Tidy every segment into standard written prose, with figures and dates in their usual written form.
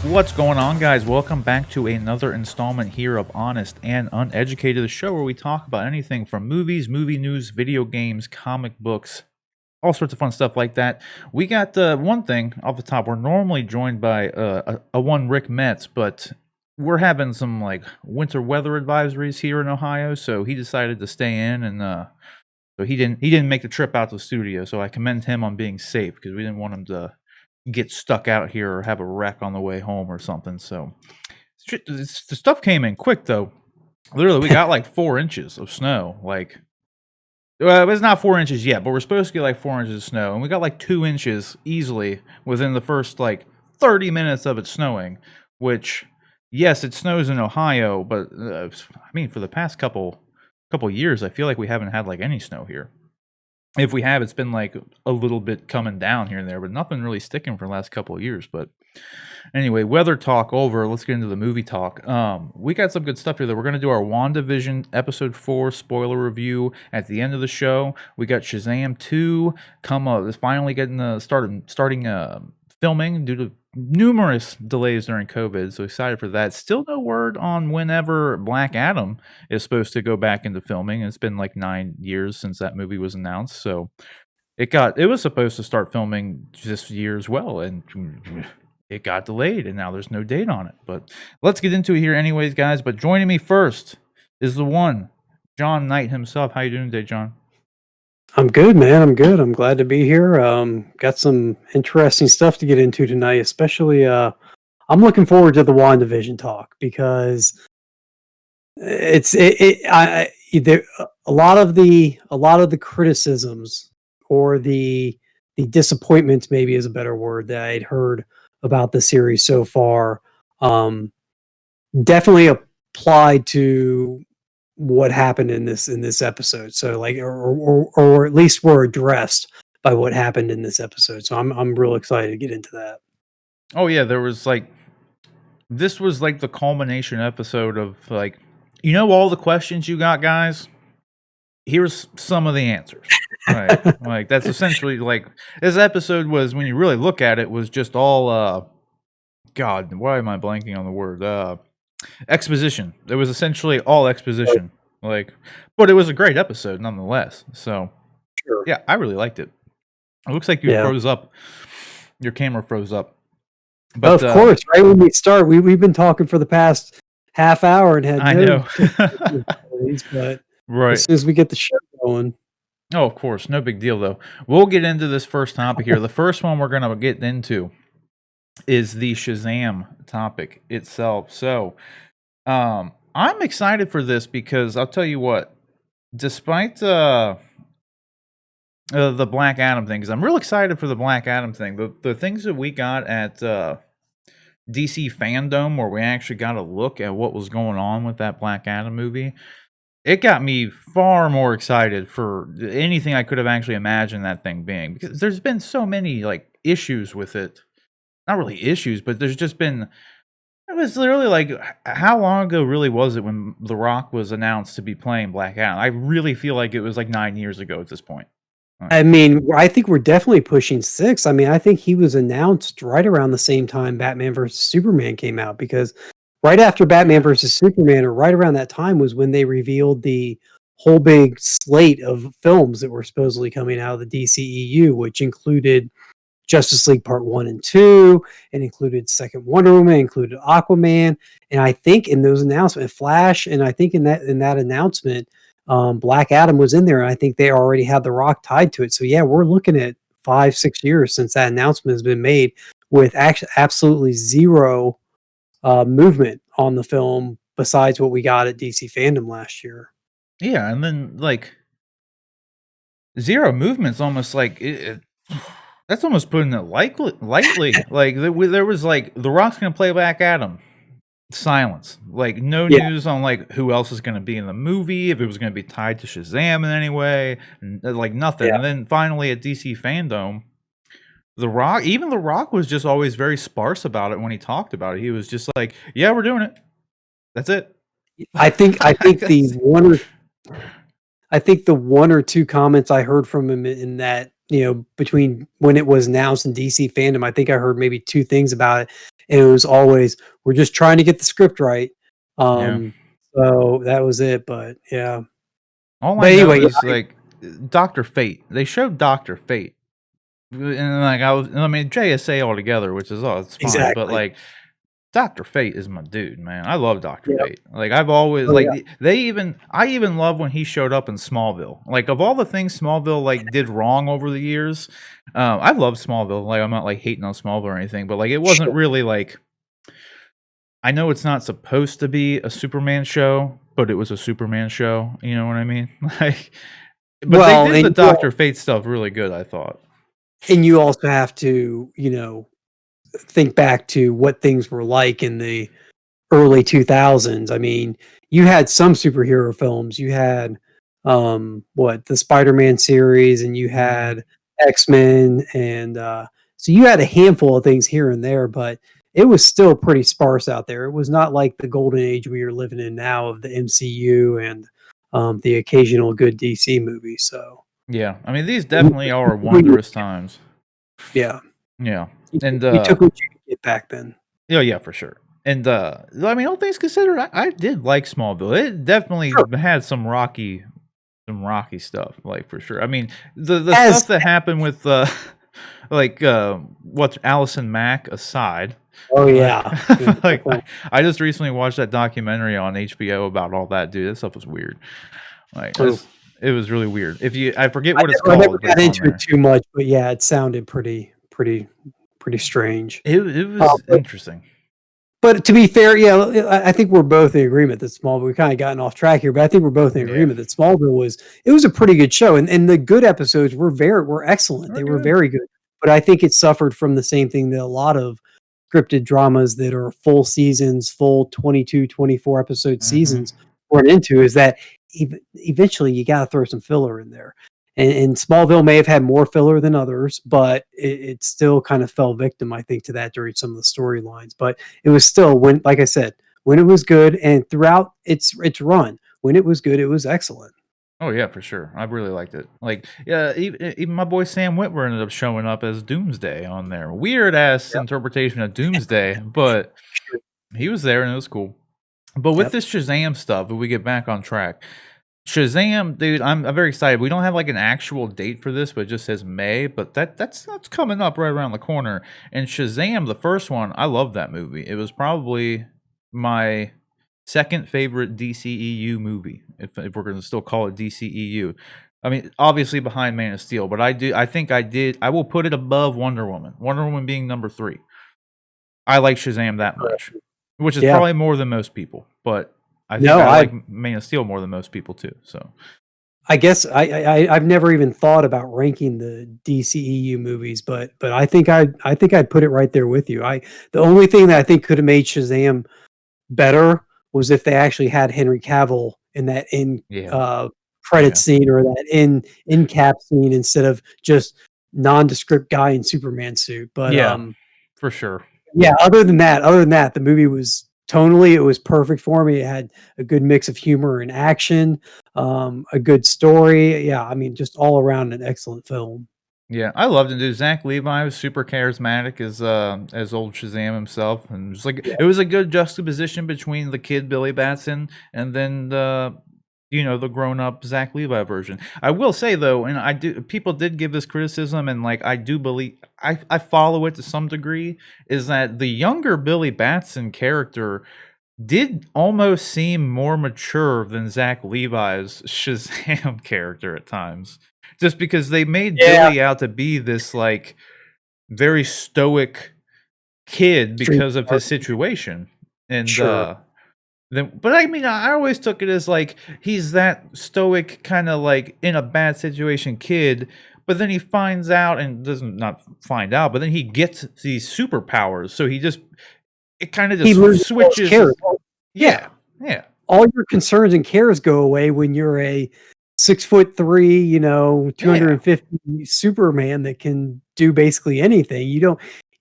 What's going on, guys? Welcome back to another installment here of Honest and Uneducated, the show where we talk about anything from movies, movie news, video games, comic books, all sorts of fun stuff like that. We got one thing off the top. We're normally joined by a one Rick Metz, but we're having some like winter weather advisories here in Ohio, so he decided to stay in, and so he didn't make the trip out to the studio. So I commend him on being safe because we didn't want him to get stuck out here or have a wreck on the way home or something. So the stuff came in quick though. Literally, we got like 4 inches of snow. Like, well, it's not 4 inches yet, but we're supposed to get like 4 inches of snow, and we got like 2 inches easily within the first like 30 minutes of it snowing. Which, yes, it snows in Ohio, but I mean, for the past couple years, I feel like we haven't had like any snow here. If we have, it's been like a little bit coming down here and there, but nothing really sticking for the last couple of years. But anyway, weather talk over. Let's get into the movie talk. We got some good stuff here. We're going to do our WandaVision episode 4 spoiler review at the end of the show. We got Shazam 2 is finally getting starting filming due to numerous delays during COVID. So excited for that. Still no word on whenever Black Adam is supposed to go back into filming. It's been like 9 years since that movie was announced. So it was supposed to start filming this year as well, and it got delayed, and now there's no date on it. But let's get into it here anyways, guys. But joining me first is the one, John Knight himself. How you doing today, John? I'm good, man. I'm good. I'm glad to be here. Got some interesting stuff to get into tonight, especially I'm looking forward to the WandaVision talk because a lot of the criticisms or the disappointments, maybe is a better word, that I'd heard about the series so far definitely applied to what happened in this episode. So like, or at least were addressed by what happened in this episode. So I'm real excited to get into that. Oh yeah, this was like the culmination episode of like, all the questions you got, guys. Here's some of the answers. Right. Like that's essentially like this episode was, when you really look at it, was just all God, why am I blanking on the word? Exposition. It was essentially all exposition. Like, but it was a great episode nonetheless. So Sure. yeah, I really liked it. It looks like you froze up. Your camera froze up. But of course, right when we start, we've been talking for the past half hour and had but right as soon as we get the show going. Oh, of course, no big deal though. We'll get into this first topic here. The first one we're gonna get into is the Shazam topic itself. So, I'm excited for this because I'll tell you what, despite the Black Adam thing, because I'm real excited for the Black Adam thing. The things that we got at DC Fandom, where we actually got a look at what was going on with that Black Adam movie, it got me far more excited for anything I could have actually imagined that thing being. Because there's been so many like issues with it. Not really issues, but there's just been, it was literally like, how long ago really was it when The Rock was announced to be playing Black Adam? I really feel like it was like 9 years ago at this point. I mean, I think we're definitely pushing 6. I mean, I think he was announced right around the same time Batman vs. Superman came out, because right after Batman vs. Superman, or right around that time, was when they revealed the whole big slate of films that were supposedly coming out of the DCEU, which included Justice League Part 1 and 2, and included second Wonder Woman, included Aquaman, and I think in those announcements, Flash, and I think in that announcement, Black Adam was in there, and I think they already had The Rock tied to it. So yeah, we're looking at 5-6 years since that announcement has been made, with absolutely zero movement on the film besides what we got at DC Fandom last year. Yeah, and then like zero movement's almost like that's almost putting it lightly. Like there was like, The Rock's gonna play Black Adam. Silence. Like no news on like who else is gonna be in the movie, if it was gonna be tied to Shazam in any way, like nothing. And then finally at DC Fandom, The Rock was just always very sparse about it when he talked about it. He was just like, "Yeah, we're doing it. That's it." I think the one or two comments I heard from him in that, between when it was announced in DC Fandom, I think I heard maybe 2 things about it. and it was always, "We're just trying to get the script right." Yeah. So that was it, but yeah. All But I know anyway, is yeah, like Doctor Fate. They showed Doctor Fate, and like I mean JSA altogether, which is it's fine, but exactly. like Doctor Fate is my dude, man. I love Doctor Yeah. Fate. Like I've always Oh, yeah. like I even love when he showed up in Smallville. Like of all the things Smallville like did wrong over the years, I love Smallville. Like I'm not like hating on Smallville or anything, but like it wasn't Sure. really like I know it's not supposed to be a Superman show, but it was a Superman show. You know what I mean? Like, but they Well, did the Doctor Fate stuff really good. I thought. and you also have to, think back to what things were like in the early 2000s. I mean, you had some superhero films. You had, the Spider-Man series, and you Mhm. had X-Men, and, so you had a handful of things here and there, but it was still pretty sparse out there. It was not like the golden age we are living in now of the MCU and, the occasional good DC movie, so Yeah, I mean these you definitely are took what you wondrous times. yeah, Yeah, you took and you took what you could get back then. yeah, yeah, for sure. And I mean, all things considered, I did like Smallville. It definitely Sure. had some rocky stuff, like for sure. I mean, the As stuff that happened with like what's Allison Mack aside, Oh, like yeah. Yeah, like definitely. I just recently watched that documentary on HBO about all that, dude. That stuff was weird. Like True. it was really weird. If you I forget I what it's never called, but got it's on into it there. too much, but yeah, it sounded pretty strange. It Uh, was but interesting. but to be fair, yeah, I think we're both in agreement that Smallville, we kinda gotten off track here, but I think we're both in Yeah. agreement that Smallville was a pretty good show, and the good episodes were excellent. We're They were good. very good, but I think it suffered from the same thing that a lot of scripted dramas that are full seasons, full 22, 24 episode Mhm. seasons run into, is that eventually you gotta throw some filler in there. And Smallville may have had more filler than others, but it still kind of fell victim, I think, to that during some of the storylines. But it was still, when, like I said, when it was good and throughout its run, when it was good, it was excellent. Oh yeah, for sure. I really liked it. Like, yeah, even my boy Sam Witwer ended up showing up as Doomsday on there. Weird ass Yep. interpretation of Doomsday, but Sure. he was there and it was cool. But with Yep. this Shazam stuff, if we get back on track, Shazam, dude, I'm very excited. We don't have like an actual date for this, but it just says May. But that's coming up right around the corner. And Shazam, the first one, I love that movie. It was probably my second favorite DCEU movie, if we're going to still call it DCEU. I mean, obviously behind Man of Steel, but I think I will put it above Wonder Woman. Wonder Woman being number 3. I like Shazam that much, Correct. which is Yeah. probably more than most people, but I think No, I like Man of Steel more than most people too. So I guess I've never even thought about ranking the DCEU movies, but I think I'd put it right there with you. The only thing that I think could have made Shazam better was if they actually had Henry Cavill in that yeah, uh, credit yeah, scene, or that in cap scene, instead of just nondescript guy in Superman suit. But yeah, for sure. yeah, other than that, the movie was tonally, it was perfect for me. It had a good mix of humor and action, a good story. Yeah, I mean, just all around an excellent film. Yeah, I loved it, dude. Zach Levi was super charismatic as old Shazam himself, and just like Yeah, it was a good juxtaposition between the kid Billy Batson and then the grown up Zach Levi version. I will say though, and I do people did give this criticism, and like I do believe I follow it to some degree, is that the younger Billy Batson character did almost seem more mature than Zach Levi's Shazam character at times. Just because they made yeah, Billy out to be this like very stoic kid street because of smart, his situation. And sure. then but I mean I always took it as like he's that stoic kind of like in a bad situation kid, but then he finds out and doesn't not find out, but then he gets these superpowers. So he just it kind of He just loses all his switches. cares. Yeah, Yeah. Yeah. all your concerns and cares go away when you're a 6'3", Yeah. 250 Superman that can do basically anything. You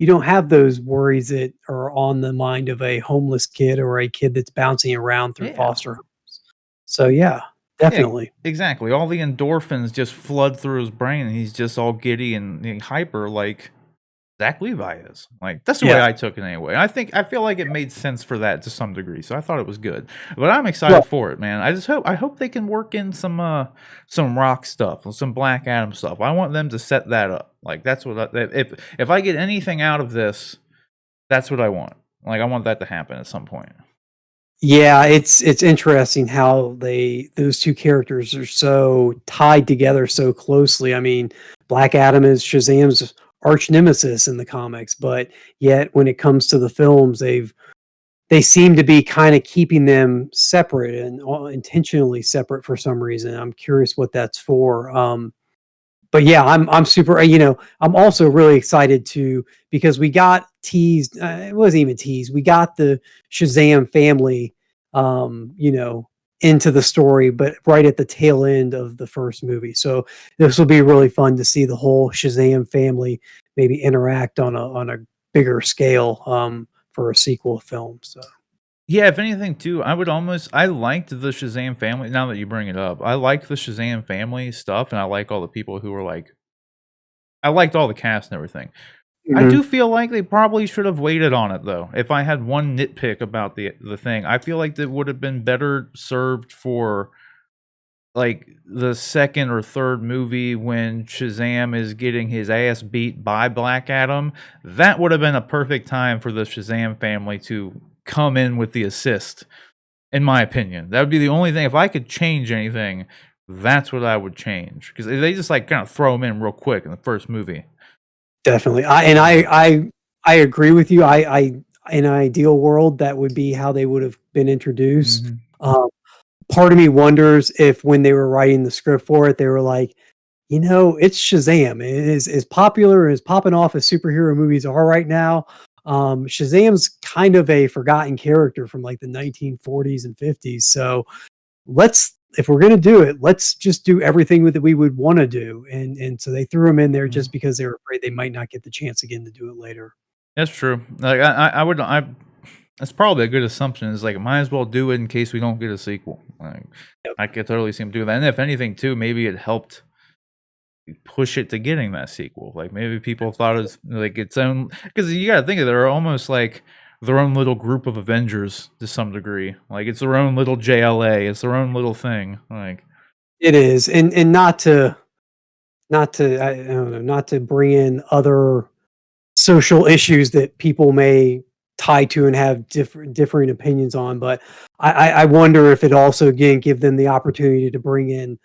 don't have those worries that are on the mind of a homeless kid or a kid that's bouncing around through Yeah. foster homes. So yeah, Yeah, definitely. exactly. All the endorphins just flood through his brain, and he's just all giddy and hyper. Like, Zach Levi is. Like, that's the way Yeah. I took it anyway. I feel like it made sense for that to some degree, so I thought it was good. But I'm Right. excited for it, man. I hope they can work in some rock stuff, some Black Adam stuff. I want them to set that up. Like, that's what if I get anything out of this, that's what I want. Like, I want that to happen at some point. Yeah, it's interesting how those two characters are so tied together so closely. I mean, Black Adam is Shazam's arch nemesis in the comics, but yet when it comes to the films, they seem to be kind of keeping them separate and intentionally separate for some reason. I'm curious what that's for. But yeah, I'm super. I'm also really excited to because we got teased. It wasn't even teased. We got the Shazam family, into the story, but right at the tail end of the first movie. So this will be really fun to see the whole Shazam family maybe interact on a bigger scale for a sequel film. So Yeah, if anything too, I liked the Shazam family now that you bring it up. I like the Shazam family stuff, and I like all the people who were like I liked all the cast and everything. I mhm. do feel like they probably should have waited on it though. If I had one nitpick about the thing, I feel like that would have been better served for like the second or third movie when Shazam is getting his ass beat by Black Adam. That would have been a perfect time for the Shazam family to come in with the assist, in my opinion. That would be the only thing. If I could change anything, that's what I would change. Because they just like kind of throw him in real quick in the first movie. Definitely. I agree with you. In an ideal world, that would be how they would have been introduced. Mhm. Part of me wonders if when they were writing the script for it, they were like, it's Shazam. It is as popular as popping off as superhero movies are right now. Shazam's kind of a forgotten character from like the 1940s and 50s. So if we're gonna do it, let's just do everything with it we would want to do. And so they threw him in there Mhm. just because they were afraid they might not get the chance again to do it later. That's true. Like I would I that's probably a good assumption. Is like might as well do it in case we don't get a sequel. Like Yep. I could totally see him do that. And if anything, too, maybe it helped push it to getting that sequel. Like maybe people thought it was like its own because you got to think of they're almost like their own little group of Avengers to some degree. Like it's their own little JLA. It's their own little thing. Like It is, and not to I don't know, not to bring in other social issues that people may tie to and have differing opinions on, but I wonder if it also again give them the opportunity to bring in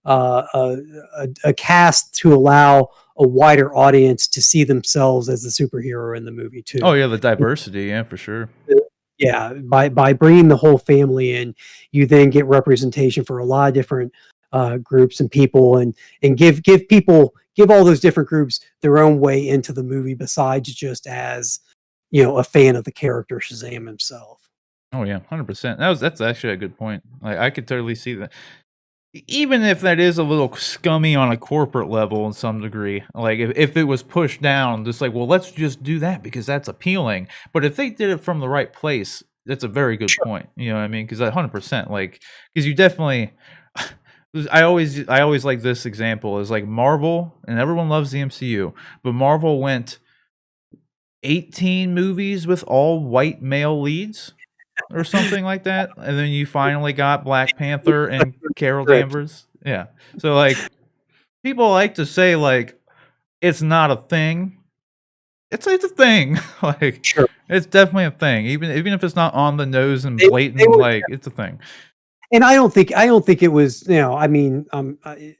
a cast to allow a wider audience to see themselves as the superhero in the movie oh too. yeah, the diversity. Yeah, for sure. Yeah, by bringing the whole family in, you then get representation for a lot of different groups and people, and give all those different groups their own way into the movie besides just as a fan of the character Shazam himself. Oh yeah, 100%. That's actually a good point. Like I could totally see that. Even if that is a little scummy on a corporate level in some degree, like if it was pushed down, just like, well, let's just do that because that's appealing. But if they did it from the right place, that's a very good Sure. point. You know what I mean? Because 100%, like, because you definitely, I always like this example is like Marvel, and everyone loves the MCU, but Marvel went 18 movies with all white male leads or something like that, and then you finally got Black Panther and Carol Script. Danvers. Yeah. So, like, people like to say, like, it's not a thing. It's a thing. Like, Sure. it's definitely a thing. Even if it's not on the nose and They blatant, were, like, it's a thing. and I don't think it was, I mean,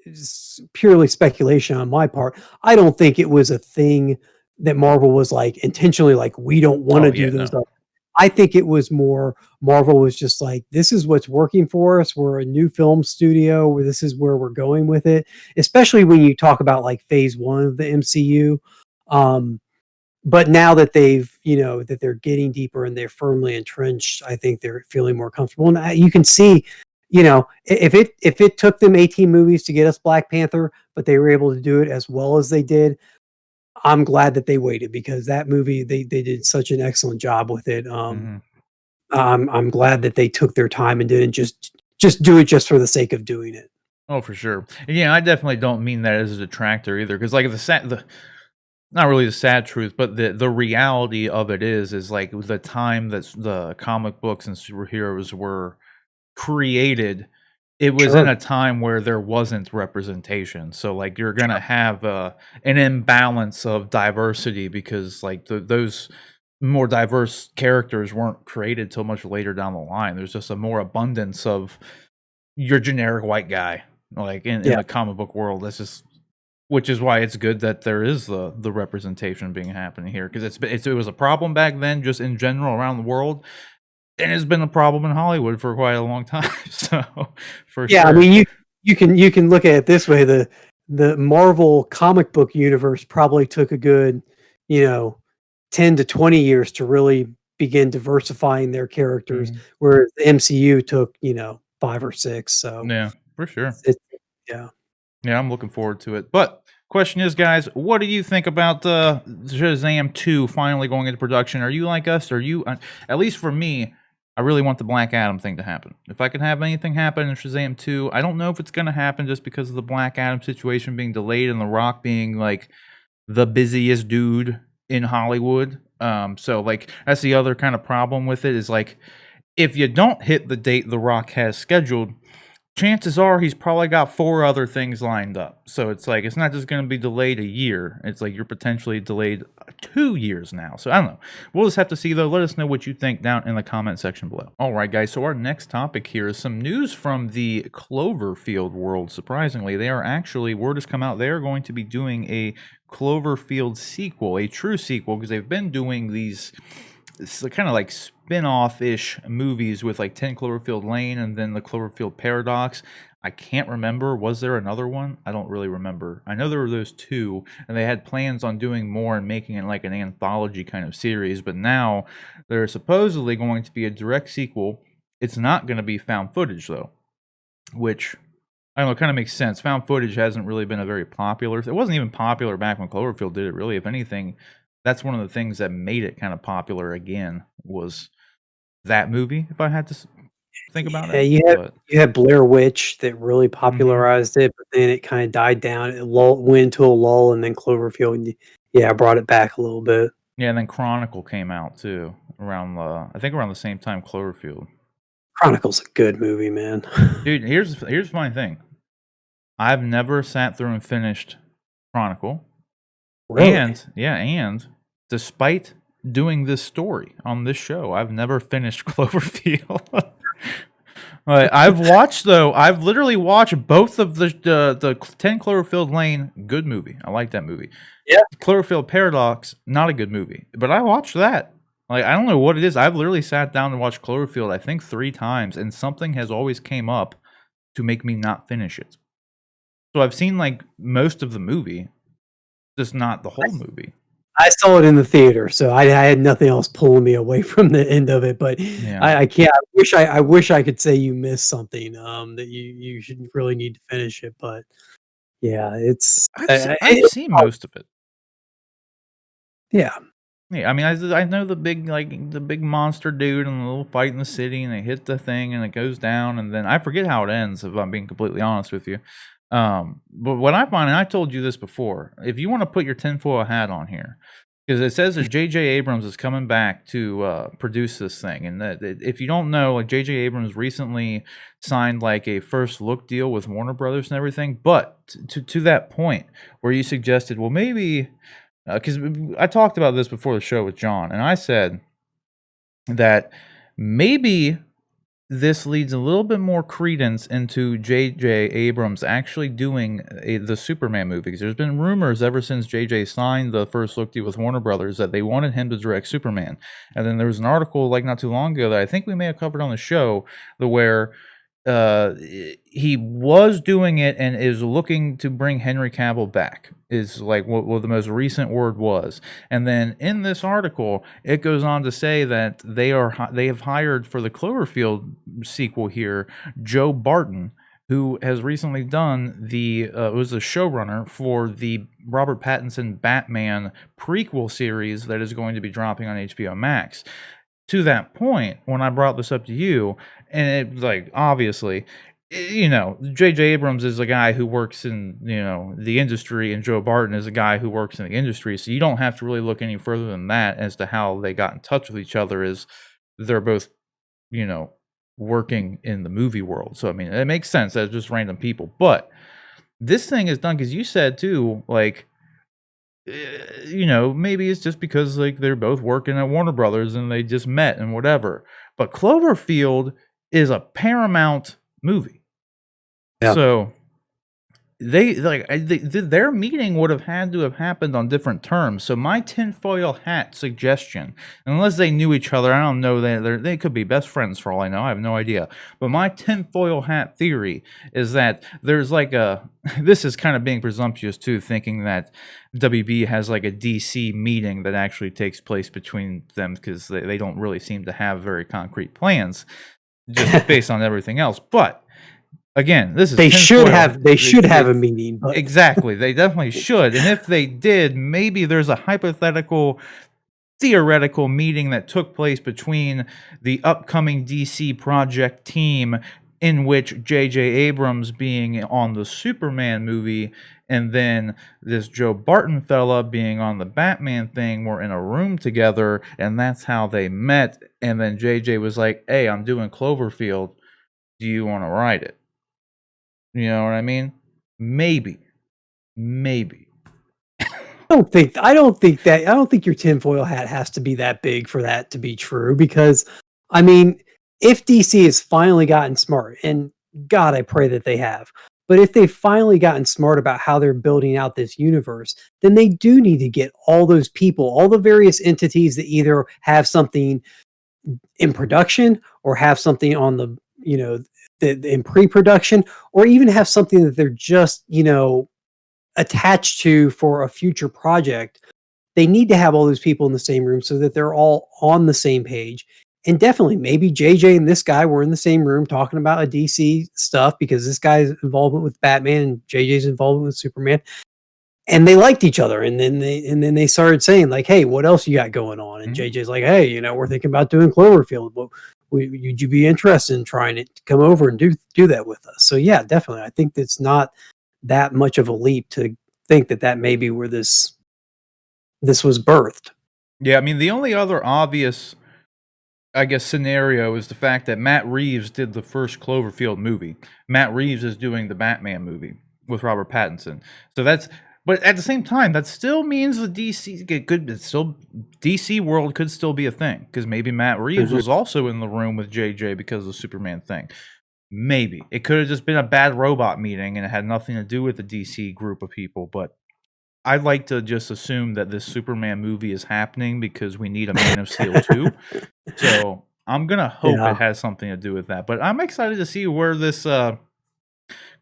it's purely speculation on my part. I don't think it was a thing that Marvel was like intentionally like we don't want to Oh, do yeah, those. no. I think it was more Marvel was just like, this is what's working for us. We're a new film studio where this is where we're going with it. Especially when you talk about like phase one of the MCU. Um, but now that that they're getting deeper and they're firmly entrenched, I think they're feeling more comfortable. And you can see, if it took them 18 movies to get us Black Panther, but they were able to do it as well as they did, I'm glad that they waited because that movie they did such an excellent job with it. Mhm. I'm glad that they took their time and didn't just do it just for the sake of doing it. Oh, for sure. And, yeah, I definitely don't mean that as a detractor either, because like, not really the sad truth, but the reality of it is like the time that the comic books and superheroes were created, it was in Sure. a time where there wasn't representation. So like you're gonna have an imbalance of diversity because like those more diverse characters weren't created till much later down the line. There's just a more abundance of your generic white guy, like in Yeah. the comic book world. That's just which is why it's good that there is the representation being happening here because it was a problem back then, just in general around the world, and it's been a problem in Hollywood for quite a long time. So for Yeah, I sure. mean, you can look at it this way, the Marvel comic book universe probably took a good, you know, 10 to 20 years to really begin diversifying their characters, Mhm. whereas the MCU took, 5 or 6, so Yeah, for sure. it's yeah. Yeah, I'm looking forward to it. But question is, guys, what do you think about Shazam 2 finally going into production? Are you like us? Are you at least for me, I really want the Black Adam thing to happen. If I could have anything happen in Shazam 2, I don't know if it's going to happen just because of the Black Adam situation being delayed and The Rock being like the busiest dude in Hollywood. So like that's the other kind of problem with it is like if you don't hit the date The Rock has scheduled, chances are he's probably got 4 other things lined up. So it's like it's not just gonna be delayed a year. It's like you're potentially delayed 2 years now. So I don't know. We'll just have to see though. Let us know what you think down in the comment section below. All right, guys. So our next topic here is some news from the Cloverfield world. Surprisingly, they are actually word has come out they are going to be doing a Cloverfield sequel, a true sequel, because they've been doing these it's kind of like spin-off-ish movies with like 10 Cloverfield Lane and then the Cloverfield Paradox. I can't remember. Was there another one? I don't really remember. I know there were those 2, and they had plans on doing more and making it like an anthology kind of series, but now there's supposedly going to be a direct sequel. It's not going to be found footage though, which I don't know, kind of makes sense. Found footage hasn't really been a very popular. It wasn't even popular back when Cloverfield did it. Really, if anything, that's one of the things that made it kind of popular again was that movie. If I had to think about Yeah, it, you had but you had Blair Witch that really hmm popularized it, but then it kinda died down, it went into a lull, and then Cloverfield, yeah, brought it back a little bit. yeah, and then Chronicle came out too around I think around the same time Cloverfield. Chronicle's a good movie, man. Dude, here's the funny thing. I've never sat through and finished Chronicle. Really? And yeah, and despite doing this story on this show, I've never finished Cloverfield. Like, I've literally watched both of the 10 Cloverfield Lane, good movie. I like that movie. Yeah. Cloverfield Paradox, not a good movie, but I watched that. Like I don't know what it is. I've literally sat down and watched Cloverfield I think 3 times and something has always came up to make me not finish it. So I've seen like most of the movie, just not the whole movie. I saw it in the theater, so I had nothing else pulling me away from the end of it, but Yeah. I can't I wish I could say you missed something, that you should really need to finish it, but yeah, it's I've seen most of it. yeah. Yeah, I mean, I know the big like the big monster dude and the little fight in the city, and they hit the thing and it goes down, and then I forget how it ends. If I'm being completely honest with you, but what I find, and I told you this before, if you want to put your tinfoil hat on here, because it says that J.J. Abrams is coming back to produce this thing, and if you don't know, like J.J. Abrams recently signed like a first look deal with Warner Brothers and everything, but to that point where you suggested, well, maybe. Because I talked about this before the show with John, and I said that maybe this leads a little bit more credence into J.J. Abrams actually doing the Superman movie. Because there's been rumors ever since J.J. signed the first look deal with Warner Brothers that they wanted him to direct Superman. And then there was an article like not too long ago that I think we may have covered on the show, where uh he was doing it and is looking to bring Henry Cavill back is like what the most recent word was. And then in this article it goes on to say that they have hired for the Cloverfield sequel here Joe Barton, who has recently done was a showrunner for the Robert Pattinson Batman prequel series that is going to be dropping on HBO Max. To that point, when I brought this up to you, and it like obviously J.J. Abrams is a guy who works in, the industry, and Joe Barton is a guy who works in the industry, so you don't have to really look any further than that as to how they got in touch with each other. Is they're both, you know, working in the movie world. So, I mean, it makes sense as just random people. But this thing is done because you said too, like, maybe it's just because like they're both working at Warner Brothers and they just met and whatever. But Cloverfield is a Paramount movie. Yeah. So their meeting would have had to have happened on different terms. So my tinfoil hat suggestion, unless they knew each other, I don't know, they could be best friends for all I know. I have no idea. But my tinfoil hat theory is that there's like this is kind of being presumptuous too, thinking that WB has like a DC meeting that actually takes place between them, because they don't really seem to have very concrete plans, just based on everything else. But again, this is They should tinfoil. have a meeting, but Exactly, they definitely should, and if they did, maybe there's a hypothetical, theoretical meeting that took place between the upcoming DC project team, in which J.J. Abrams being on the Superman movie, and then this Joe Barton fella being on the Batman thing, were in a room together, and that's how they met, and then J.J. was like, "Hey, I'm doing Cloverfield. Do you wanna write it?" You know what I mean? Maybe. I don't think your tinfoil hat has to be that big for that to be true, because I mean, if DC has finally gotten smart, and God, I pray that they have, but if they've finally gotten smart about how they're building out this universe, then they do need to get all those people, all the various entities that either have something in production or have something on the, in pre-production, or even have something that they're just, attached to for a future project. They need to have all those people in the same room so that they're all on the same page. And definitely, maybe JJ and this guy were in the same room talking about a DC stuff, because this guy's involvement with Batman and JJ's involvement with Superman, and they liked each other. And then they started saying like, "Hey, what else you got going on?" And Mhm. JJ's like, "Hey, we're thinking about doing Cloverfield. Would you be interested in trying to come over and do that with us?" So yeah, definitely, I think it's not that much of a leap to think that that may be where this was birthed. Yeah, I mean, the only other obvious, I guess, scenario is the fact that Matt Reeves did the first Cloverfield movie. Matt Reeves is doing the Batman movie with Robert Pattinson. So but at the same time, that still means the DC world could still be a thing, because maybe Matt Reeves Mhm. was also in the room with JJ because of the Superman thing. Maybe it could have just been a bad robot meeting and it had nothing to do with the DC group of people. But I'd like to just assume that this Superman movie is happening because we need a Man of Steel 2. So I'm gonna hope it Yeah. has something to do with that. But I'm excited to see where this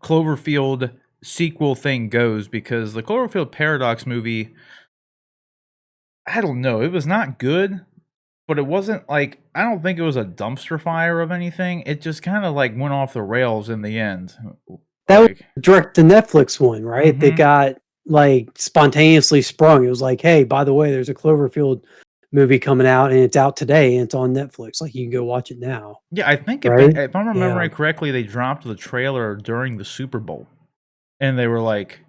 Cloverfield sequel thing goes, because the Cloverfield Paradox movie, I don't know, it was not good, but it wasn't like, I don't think it was a dumpster fire of anything. It just kind of like went off the rails in the end. That was Like, the direct to Netflix one, right? That mhm. got, like, spontaneously sprung. It was like, "Hey, by the way, there's a Cloverfield movie coming out, and it's out today, and it's on Netflix. Like, you can go watch it now." Yeah, I think Right? if I'm Yeah. remembering correctly, they dropped the trailer during the Super Bowl. And they were like,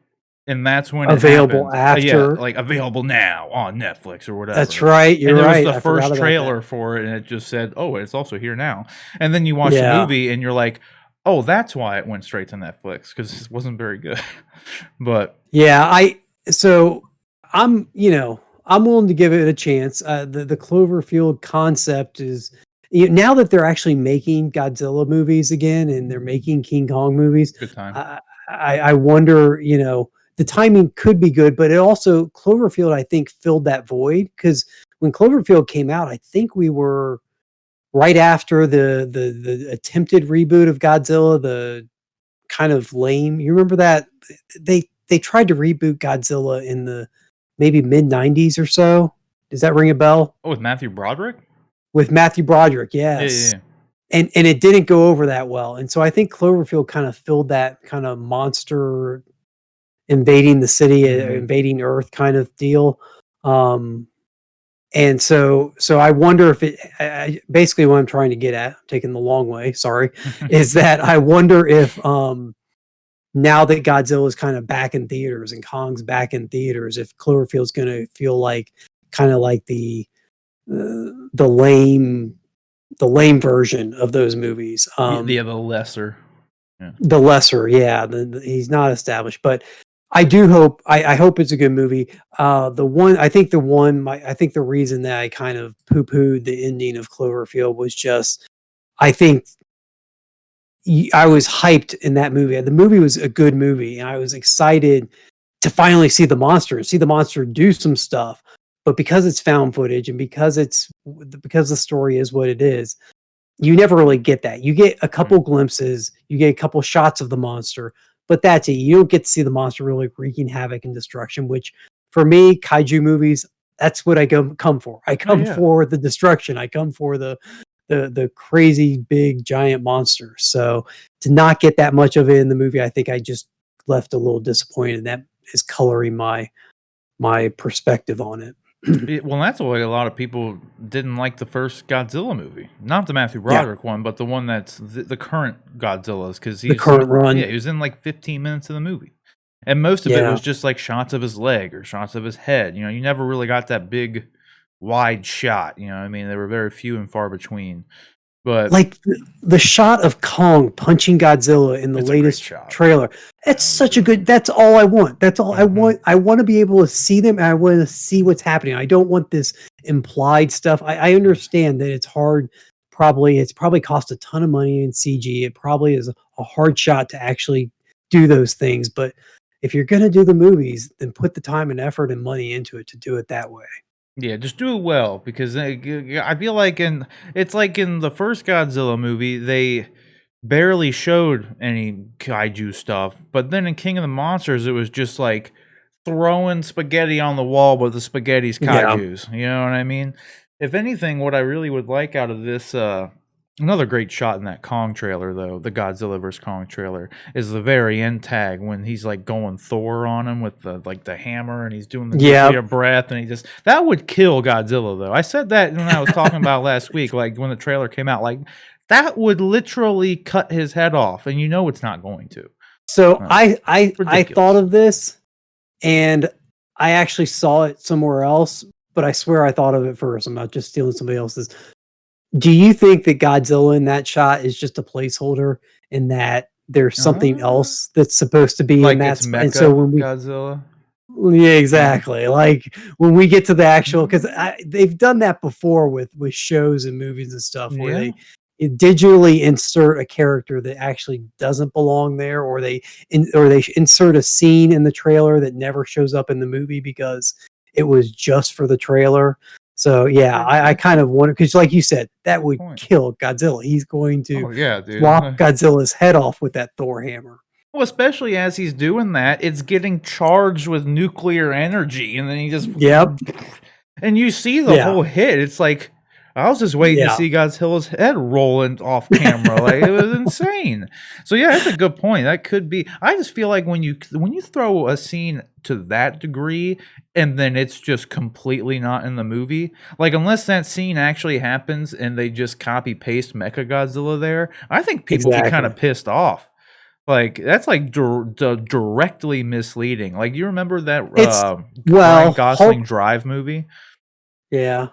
and that's when it Available happened. Yeah, after. like, available now on Netflix or That's whatever. right, And you're it was right, the I forgot first about that. trailer for it, and it just said, "Oh, it's also here now." And then you watch the Yeah. movie and you're like, "Oh, that's why it went straight to Netflix, because it wasn't very good." But Yeah, so I'm willing to give it a chance. The Cloverfield concept is, now that they're actually making Godzilla movies again and they're making King Kong movies, good time. I wonder, the timing could be good, but it also, Cloverfield, I think, filled that void, because when Cloverfield came out, I think we were right after the attempted reboot of Godzilla, the kind of lame. You remember that they tried to reboot Godzilla in the maybe mid-90s or so? Does that ring a bell? Oh, with Matthew Broderick? With Matthew Broderick, Yeah, yeah, yes. yeah. And it didn't go over that well. And so I think Cloverfield kind of filled that kind of monster invading the city, Mhm. invading Earth kind of deal. Um, And so I wonder if basically what I'm trying to get at, taking the long way, sorry, is that I wonder if now that Godzilla is kind of back in theaters and Kong's back in theaters, if Cloverfield's going to feel like kind of like the lame version of those movies. Yeah, the lesser. Yeah. The lesser, yeah. He's not established, but I do hope. I hope it's a good movie. I think the reason that I kind of poo-pooed the ending of Cloverfield was just, I think I was hyped in that movie. The movie was a good movie, and I was excited to finally see the monster and see the monster do some stuff. But because it's found footage and because the story is what it is, you never really get that. You get a couple glimpses, you get a couple shots of the monster, but that's it. You don't get to see the monster really wreaking havoc and destruction, which for me, kaiju movies, that's what I come for. I come for the destruction. I come for the crazy big giant monster. So to not get that much of it in the movie, I think I just left a little disappointed. That is coloring my perspective on it. Well, that's why a lot of people didn't like the first Godzilla movie, not the Matthew Yeah. Broderick one, but the one that's the current Godzilla's, because The current run. Yeah, he was in like 15 minutes of the movie, and most of it was just like shots of his leg or shots of his head. You know, you never really got that big, wide shot. You know, I mean, they were very few and far between. But like the shot of Kong punching Godzilla in the latest trailer. It's such a good. That's all I want. That's all I want. I want to be able to see them, and I want to see what's happening. I don't want this implied stuff. I understand that it's hard. It's probably cost a ton of money in CG. It probably is a hard shot to actually do those things. But if you're going to do the movies, then put the time and effort and money into it to do it that way. Yeah, just do it well, because I feel like it's like in the first Godzilla movie, they barely showed any kaiju stuff, but then in King of the Monsters, it was just like throwing spaghetti on the wall, but the spaghetti's kaijus. You know what I mean? If anything, what I really would like out of this, another great shot in that Kong trailer, though, the Godzilla vs. Kong trailer, is the very end tag when he's like going Thor on him with the hammer, and he's doing the nuclear breath, and that would kill Godzilla, though. I said that when I was talking about last week, like when the trailer came out, like that would literally cut his head off, and you know it's not going to. So I thought of this, and I actually saw it somewhere else, but I swear I thought of it first. I'm not just stealing somebody else's. Do you think that Godzilla in that shot is just a placeholder, and that there's something else that's supposed to be like in that? It's mecha and so when Godzilla. Yeah, exactly. Like when we get to the actual, because they've done that before with shows and movies and stuff, where they digitally insert a character that actually doesn't belong there, or they insert a scene in the trailer that never shows up in the movie because it was just for the trailer. So yeah, I kind of wonder, because like you said, that would kill Godzilla. He's going to lop Godzilla's head off with that Thor hammer. Well, especially as he's doing that, it's getting charged with nuclear energy, and then he just and you see the whole hit. It's like I was just waiting to see Godzilla's head rolling off camera. Like it was insane. So yeah, that's a good point. That could be. I just feel like when you throw a scene to that degree, and then it's just completely not in the movie, like unless that scene actually happens and they just copy paste Mechagodzilla there, I think people get kind of pissed off. Like that's like directly misleading. Like you remember that Ryan Gosling Drive movie? Yeah.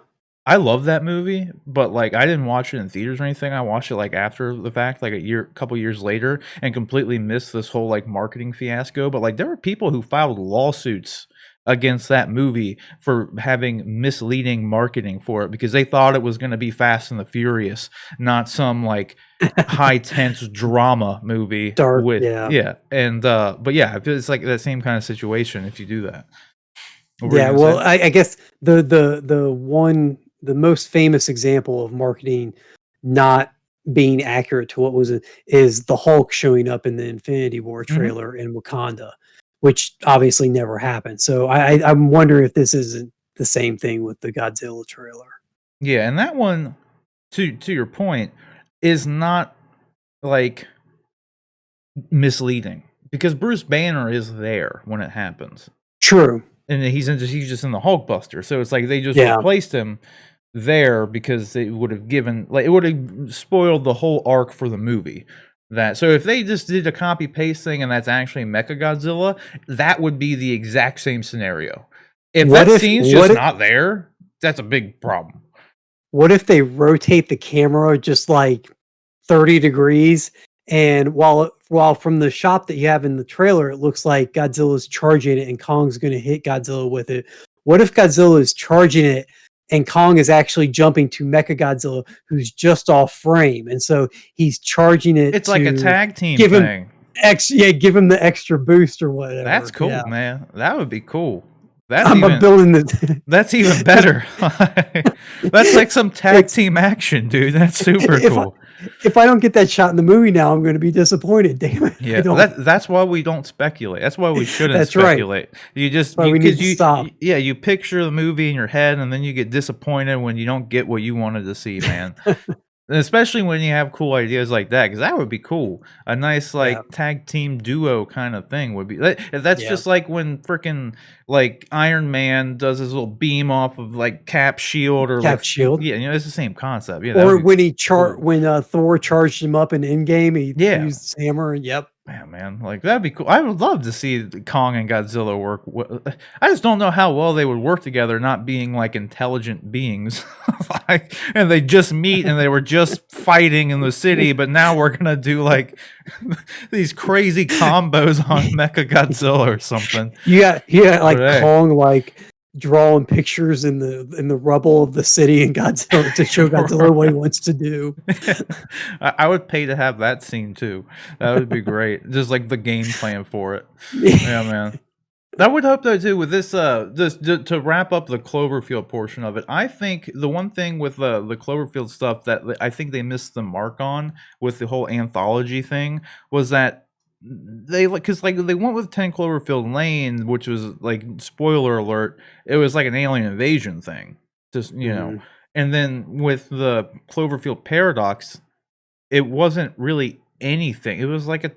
I love that movie, but like I didn't watch it in theaters or anything. I watched it like after the fact, like a couple years later, and completely missed this whole like marketing fiasco. But like there were people who filed lawsuits against that movie for having misleading marketing for it, because they thought it was going to be Fast and the Furious, not some like high tense drama movie. Dark, and but yeah, it's like that same kind of situation if you do that. Yeah, well, I guess the most famous example of marketing not being accurate to what was it is the Hulk showing up in the Infinity War trailer in Wakanda, which obviously never happened. So I'm wondering if this isn't the same thing with the Godzilla trailer. Yeah, and that one, to your point, is not like misleading, because Bruce Banner is there when it happens. True. and he's just in the Hulkbuster. So it's like they just Yeah. replaced him there because it would have given it would have spoiled the whole arc for the movie. So if they just did a copy paste thing and that's actually Mechagodzilla, that would be the exact same scenario. If What that if scene's what just if not there, that's a big problem. what if they rotate the camera just like 30 degrees, and while from the shot that you have in the trailer, it looks like Godzilla's charging it and Kong's gonna hit Godzilla with it. What if Godzilla is charging it and Kong is actually jumping to Mechagodzilla, who's just off frame, and so he's charging it It's like a to tag team give him thing. give him the extra boost or whatever. That's cool, Yeah. man. That would be cool. That's I'm even building the that's even better. That's like some tag team action, dude. That's super cool. If I don't get that shot in the movie now, I'm going to be disappointed. Damn it! Yeah, that's why we don't speculate. That's why we shouldn't That's right. speculate. You just Why we need to stop. Yeah, you picture the movie in your head, and then you get disappointed when you don't get what you wanted to see, man. And especially when you have cool ideas like that, because that would be cool. A nice Yeah. tag team duo kind of thing would be. That's Yeah. just like when freaking Iron Man does his little beam off of Cap's shield or Cap shield. Yeah, it's the same concept. Yeah, that Or would be when cool. when Thor charged him up in Endgame, he Yeah. used his hammer. Yep. Yeah, man, that'd be cool. I would love to see Kong and Godzilla work. I just don't know how well they would work together, not being intelligent beings. And they just meet and they were just fighting in the city, but now we're gonna do these crazy combos on Mechagodzilla or something. Yeah, like But hey. Kong drawing pictures in the rubble of the city and Godzilla to show Godzilla what he wants to do. I would pay to have that scene too. That would be great. Just the game plan for it. Yeah, man. I would hope though too with this to wrap up the Cloverfield portion of it. I think the one thing with the Cloverfield stuff that I think they missed the mark on with the whole anthology thing was that they they went with 10 Cloverfield Lane, which was spoiler alert, it was an alien invasion thing. Just and then with the Cloverfield Paradox, it wasn't really anything. It was a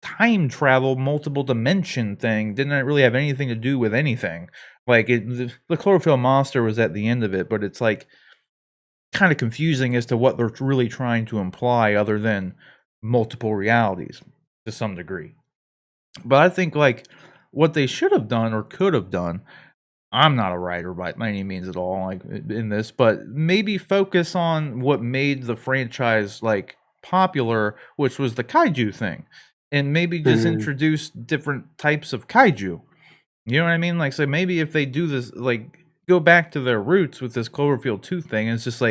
time travel multiple dimension thing. Didn't really have anything to do with anything. The Cloverfield monster was at the end of it, but it's kind of confusing as to what they're really trying to imply other than multiple realities to some degree. But I think what they should have done or could have done, I'm not a writer by any means at all in this, but maybe focus on what made the franchise popular, which was the kaiju thing. And maybe just introduce different types of kaiju. You know what I mean? So maybe if they do this, go back to their roots with this Cloverfield 2 thing, it's just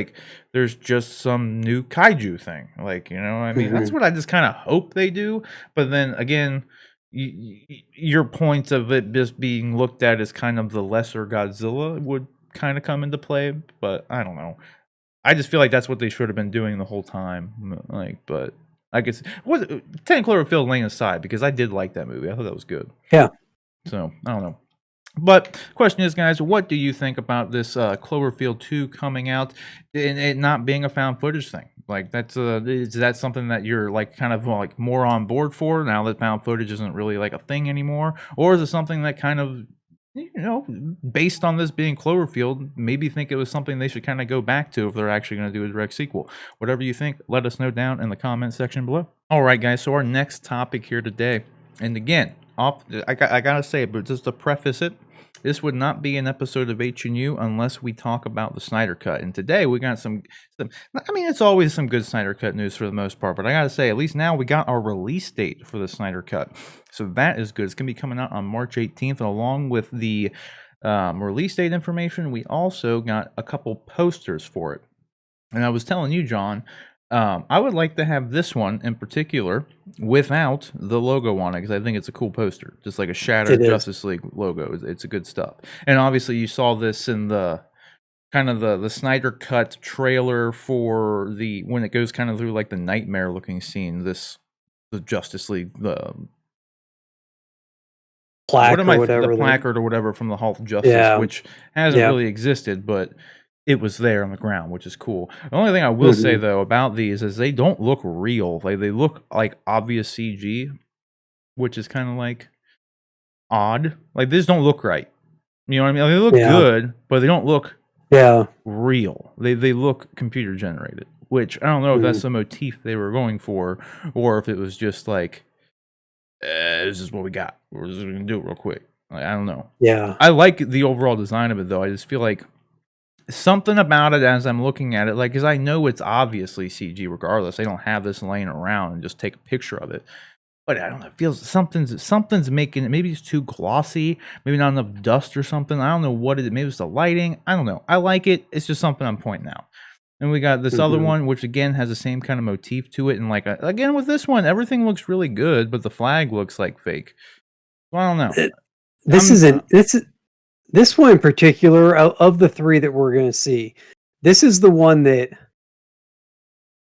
there's just some new kaiju thing. You know what I mean? That's what I just kind of hope they do. But then again, your point of it just being looked at as kind of the lesser Godzilla would kind of come into play. But I don't know. I just feel like that's what they should have been doing the whole time. But I guess 10 Cloverfield Lane aside, because I did like that movie. I thought that was good. Yeah. So I don't know. But question is, guys, what do you think about this Cloverfield 2 coming out and it not being a found footage thing? Is that something that you're kind of more on board for now that found footage isn't really a thing anymore? Or is it something that kind of, based on this being Cloverfield, maybe think it was something they should kind of go back to if they're actually going to do a direct sequel? Whatever you think, let us know down in the comment section below. All right, guys, so our next topic here today, and again, I gotta say it, but just to preface it, this would not be an episode of H&U unless we talk about the Snyder Cut. And today we got some I mean, it's always some good Snyder Cut news for the most part, but I gotta say, at least now we got our release date for the Snyder Cut. So that is good. It's gonna be coming out on March 18th, and along with the release date information, we also got a couple posters for it. And I was telling you, John, I would like to have this one in particular without the logo on it because I think it's a cool poster, just like a Shattered Justice League logo. It's a good stuff. And obviously, you saw this in the kind of the Snyder Cut trailer for when it goes kind of through the nightmare looking scene. The Justice League plaque or whatever, the placard or whatever from the Hall of Justice, which hasn't really existed, but it was there on the ground, which is cool. The only thing I will say though about these is they don't look real. They look like obvious CG, which is kind of odd. These don't look right. You know what I mean? They look Yeah. good, but they don't look Yeah. real. They look computer generated, which I don't know if that's the motif they were going for, or if it was just like, this is what we got. We're just gonna do it real quick. Like, I don't know. Yeah. I like the overall design of it though. I just feel like something about it as I'm looking at it, like, because I know it's obviously CG regardless. They don't have this laying around and just take a picture of it. But I don't know. It feels something's making it. Maybe it's too glossy. Maybe not enough dust or something. I don't know what it is. Maybe it's the lighting. I don't know. I like it. It's just something I'm pointing out. And we got this other one, which again has the same kind of motif to it. And like again with this one, everything looks really good, but the flag looks like fake. So I don't know. This one in particular of the three that we're going to see. This is the one that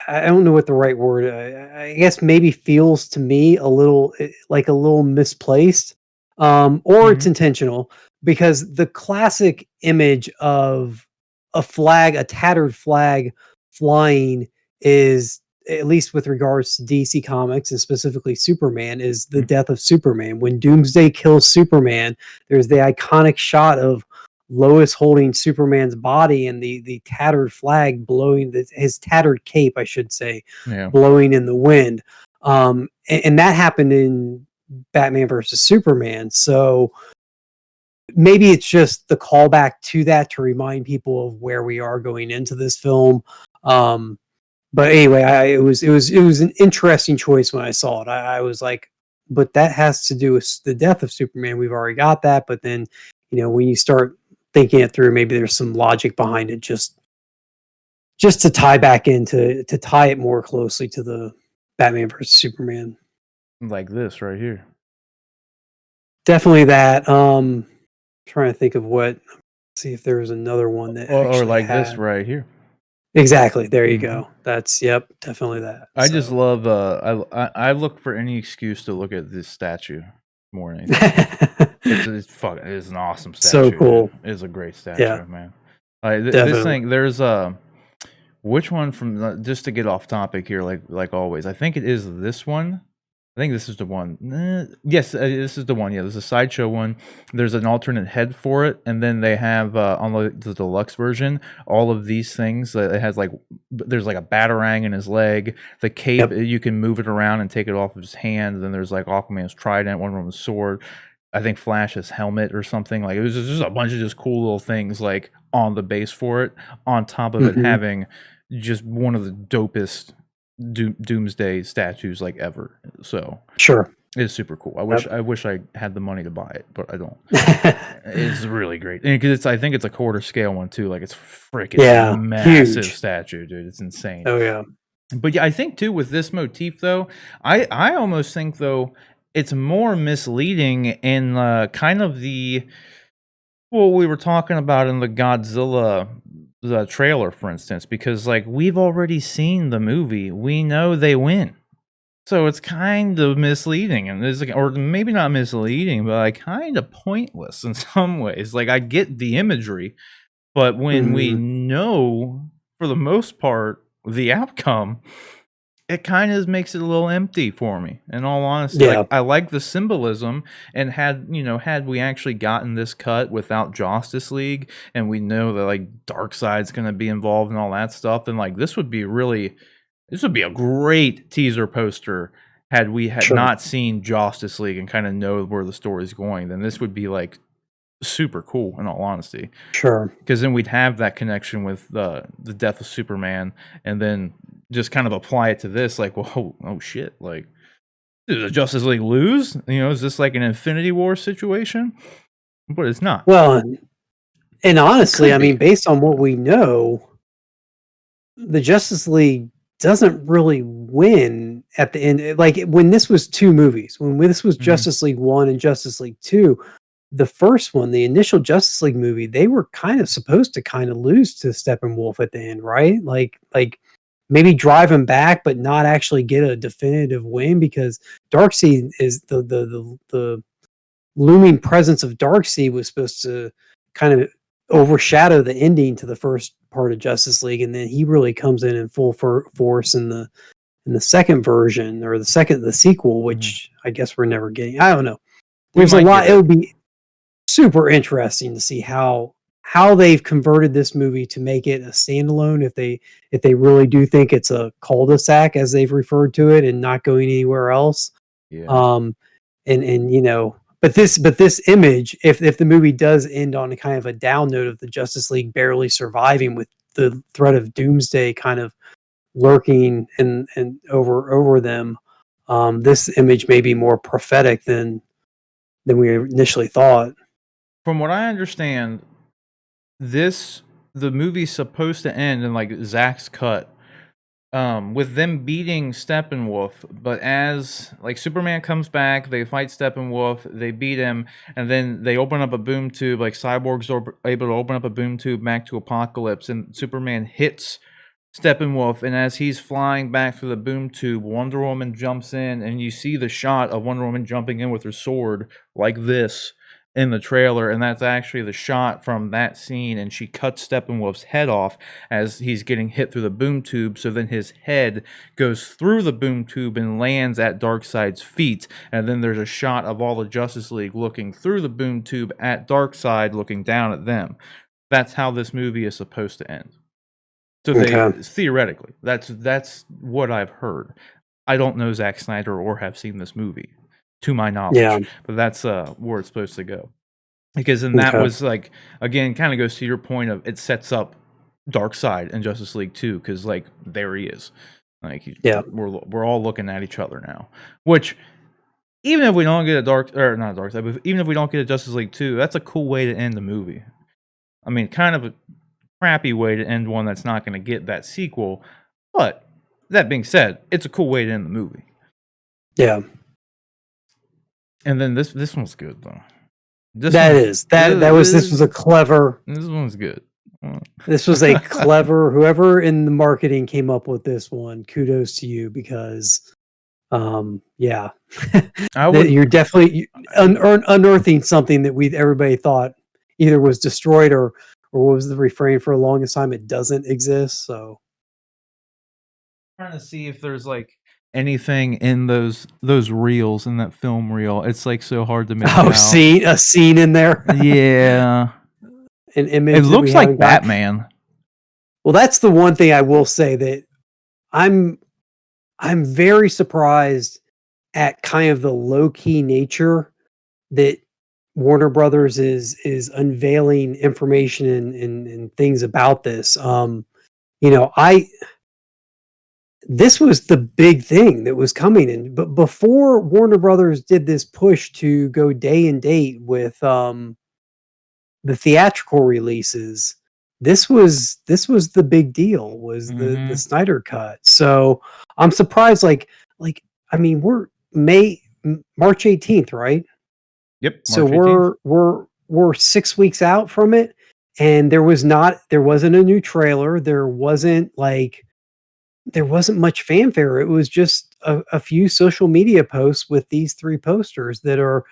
I don't know what the right word. I guess maybe feels to me a little like a little misplaced, or it's intentional because the classic image of a flag, a tattered flag flying, is at least with regards to DC Comics and specifically Superman, is the death of Superman. When Doomsday kills Superman, there's the iconic shot of Lois holding Superman's body and the tattered flag blowing, his tattered cape, I should say, blowing in the wind. And that happened in Batman versus Superman. So maybe it's just the callback to that to remind people of where we are going into this film. But anyway, it was an interesting choice when I saw it. I was like, but that has to do with the death of Superman. We've already got that. But then, when you start thinking it through, maybe there's some logic behind it, just to tie back into, to tie it more closely to the Batman versus Superman. Like this right here. Definitely that. Trying to think of see if there was another one that or like this right here. Exactly. There you go. That's definitely that. I just love I look for any excuse to look at this statue more than anything. It is an awesome statue. So cool. Dude. It is a great statue, man. This thing, there's which one from, just to get off topic here, like always, I think it is this one. I think this is the one. Yes, this is the one. Yeah, there's a sideshow one. There's an alternate head for it, and then they have on the deluxe version all of these things. It has there's like a batarang in his leg. The cape, you can move it around and take it off of his hand. Then there's like Aquaman's trident, one of them's sword. I think Flash's helmet or something. Like, it was just a bunch of just cool little things like on the base for it. On top of it having just one of the dopest Doomsday statues like ever. So sure, it's super cool. I wish I had the money to buy it, but I don't. It's really great because I think it's a quarter scale one too. Like, it's freaking massive statue, dude. It's insane. Oh yeah. But yeah, I think too with this motif though, I almost think though it's more misleading in kind of what we were talking about in the Godzilla trailer, for instance, because like we've already seen the movie, we know they win, so it's kind of misleading, and it's like, or maybe not misleading, but like kind of pointless in some ways. Like, I get the imagery, but when we know for the most part the outcome, it kind of makes it a little empty for me, in all honesty. Like, I like the symbolism, and had we actually gotten this cut without Justice League, and we know that like Darkseid's going to be involved and all that stuff, then like this would be a great teaser poster. Had we not seen Justice League and kind of know where the story's going, then this would be like super cool, in all honesty. Sure. Because then we'd have that connection with the death of Superman, and then just kind of apply it to this, like, well, oh shit, like, did the Justice League lose? Is this like an Infinity War situation? But it's not. Well, and honestly, I mean, based on what we know, the Justice League doesn't really win at the end. Like, when this was two movies, when this was Justice League 1 and Justice League 2, the first one, the initial Justice League movie, they were kind of supposed to kind of lose to Steppenwolf at the end, right? Like maybe drive him back, but not actually get a definitive win, because Darkseid is the looming presence of Darkseid was supposed to kind of overshadow the ending to the first part of Justice League, and then he really comes in full force in the second version, or the sequel, which I guess we're never getting. I don't know. There's a lot. super interesting to see how they've converted this movie to make it a standalone, if they really do think it's a cul-de-sac, as they've referred to it, and not going anywhere else. Yeah. Um, and but this image, if the movie does end on a kind of a down note of the Justice League barely surviving with the threat of doomsday kind of lurking and over them, this image may be more prophetic than we initially thought. From what I understand, the movie's supposed to end in like Zach's cut, with them beating Steppenwolf, but as like Superman comes back, they fight Steppenwolf, they beat him, and then they open up a boom tube, like Cyborg's able to open up a boom tube back to Apocalypse, and Superman hits Steppenwolf, and as he's flying back through the boom tube, Wonder Woman jumps in, and you see the shot of Wonder Woman jumping in with her sword like this in the trailer, and that's actually the shot from that scene, and she cuts Steppenwolf's head off as he's getting hit through the boom tube, so then his head goes through the boom tube and lands at Darkseid's feet, and then there's a shot of all the Justice League looking through the boom tube at Darkseid looking down at them. That's how this movie is supposed to end. So Okay. theoretically, that's what I've heard. I don't know Zack Snyder or have seen this movie, to my knowledge. Yeah. But that's where it's supposed to go. Because then that Okay. was like, again, kind of goes to your point of it sets up Darkseid and Justice League 2, because like there he is. Like Yeah. we're all looking at each other now. Which even if we don't get a not Darkseid, but even if we don't get a Justice League 2, that's a cool way to end the movie. I mean, kind of a crappy way to end one that's not going to get that sequel, but that being said, it's a cool way to end the movie. Yeah. And then this one's good though. This was a clever. This one's good. This was a clever. Whoever in the marketing came up with this one, kudos to you, because, yeah, you're definitely unearthing something that everybody thought either was destroyed or what was the refrain for the longest time? It doesn't exist. So trying to see if there's like anything in those reels, in that film reel. It's like so hard to make out. A scene in there. Yeah. An image. It looks like Batman. Well, that's the one thing I will say, that I'm very surprised at kind of the low-key nature that Warner Brothers is unveiling information and things about this. This was the big thing that was coming in, but before Warner Brothers did this push to go day and date with the theatrical releases, this was the big deal, was the Snyder cut. So I'm surprised, like I mean, we're March 18th, right? Yep. March so 18th. we're 6 weeks out from it, and there wasn't a new trailer. There wasn't much fanfare. It was just a few social media posts with these 3 posters that are,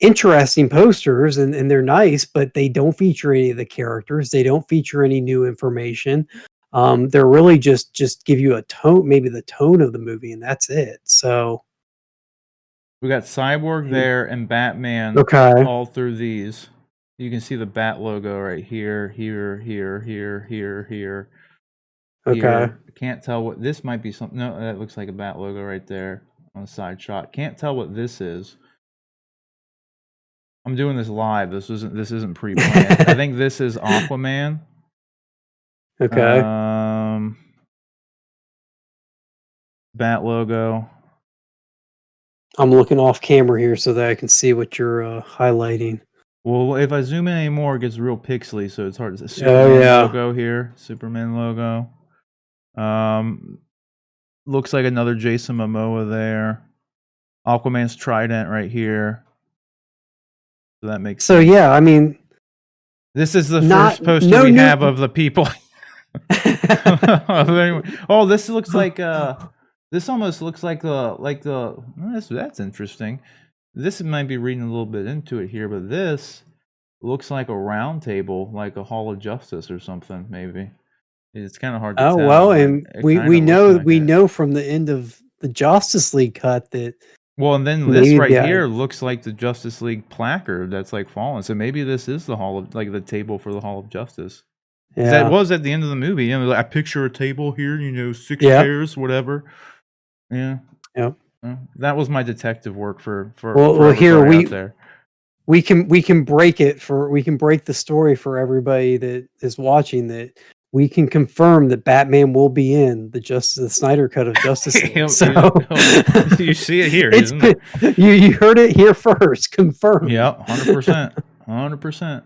interesting posters, and they're nice, but they don't feature any of the characters. They don't feature any new information. They're really just give you a tone, maybe the tone of the movie, and that's it. So we got Cyborg there and Batman all through these. You can see the Bat logo right here, here, here, here, here, here. Okay. Here. Can't tell what this might be. Something. No, that looks like a Bat logo right there on the side shot. Can't tell what this is. I'm doing this live. This isn't pre-planned. I think this is Aquaman. Okay. Bat logo. I'm looking off camera here so that I can see what you're highlighting. Well, if I zoom in anymore, it gets real pixely, so it's hard to see. Superman logo here. Superman logo. Looks like another Jason Momoa there. Aquaman's trident right here. So that makes sense. Yeah, I mean, this is the first poster we have of the people. Oh, this looks like this almost looks like the that's interesting. This might be reading a little bit into it here, but this looks like a round table, like a Hall of Justice or something, maybe. It's kind of hard to tell. Oh, well, and we know from the end of the Justice League cut that Well, and then this Maybe, right yeah, here looks like the Justice League placard that's, like, fallen, so maybe this is the Hall of like, the table for the Hall of Justice. 'Cause that yeah, was at the end of the movie, like, I picture a table here, 6 yeah, chairs, whatever. Yeah, yeah. that was my detective work for Well, here everybody out there. we can break the story for everybody that is watching, that we can confirm that Batman will be in the Snyder cut of Justice League. So You see it here, it's isn't it? you heard it here first, confirmed. Yep, 100%, 100%.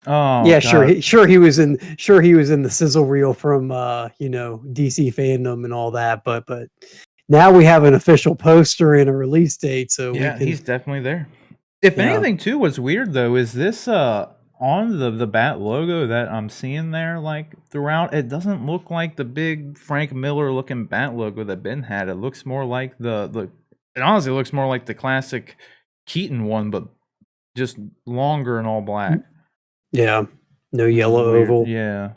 Oh Yeah, sure. god. He was in. Sure, he was in the sizzle reel from DC fandom and all that. But now we have an official poster and a release date, so we Yeah, can. he's definitely there. If Yeah. anything too, what's weird though is this on the bat logo that I'm seeing there, like, throughout, it doesn't look like the big Frank Miller looking bat logo that Ben had. It looks more like the it honestly looks more like the classic Keaton one, but just longer and all black, Yeah. No which is yellow weird. oval. Yeah,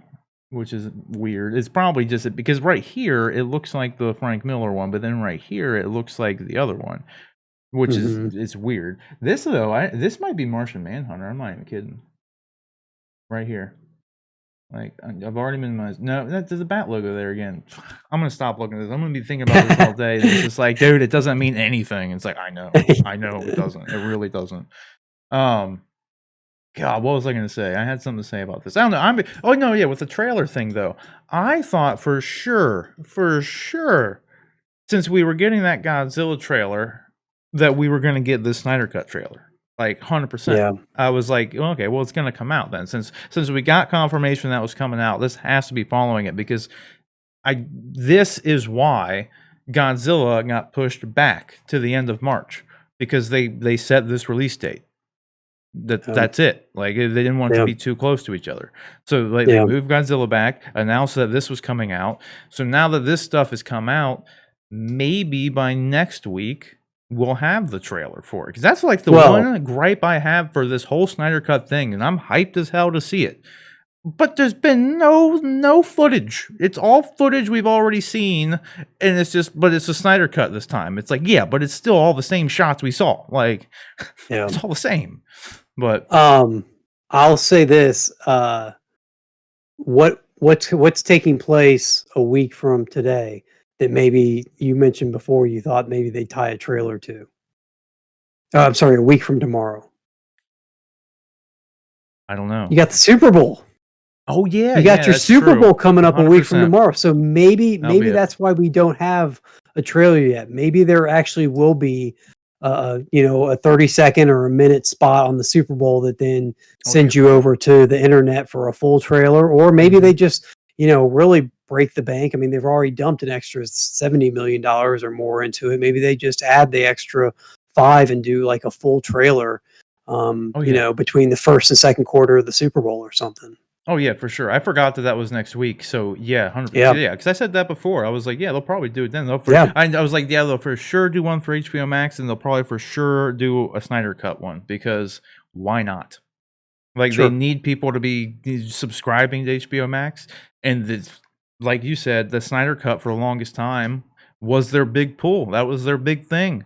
which is weird. It's probably just because right here it looks like the Frank Miller one, but then right here it looks like the other one. Which is Hmm. it's weird. This though, this might be Martian Manhunter. I'm not even kidding. Right here, like I've already minimized. No, there's a bat logo there again. I'm gonna stop looking at this. I'm gonna be thinking about this all day. And it's just like, dude, it doesn't mean anything. It's like I know it doesn't. It really doesn't. Um, God, what was I gonna say? I had something to say about this. I don't know. Oh no, yeah, with the trailer thing though, I thought for sure, since we were getting that Godzilla trailer, that we were gonna get this Snyder Cut trailer, like 100%. Yeah. I was like, "Well, okay, well, it's gonna come out then." Since we got confirmation that was coming out, this has to be following it because this is why Godzilla got pushed back to the end of March because they set this release date. Um, That's it. Like they didn't want it to yeah. be too close to each other. So like they Yeah. moved Godzilla back, announced that this was coming out. So now that this stuff has come out, maybe by next week we'll have the trailer for it. Because that's like the Well, one gripe I have for this whole Snyder Cut thing, and I'm hyped as hell to see it. But there's been no footage. It's all footage we've already seen, and it's a Snyder Cut this time. It's like, yeah, but it's still all the same shots we saw. Like yeah. it's all the same. But I'll say this. What's taking place a week from today that maybe you mentioned before you thought maybe they'd tie a trailer to? Oh, I'm sorry, a week from tomorrow. I don't know. You got the Super Bowl. Oh yeah, You got your that's Super true. Bowl coming up a week from 100%. tomorrow. So maybe That'll be it. that's why we don't have a trailer yet. Maybe there actually will be a 30-second or a minute spot on the Super Bowl that then sends you over to the internet for a full trailer, or maybe they just, really break the bank. I mean, they've already dumped an extra $70 million or more into it. Maybe they just add the extra 5 and do like a full trailer, between the first and second quarter of the Super Bowl or something. Oh yeah, for sure. I forgot that was next week. So yeah, 100%. Yeah. Yeah, because I said that before. I was like, yeah, they'll probably do it then. Yeah. I was like, yeah, they'll for sure do one for HBO Max, and they'll probably for sure do a Snyder Cut one because why not? Like Sure. they need people to be subscribing to HBO Max, and like you said, the Snyder Cut for the longest time was their big pull. That was their big thing.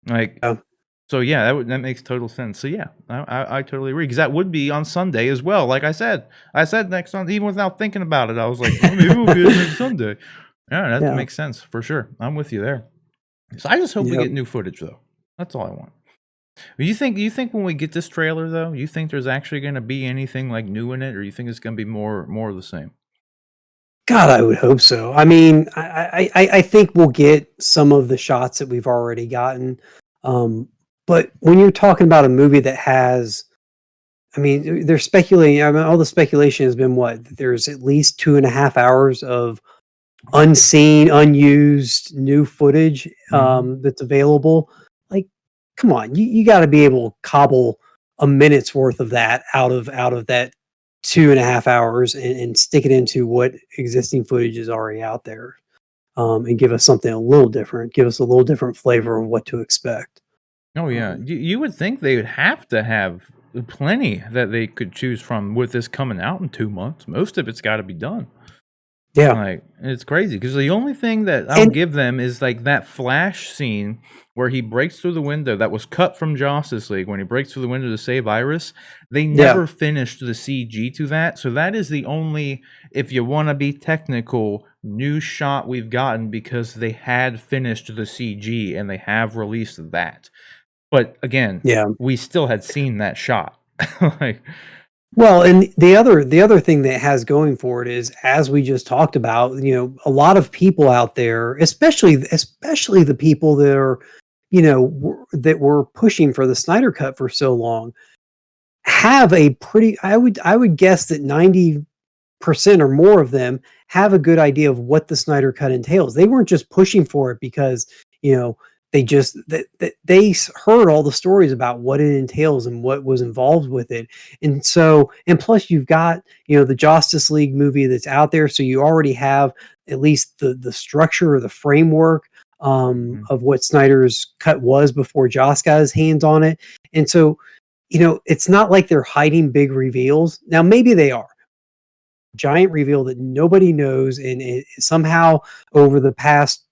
Like. Yeah. So yeah, that makes total sense. So yeah, I totally agree because that would be on Sunday as well. Like I said next Sunday even without thinking about it. I was like, oh, maybe we'll get it next Sunday. Yeah, that makes sense for sure. I'm with you there. So I just hope we get new footage though. That's all I want. You think when we get this trailer though, you think there's actually going to be anything like new in it, or you think it's going to be more of the same? God, I would hope so. I mean, I think we'll get some of the shots that we've already gotten. But when you're talking about a movie that has, I mean, they're speculating. I mean, all the speculation has been what? There's at least 2.5 hours of unseen, unused new footage that's available. Like, come on, you got to be able to cobble a minute's worth of that out of that 2.5 hours and stick it into what existing footage is already out there, and give us something a little different. Give us a little different flavor of what to expect. Oh yeah, you would think they would have to have plenty that they could choose from with this coming out in 2 months. Most of it's got to be done. Yeah. Like, it's crazy because the only thing that I'll And give them is like that Flash scene where he breaks through the window that was cut from Justice League when he breaks through the window to save Iris. They yeah. never finished the CG to that. So that is the only, if you want to be technical, new shot we've gotten because they had finished the CG and they have released that. But again, Yeah. we still had seen that shot. Like, Well, and the other thing that it has going for it is, as we just talked about, a lot of people out there, especially the people that are, that were pushing for the Snyder Cut for so long, have a pretty. I would guess that 90% or more of them have a good idea of what the Snyder Cut entails. They weren't just pushing for it because, you know, they heard all the stories about what it entails and what was involved with it. And plus you've got, the Justice League movie that's out there, so you already have at least the structure or the framework mhm. of what Snyder's cut was before Joss got his hands on it. And so, it's not like they're hiding big reveals. Now maybe they are giant reveal that nobody knows, and it somehow over the past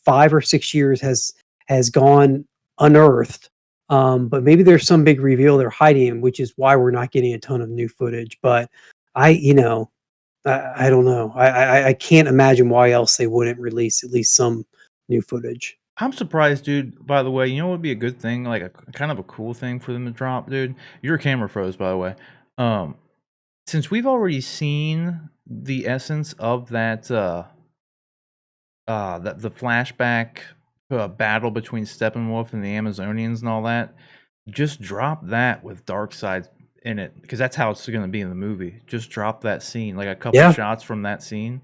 5 or 6 years has gone unearthed. But maybe there's some big reveal they're hiding, which is why we're not getting a ton of new footage. But I, I don't know. I can't imagine why else they wouldn't release at least some new footage. I'm surprised, dude. By the way, you know what would be a good thing, like a kind of a cool thing for them to drop, dude? Your camera froze, by the way. Um, since we've already seen the essence of that, that the flashback battle between Steppenwolf and the Amazonians and all that, just drop that with Darkseid in it because that's how it's going to be in the movie. Just drop that scene, like a couple Yeah, shots from that scene.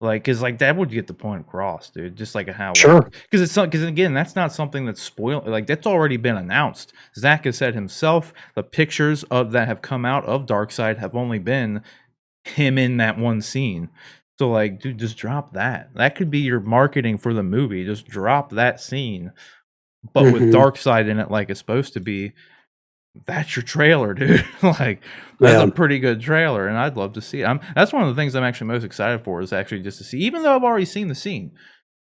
Like, cause like that would get the point across, dude. Just like how, like, sure. cause it's not, cause again, that's not something that's spoiled. Like that's already been announced. Zach has said himself, the pictures of that have come out of Darkseid have only been him in that one scene. So like, dude, just drop that. That could be your marketing for the movie. Just drop that scene, but with Hmm. Darkseid in it, like it's supposed to be. That's your trailer, dude. Like that's a Yeah, pretty good trailer, and I'd love to see it. That's one of the things I'm actually most excited for is actually just to see, even though I've already seen the scene.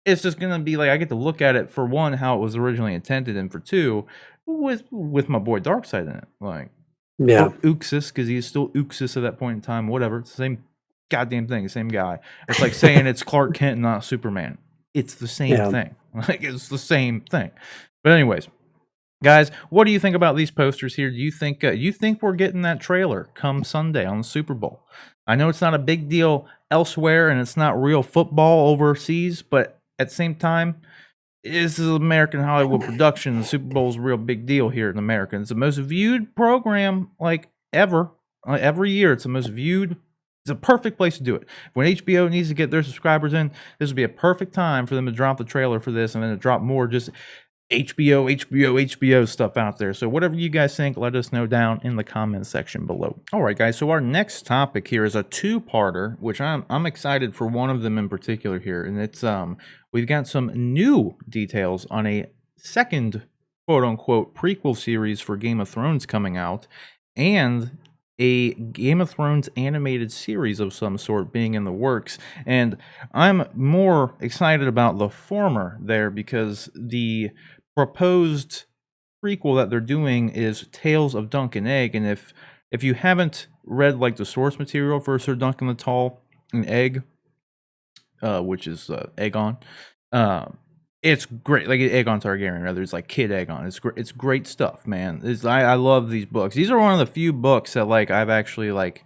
It's just gonna be like I get to look at it for one, how it was originally intended, and for two, with my boy Darkseid in it, like yeah, or Uxas, because he's still Uxas at that point in time. Whatever, it's the same goddamn thing, the same guy. It's like saying it's Clark Kent, and not Superman. It's the same yeah. thing. Like it's the same thing. But anyways, guys, what do you think about these posters here? Do you think we're getting that trailer come Sunday on the Super Bowl? I know it's not a big deal elsewhere and it's not real football overseas, but at the same time, this is American Hollywood production. The Super Bowl is a real big deal here in America. It's the most viewed program like ever. Every year, it's the most viewed. It's a perfect place to do it. When HBO needs to get their subscribers in, this would be a perfect time for them to drop the trailer for this and then to drop more just HBO stuff out there. So whatever you guys think, let us know down in the comments section below. All right, guys. So our next topic here is a two-parter, which I'm excited for one of them in particular here, and it's we've got some new details on a second quote unquote prequel series for Game of Thrones coming out, and a Game of Thrones animated series of some sort being in the works. And I'm more excited about the former there because the proposed prequel that they're doing is Tales of Dunk and Egg, and if you haven't read like the source material for Sir Duncan the Tall and Egg, which is Aegon, uh, it's great. Like Aegon Targaryen, rather, it's like Kid Aegon. It's great stuff, man. I love these books. These are one of the few books that like I've actually like.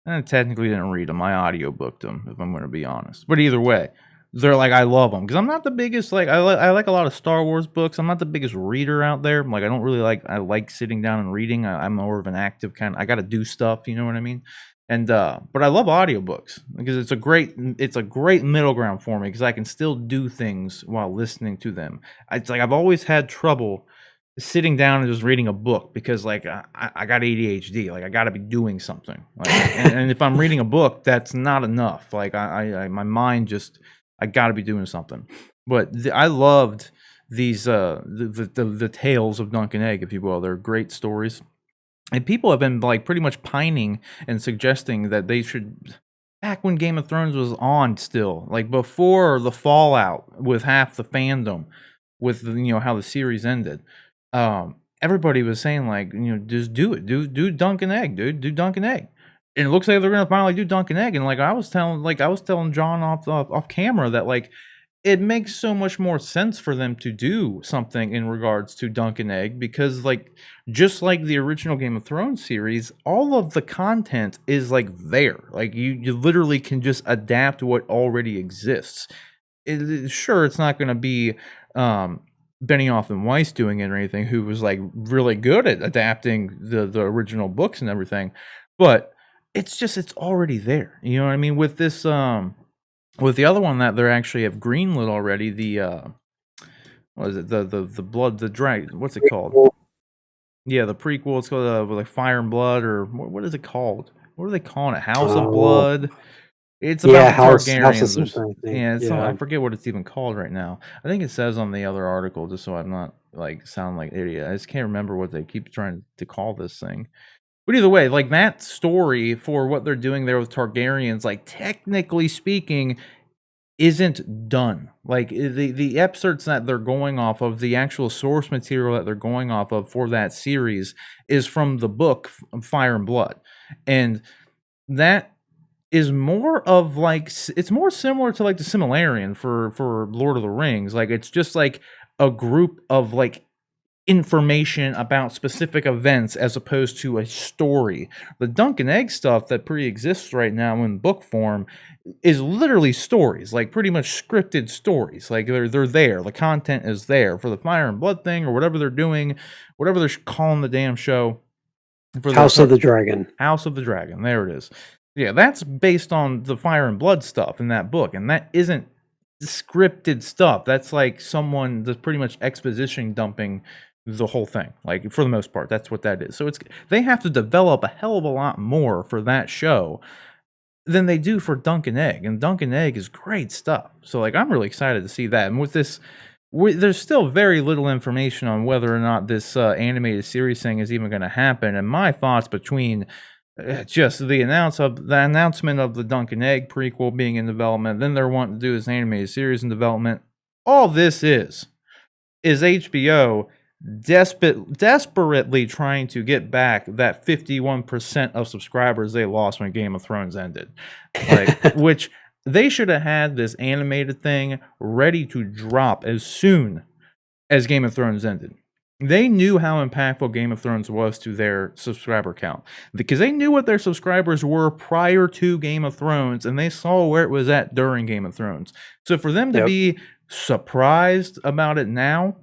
I technically didn't read them. I audiobooked them, if I'm going to be honest. But either way, they're like I love them because I'm not the biggest like I like a lot of Star Wars books. I'm not the biggest reader out there. Like I don't really I like sitting down and reading. I'm more of an active kind. I got to do stuff. You know what I mean? And but I love audiobooks because it's a great middle ground for me because I can still do things while listening to them. It's like I've always had trouble sitting down and just reading a book because like I got ADHD, like I got to be doing something, like and if I'm reading a book that's not enough, like I my mind just I got to be doing something. But I loved these the tales of Dunk and Egg, if you will. They're great stories, and people have been like pretty much pining and suggesting that they should back when Game of Thrones was on still, like before the fallout with half the fandom, with how the series ended. Everybody was saying like, just do it, do Dunk and Egg, dude, do Dunk and Egg. And it looks like they're gonna finally do Dunk and Egg. And I was telling John off camera that like it makes so much more sense for them to do something in regards to Dunk and Egg because, like, just like the original Game of Thrones series, all of the content is like there. Like, you literally can just adapt what already exists. Sure, it's not going to be Benioff and Weiss doing it or anything, who was like really good at adapting the original books and everything, but it's already there. You know what I mean? With the other one that they're actually have greenlit already, the what is it? The blood, the drag. What's it called? Yeah, the prequel. It's called like Fire and Blood, or what is it called? What are they calling it? House of Blood. It's about the House of Targaryens. something, I think. Yeah, I Yeah. forget what it's even called right now. I think it says on the other article, just so I'm not like sound like an idiot. I just can't remember what they keep trying to call this thing. But either way, like that story for what they're doing there with Targaryens, like technically speaking, isn't done. Like the excerpts that they're going off of, the actual source material that they're going off of for that series is from the book Fire and Blood. And that is more of like it's more similar to like the Similarian for Lord of the Rings. Like it's just like a group of like information about specific events as opposed to a story. The Dunk and Egg stuff that pre-exists right now in book form is literally stories, like pretty much scripted stories. Like they're there. The content is there for the Fire and Blood thing or whatever they're doing, whatever they're calling the damn show. For House of the Dragon. House of the Dragon. There it is. Yeah, that's based on the Fire and Blood stuff in that book, and that isn't scripted stuff. That's like someone that's pretty much exposition dumping the whole thing. Like for the most part, that's what that is. So they have to develop a hell of a lot more for that show than they do for Dunk and Egg, and Dunk and Egg is great stuff. So like I'm really excited to see that. And with this, there's still very little information on whether or not this animated series thing is even going to happen. And my thoughts between just the announcement of the Dunk and Egg prequel being in development, then they're wanting to do this animated series in development. All this is HBO desperately trying to get back that 51% of subscribers they lost when Game of Thrones ended. Like, which they should have had this animated thing ready to drop as soon as Game of Thrones ended. They knew how impactful Game of Thrones was to their subscriber count because they knew what their subscribers were prior to Game of Thrones, and they saw where it was at during Game of Thrones. So for them to be surprised about it now,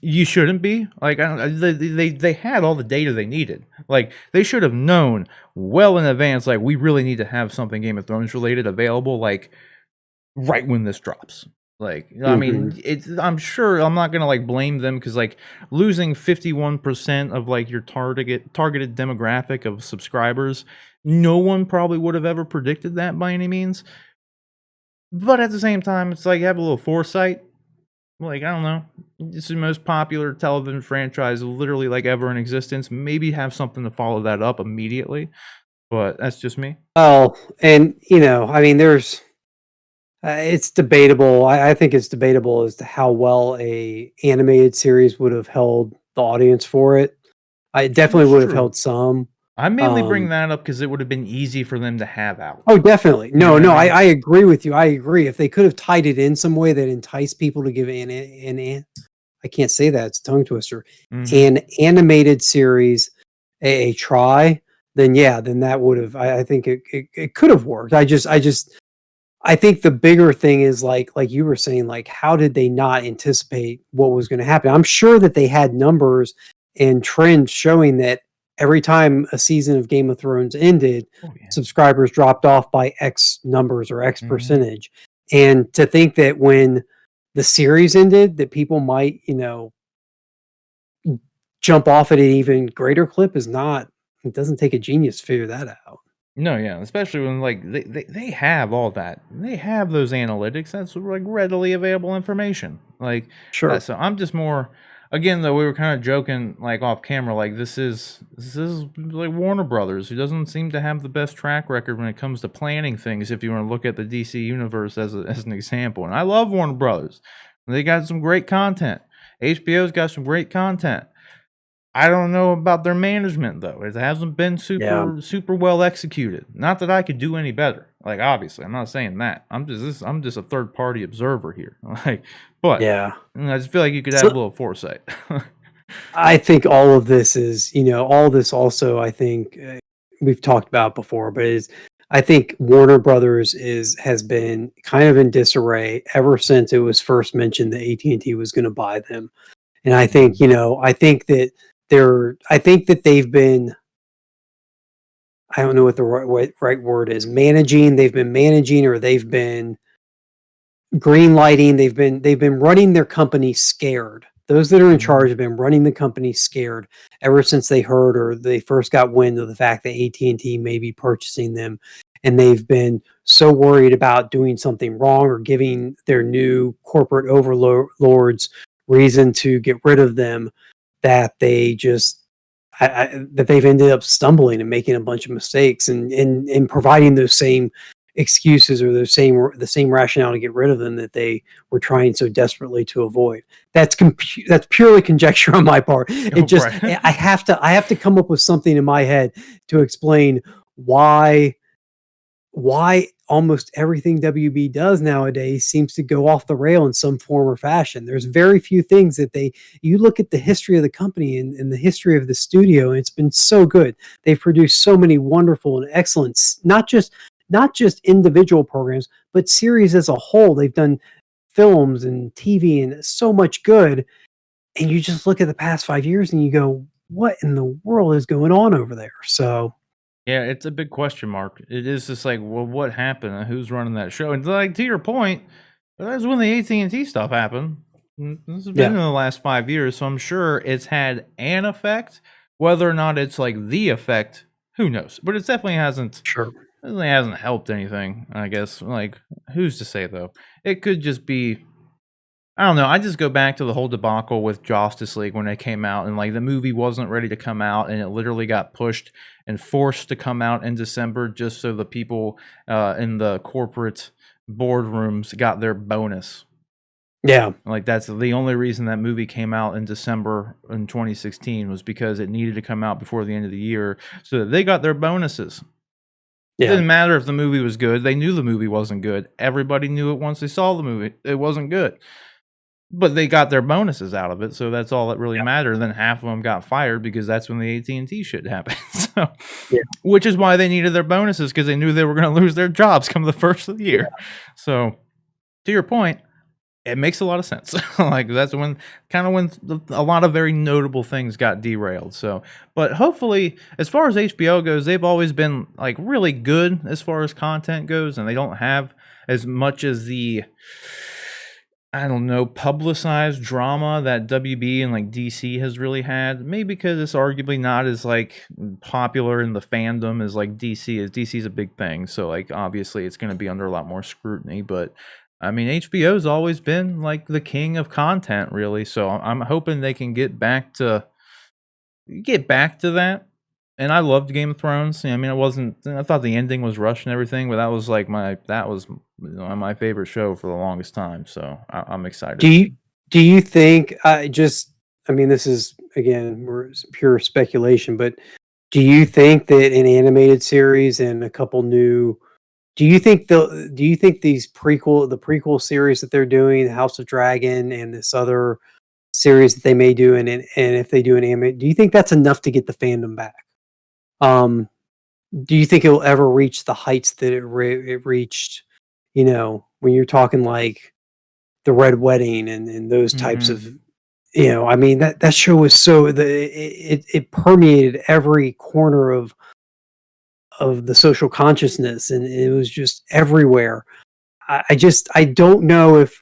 you shouldn't be. Like they had all the data they needed. Like they should have known well in advance. Like we really need to have something Game of Thrones related available. Like right when this drops. Like I mean, I'm sure I'm not gonna like blame them because like losing 51% of like your targeted demographic of subscribers, no one probably would have ever predicted that by any means. But at the same time, it's like you have a little foresight. Like, I don't know. It's the most popular television franchise literally like ever in existence. Maybe have something to follow that up immediately. But that's just me. Oh, and I mean, there's it's debatable. I think it's debatable as to how well a animated series would have held the audience for it. I definitely would have held some. I mainly bring that up because it would have been easy for them to have out. Oh, definitely. No, I agree with you. I agree. If they could have tied it in some way that enticed people to give an I can't say that, it's a tongue twister. An animated series a try, then that would have. I think it could have worked. I think the bigger thing is like you were saying, like how did they not anticipate what was going to happen? I'm sure that they had numbers and trends showing that every time a season of Game of Thrones ended, subscribers dropped off by X numbers or X percentage. And to think that when the series ended, that people might, jump off at an even greater clip is not, it doesn't take a genius to figure that out. No, yeah, especially when like they have all that. They have those analytics. That's like readily available information. Like sure. So I'm just more again, though, we were kind of joking like off camera, like this is like Warner Brothers, who doesn't seem to have the best track record when it comes to planning things. If you want to look at the DC universe as an example, and I love Warner Brothers, they got some great content. HBO's got some great content. I don't know about their management though. It hasn't been Yeah. super well executed. Not that I could do any better. Like obviously, I'm not saying that. I'm just a third party observer here. Like, but Yeah. I just feel like you could have a So little foresight. I think all of this is, all this also, I think we've talked about before, but I think Warner Brothers has been kind of in disarray ever since it was first mentioned that AT&T was going to buy them. And I think, I think that they've been, I don't know what the right word is, managing, they've been managing, or they've been green lighting. They've been running their company scared. Those that are in charge have been running the company scared ever since they heard, or they first got wind of the fact that AT&T may be purchasing them, and they've been so worried about doing something wrong or giving their new corporate overlords reason to get rid of them, that they just that they've ended up stumbling and making a bunch of mistakes, and providing those same excuses, or the same rationale to get rid of them that they were trying so desperately to avoid. That's purely conjecture on my part. It just Right. I have to come up with something in my head to explain why almost everything WB does nowadays seems to go off the rail in some form or fashion. There's very few things that you look at the history of the company and the history of the studio, and it's been so good. They've produced so many wonderful and excellent, not just individual programs, but series as a whole. They've done films and TV and so much good. And you just look at the past 5 years and you go, what in the world is going on over there? So Yeah, it's a big question mark. It is just like, well, what happened and who's running that show? And like to your point, that's when the AT&T stuff happened. This has been yeah, in the last 5 years, so I'm sure it's had an effect. Whether or not it's like the effect, who knows? But it sure. definitely hasn't helped anything. I guess. Like, who's to say though? It could just be. I don't know. I just go back to the whole debacle with Justice League when it came out, and like the movie wasn't ready to come out, and it literally got pushed and forced to come out in December just so the people in the corporate boardrooms got their bonus. Yeah. Like that's the only reason that movie came out in December in 2016 was because it needed to come out before the end of the year so that they got their bonuses. It Yeah. didn't matter if the movie was good. They knew the movie wasn't good. Everybody knew it once they saw the movie. It wasn't good. But they got their bonuses out of it, so that's all that really Yeah. mattered. And then half of them got fired because that's when the AT&T shit happened. So, Yeah. which is why they needed their bonuses because they knew they were going to lose their jobs come the first of the Yeah. year. So, to your point, it makes a lot of sense. Like that's when a lot of very notable things got derailed. So, but hopefully, as far as HBO goes, they've always been like really good as far as content goes, and they don't have as much as the I don't know, publicized drama that WB and like DC has really had. Maybe because it's arguably not as like popular in the fandom as like DC is. DC's a big thing, so like obviously it's going to be under a lot more scrutiny. But I mean, HBO's always been like the king of content, really. So I'm hoping they can get back to that. And I loved Game of Thrones. I mean, I thought the ending was rushed and everything, but that was like my favorite show for the longest time. So I'm excited. Do you think I mean, this is again, pure speculation, but do you think that an animated series and a couple new do you think the prequel series that they're doing, House of Dragon and this other series that they may do, and if they do an anime, do you think that's enough to get the fandom back? Um, do you think it will ever reach the heights that it reached, when you're talking like the Red Wedding and those types Mhm. of, I mean, that show was it permeated every corner of the social consciousness, and it was just everywhere. I don't know if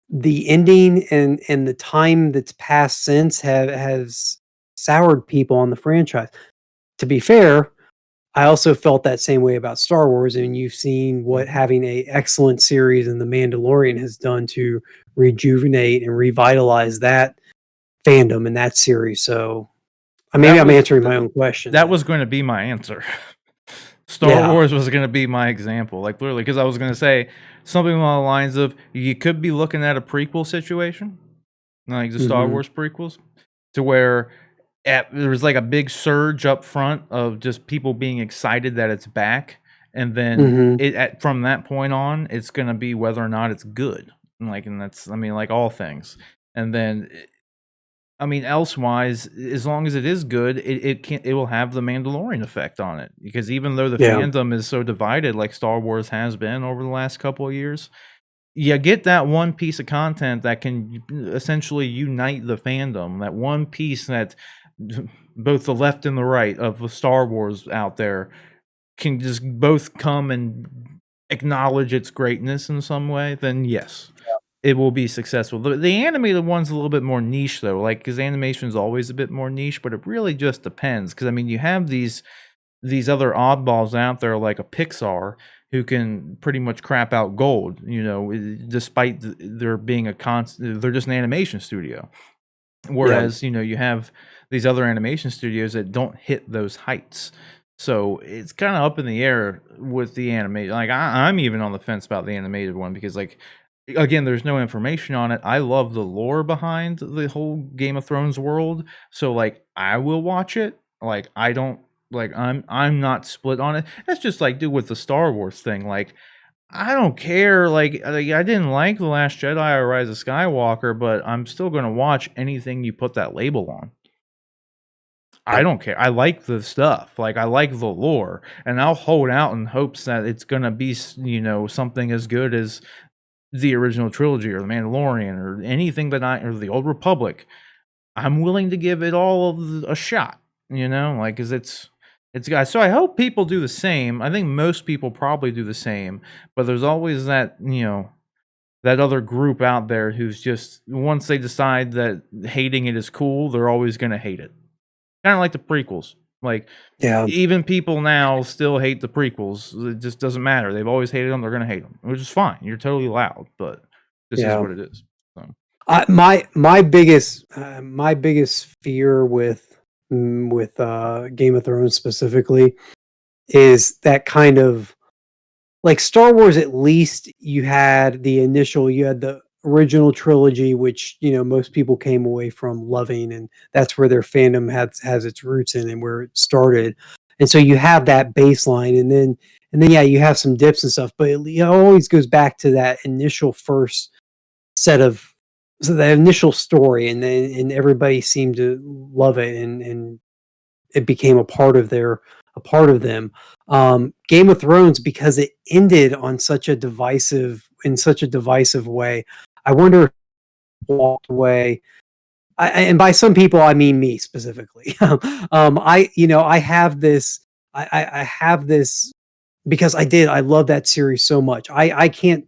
the ending and the time that's passed since has soured people on the franchise. To be fair, I also felt that same way about Star Wars, and you've seen what Mhm. having a excellent series in The Mandalorian has done to rejuvenate and revitalize that fandom in that series. So That I'm was answering my own question. that Then. was going to be my answer. Star Yeah. Wars was going to be my example, like literally, because I was going to say something along the lines of you could be looking at a prequel situation, like the Star Hmm. Wars prequels, to where there was like a big surge up front of just people being excited that it's back, and then Hmm. from that point on, it's going to be whether or not it's good, and that's I mean like all things, and then I mean, elsewise, as long as it is good, it will have the Mandalorian effect on it. Because even though the Yeah. fandom is so divided, like Star Wars has been over the last couple of years, you get that one piece of content that can essentially unite the fandom. That one piece that both the left and the right of the Star Wars out there can just both come and acknowledge its greatness in some way. Then yes, it will be successful. The animated one's a little bit more niche though, like because animation is always a bit more niche, but it really just depends. Because I mean, you have these other oddballs out there like a Pixar who can pretty much crap out gold, despite there being they're just an animation studio. Yeah. Whereas, you have these other animation studios that don't hit those heights. So it's kind of up in the air with the animated. Like I'm even on the fence about the animated one because, like, again, there's no information on it. I love the lore behind the whole Game of Thrones world, so like I will watch it. Like I don't like I'm not split on it. That's just like do with the Star Wars thing. Like I don't care, like, I didn't like The Last Jedi or Rise of Skywalker, but I'm still gonna watch anything you put that label on. I Yeah. don't care. I like the stuff, like, I like the lore, and I'll hold out in hopes that it's gonna be something as good as the original trilogy or The Mandalorian or anything that or The Old Republic. I'm willing to give it all of a shot, like, 'cause it's guys. So I hope people do the same. I think most people probably do the same, but there's always that other group out there who's just once they decide that hating it is cool, they're always gonna hate it. Kinda like the prequels. Like, Yeah. even people now still hate the prequels. It just doesn't matter. They've always hated them, they're gonna hate them, which is fine. You're totally allowed, but this is Yeah. what it is. So My biggest fear with Game of Thrones specifically is that kind of like Star Wars. At least you had the original trilogy, which most people came away from loving, and that's where their fandom has its roots in and where it started. And so you have that baseline, and then yeah, you have some dips and stuff, but it always goes back to that initial first set of so the initial story, and everybody seemed to love it, and it became a part of them. Game of Thrones, because it ended on such a divisive way. I wonder if it walked away. And by some people, I mean me specifically. I have this. I have this because I love that series so much. I can't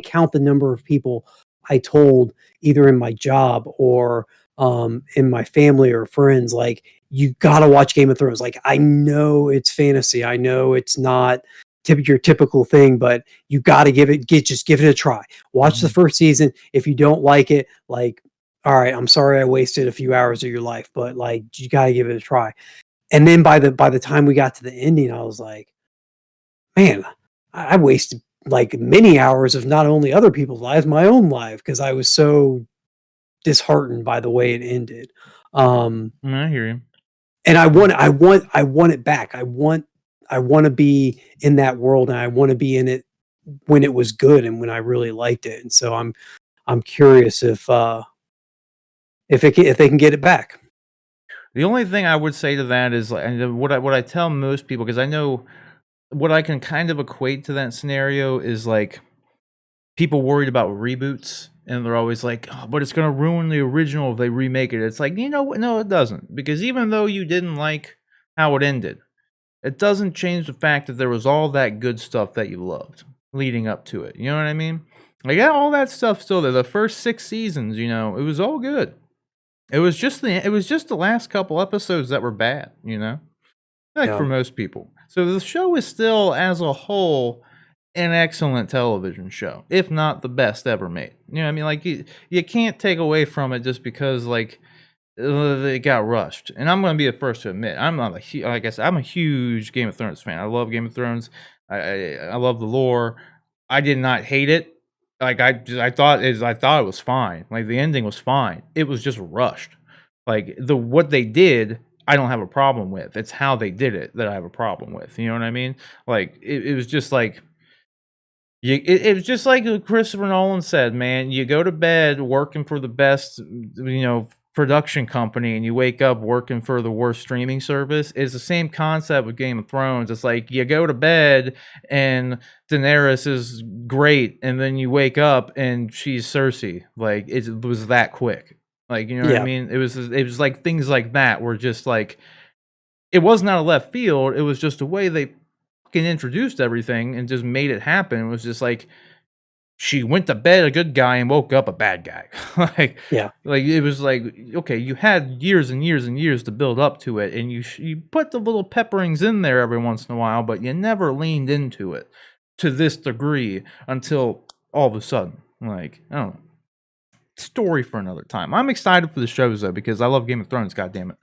count the number of people I told either in my job or in my family or friends, like, you gotta watch Game of Thrones. Like, I know it's fantasy. I know it's not your typical thing, but you gotta just give it a try. Watch the mhm. first season. If you don't like it, like, all right, I'm sorry I wasted a few hours of your life, but like, you gotta give it a try. And then by the time we got to the ending, I was like, man, I wasted like many hours of not only other people's lives, my own life, because I was so disheartened by the way it ended. Um, I hear you. and I want it back. I want to be in that world, and I want to be in it when it was good and when I really liked it. And so I'm curious if they can get it back. The only thing I would say to that is, like, and what I tell most people, because I know what I can kind of equate to that scenario is like people worried about reboots, and they're always like, "Oh, but it's gonna ruin the original if they remake it." It's like, you know what? No, it doesn't, because even though you didn't like how it ended, it doesn't change the fact that there was all that good stuff that you loved leading up to it. You know what I mean? Like, yeah, all that stuff still there. The first 6 seasons, it was all good. It was just the last couple episodes that were bad, like Yeah, for most people. So the show is still, as a whole, an excellent television show, if not the best ever made. You know what I mean? Like you can't take away from it just because like It got rushed, and I'm gonna be the first to admit, I'm not like I said, I'm a huge Game of Thrones fan. I love Game of Thrones. I love the lore. I did not hate it. Like, I thought it was fine. Like, the ending was fine. It was just rushed. Like, what they did, I don't have a problem with. It's how they did it that I have a problem with, you know what I mean? Like, it was just like it was just like Christopher Nolan said, man. You go to bed working for the best, production company, and you wake up working for the worst streaming service. It's the same concept with Game of Thrones. It's like you go to bed and Daenerys is great, and then you wake up and she's Cersei. Like it was that quick. Like you know what I Yeah, mean? It was like things like that were just like it wasn't out of left field. It was just the way they fucking introduced everything and just made it happen. It was just like she went to bed a good guy and woke up a bad guy. like, yeah, like it was like okay, you had years and years and years to build up to it, and you put the little pepperings in there every once in a while, but you never leaned into it to this degree until all of a sudden. Like I don't know. Story for another time. I'm excited for the shows though because I love Game of Thrones. God damn it!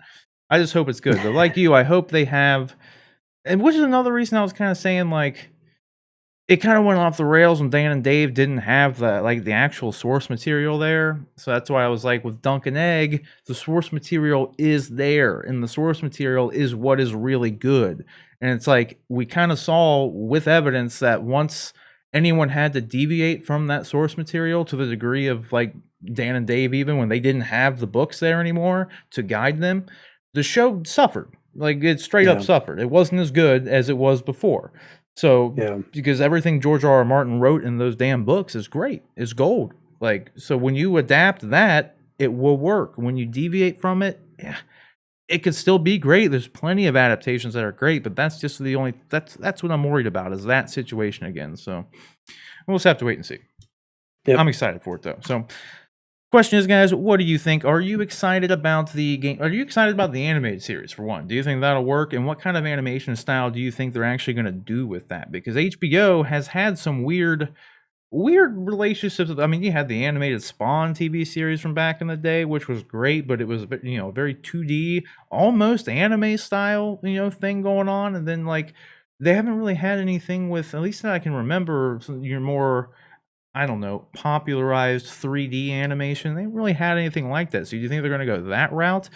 I just hope it's good. But like you, I hope they have, and which is another reason I was kind of saying like it kind of went off the rails when Dan and Dave didn't have the actual source material there. So that's why I was like with Dunk and Egg, the source material is there, and the source material is what is really good. And it's like we kind of saw with evidence that once anyone had to deviate from that source material to the degree of like Dan and Dave, even when they didn't have the books there anymore to guide them, the show suffered. Like it straight up yeah, suffered. It wasn't as good as it was before. So yeah, because everything George R. R. Martin wrote in those damn books is great, is gold. Like so, when you adapt that, it will work. When you deviate from it, yeah, it could still be great. There's plenty of adaptations that are great, but that's just the only that's what I'm worried about is that situation again. So we'll just have to wait and see. yep. I'm excited for it though. So question is, guys, what do you think? Are you excited about the game? Are you excited about the animated series for one? Do you think that'll work? And what kind of animation style do you think they're actually going to do with that? Because HBO has had some weird relationships. I mean, you had the animated Spawn TV series from back in the day, which was great, but it was very 2D, almost anime style thing going on. And then like they haven't really had anything with, at least that I can remember, your more I don't know, popularized 3D animation. They haven't really had anything like that. So do you think they're going to go that route?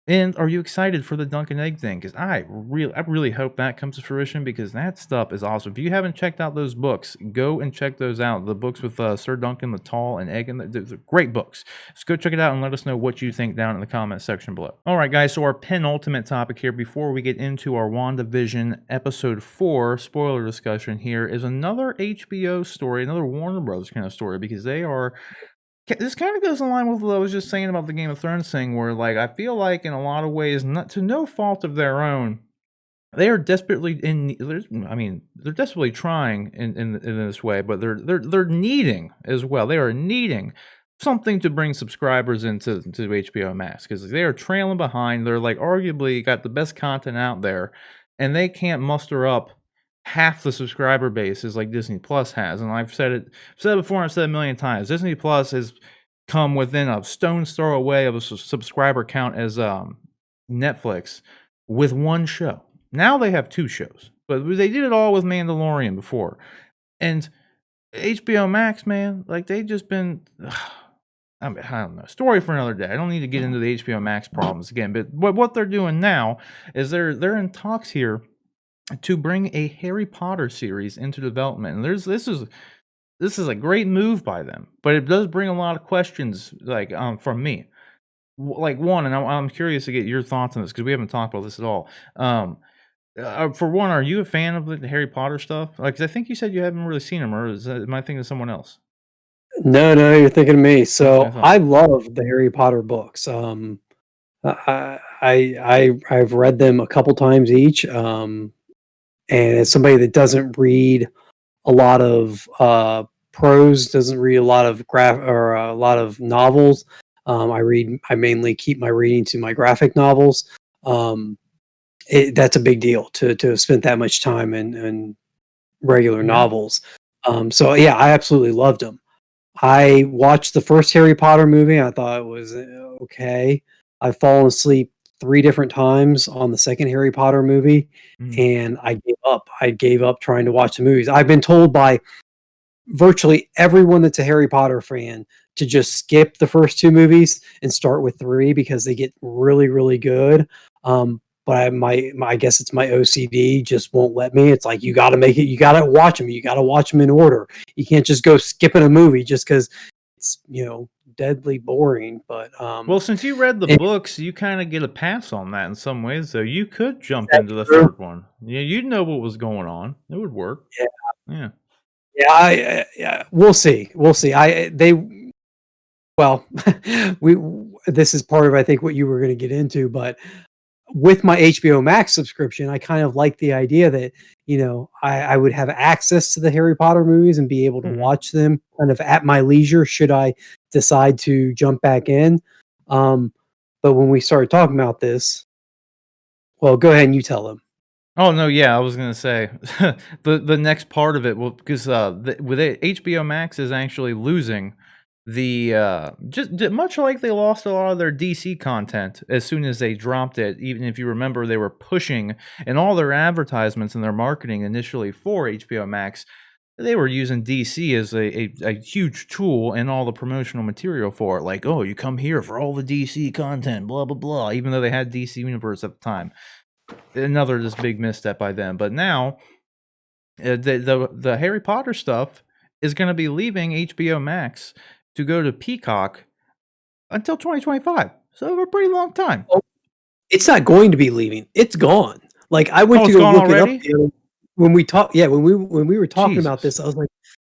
And are you excited for the Dunk and Egg thing? Because I really hope that comes to fruition because that stuff is awesome. If you haven't checked out those books, go and check those out. The books with Sir Duncan the Tall and Egg, and they're great books. So go check it out and let us know what you think down in the comment section below. All right, guys. So our penultimate topic here before we get into our WandaVision episode 4 spoiler discussion here is another HBO story, another Warner Brothers kind of story because they are this kind of goes in line with what I was just saying about the Game of Thrones thing, where like I feel like in a lot of ways, not to no fault of their own, they are desperately in. I mean, they're desperately trying in this way, but they're needing as well. They are needing something to bring subscribers to HBO Max because they are trailing behind. They're like arguably got the best content out there, and they can't muster up half the subscriber base as like Disney Plus has. And I've said it before, I've said it a million times. Disney Plus has come within a stone's throw away of a subscriber count as Netflix with one show. Now they have two shows, but they did it all with Mandalorian before. And HBO Max, man, like they just been. I don't know. Story for another day. I don't need to get into the HBO Max problems again. But what they're doing now is they're in talks here to bring a Harry Potter series into development. And this is a great move by them, but it does bring a lot of questions like from me. Like one, and I'm curious to get your thoughts on this because we haven't talked about this at all. For one, are you a fan of the Harry Potter stuff? Like, 'cause I think you said you haven't really seen them, or am I thinking of someone else? No, no, you're thinking of me. That's what I So thought. I love the Harry Potter books. I've read them a couple times each. And as somebody that doesn't read a lot of prose, doesn't read a lot of a lot of novels. I mainly keep my reading to my graphic novels. Um, that's a big deal to have spent that much time in regular Yeah. novels. So yeah, I absolutely loved them. I watched the first Harry Potter movie. I thought it was okay. I've fallen asleep 3 different times on the second Harry Potter movie, Mm. and I gave up. I gave up trying to watch the movies. I've been told by virtually everyone that's a Harry Potter fan to just skip the first 2 movies and start with 3 because they get really, really good. But I guess it's my OCD just won't let me. It's like, you gotta make it, you gotta watch them. You gotta watch them in order. You can't just go skipping a movie just because it's, deadly boring. But, Well, since you read the and books, you kinda get a pass on that in some ways, though. You could is jump that into the true? 3rd one. Yeah, you'd know what was going on. It would work. Yeah. Yeah. Yeah, yeah, we'll see. We'll see. Well, we this is part of, I think, what you were gonna get into, but with my HBO Max subscription, I kind of like the idea that, I would have access to the Harry Potter movies and be able to Mhm. watch them kind of at my leisure should I decide to jump back in. Um, but when we started talking about this, well, go ahead and you tell them. Oh, no, yeah, I was gonna say, the next part of it will because, with it HBO Max is actually losing much like they lost a lot of their DC content as soon as they dropped it. Even if you remember, they were pushing in all their advertisements and their marketing initially for HBO Max, they were using DC as a huge tool in all the promotional material for it, like, "Oh, you come here for all the DC content, blah, blah, blah," even though they had DC Universe at the time. Another just big misstep by them. But now, the Harry Potter stuff is gonna be leaving HBO Max to go to Peacock until 2025, so a pretty long time. Oh, it's not going to be leaving. It's gone. Like, I went Oh, to it's go gone look it up already? when we talked, yeah, when we were talking about Jesus. this, I was like,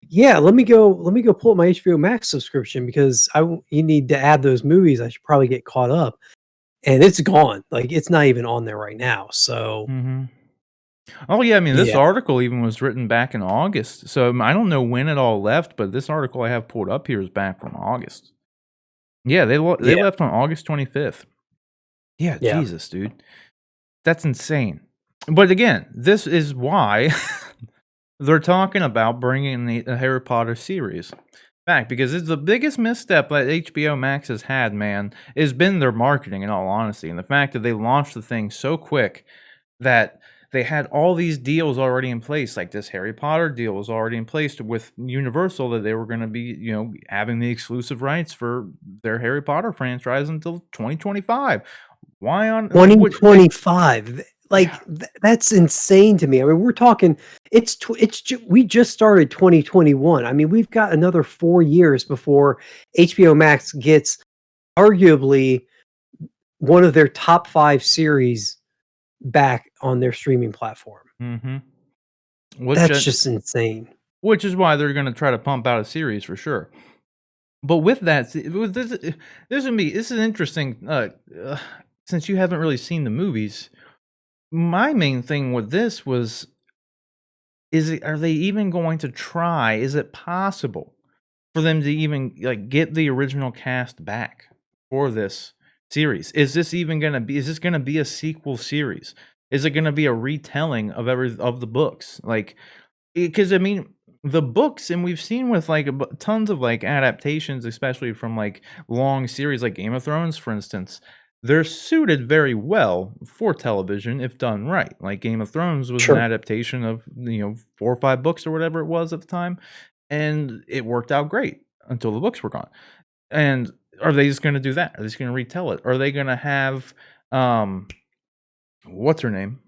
"Yeah, let me go pull up my HBO Max subscription because you need to add those movies. I should probably get caught up." And it's gone. Like, it's not even on there right now. So, Mhm. Oh, yeah, I mean, this yeah. article even was written back in August, so, I don't know when it all left, but this article I have pulled up here is back from August. Yeah, they Yeah. left on August 25th. Yeah, Yeah. Jesus, dude. That's insane. But again, this is why they're talking about bringing the Harry Potter series back, because it's the biggest misstep that HBO Max has had, man, has been their marketing, in all honesty, and the fact that they launched the thing so quick that they had all these deals already in place, like this Harry Potter deal was already in place with Universal, that they were gonna be, having the exclusive rights for their Harry Potter franchise until 2025. Why on would like 2025. yeah. Like, that's insane to me. I mean, we're talking we just started 2021. I mean, we've got another 4 years before HBO Max gets arguably one of their top 5 series back on their streaming platform. Mhm. Which, That's just insane. which is why they're gonna try to pump out a series for sure. But with that, with this is interesting. Since you haven't really seen the movies, my main thing with this was: are they even going to try? Is it possible for them to even like get the original cast back for this series? Is this even gonna be? Is this gonna be a sequel series? Is it gonna be a retelling of of the books? Like, because I mean, the books, and we've seen with like tons of like adaptations, especially from like long series like Game of Thrones, for instance, they're suited very well for television if done right. Like Game of Thrones was an Sure. adaptation of 4 or 5 books or whatever it was at the time, and it worked out great until the books were gone. And are they just going to do that? Are they just going to retell it? Are they going to have um, what's her name?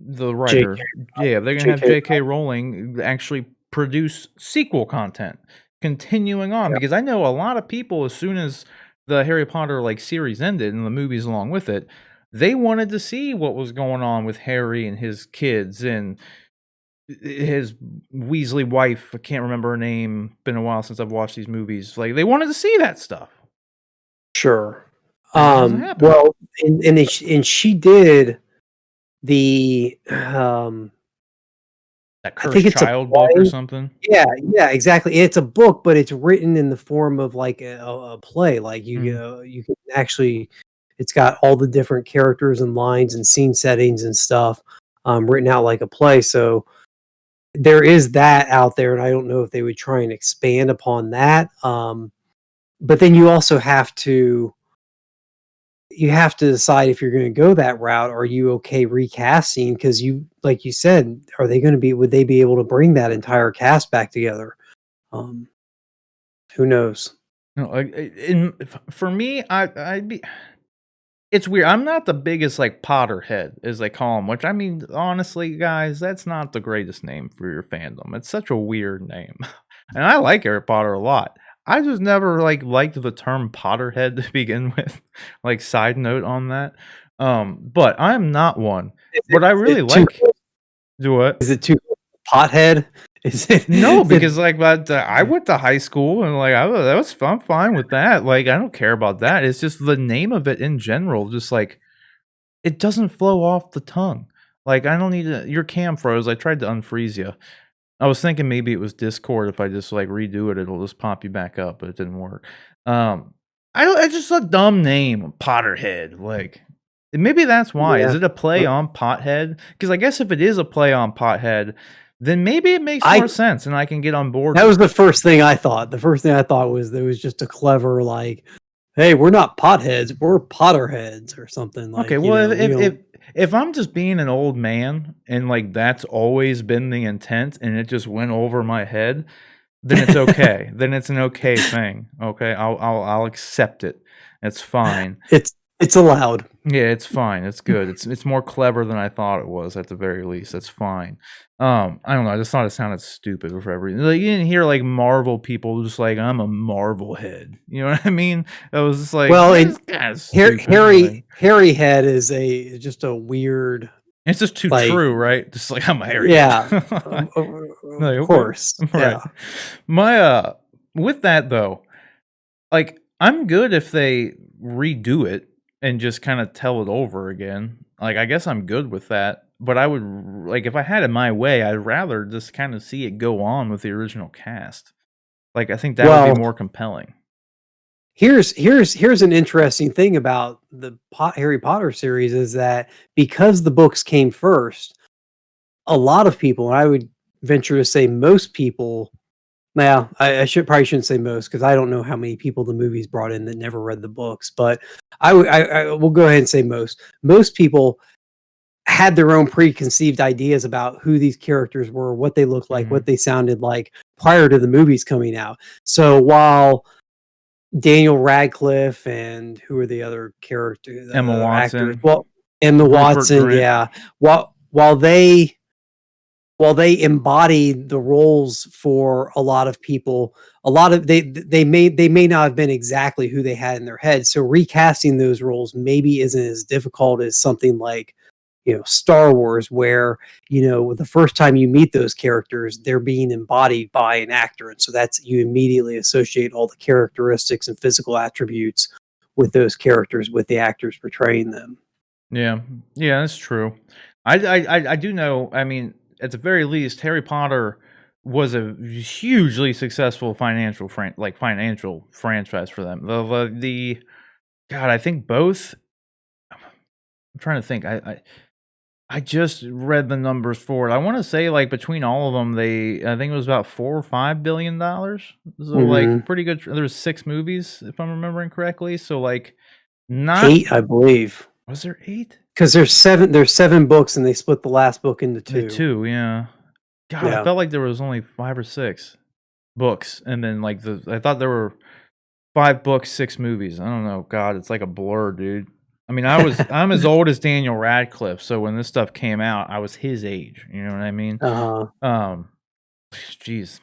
The JK writer, yeah, they're gonna have JK. J.K. Rowling actually produce sequel content, continuing on, Yeah. because I know a lot of people, as soon as the Harry Potter, like, series ended and the movies along with it, they wanted to see what was going on with Harry and his kids and his Weasley wife. I can't remember her name, been a while since I've watched these movies, like, they wanted to see that stuff, Sure. and it hasn't happened. Well, and she did the, That I think Cursed it's a Child book or play. something. Yeah, yeah, exactly. It's a book, but it's written in the form of like a play. Like, Mm, you can actually, it's got all the different characters and lines and scene settings and stuff, written out like a play. So there is that out there, and I don't know if they would try and expand upon that. But then you also have to you have to decide if you're going to go that route. Are you okay recasting? Because like you said, would they be able to bring that entire cast back together? Um, who knows? No, for me, I'd be. It's weird. I'm not the biggest like Potterhead, as they call him. Which I mean, honestly, guys, that's not the greatest name for your fandom. It's such a weird name, and I like Harry Potter a lot. I just never liked the term Potterhead to begin with. Like side note on that. But I'm not one. But I really like. Do what? Is it too pothead? Is it No, because I went to high school and that was fun. I'm fine with that. Like I don't care about that. It's just the name of it in general. Just like it doesn't flow off the tongue. Like I don't need to. Your cam froze. I tried to unfreeze you. I was thinking maybe it was Discord. If I just like redo it, it'll just pop you back up, but it didn't work. I don't. It's just a dumb name, Potterhead. Like maybe that's why. Is it a play on pothead? Because I guess if it is a play on pothead, then maybe it makes more sense, and I can get on board. That was the first thing I thought. The first thing I thought was there was just a clever like, "Hey, we're not potheads, we're Potterheads" or something like. Okay, well, if I'm just being an old man and like that's always been the intent, and it just went over my head, then it's okay. Then it's an okay thing. Okay, I'll accept it. It's fine. It's allowed. Yeah, it's fine. It's good. It's more clever than I thought it was at the very least. That's fine. I don't know. I just thought it sounded stupid for everything. Like you didn't hear like Marvel people just like I'm a Marvel head. You know what I mean? It was just like Harry head is just a weird. It's just too true, right? Just like I'm a Harry. Yeah, of course. Right. Yeah. With that though, like I'm good if they redo it and just kind of tell it over again. Like I guess I'm good with that. But I would like if I had it my way, I'd rather just kind of see it go on with the original cast. Like I think that would be more compelling. Here's an interesting thing about the Harry Potter series is that because the books came first, a lot of people, and I would venture to say most people. Now, I probably shouldn't say most because I don't know how many people the movies brought in that never read the books, but I will go ahead and say most. Most people had their own preconceived ideas about who these characters were, what they looked like, what they sounded like prior to the movies coming out. So while Daniel Radcliffe and who are the other characters? Emma Watson. Actors, well, Emma Watson, Grant. Yeah. While they embody the roles for a lot of people, they may not have been exactly who they had in their head. So recasting those roles maybe isn't as difficult as something like Star Wars, where the first time you meet those characters, they're being embodied by an actor, and so you immediately associate all the characteristics and physical attributes with those characters, with the actors portraying them. Yeah, that's true. I do know. I mean, at the very least, Harry Potter was a hugely successful financial franchise for them. The God, I think both. I'm trying to think. I just read the numbers for it. I want to say like between all of them, I think it was about $4 or $5 billion. So like pretty good. There's 6 movies, if I'm remembering correctly. So like not 8, I believe. Was there 8? Because there's 7. There's 7 books, and they split the last book into 2. 2, yeah. God, I felt like there was only 5 or 6 books, and then like I thought there were 5 books, 6 movies. I don't know. God, it's like a blur, dude. I mean, I'm as old as Daniel Radcliffe, so when this stuff came out, I was his age. You know what I mean? Jeez,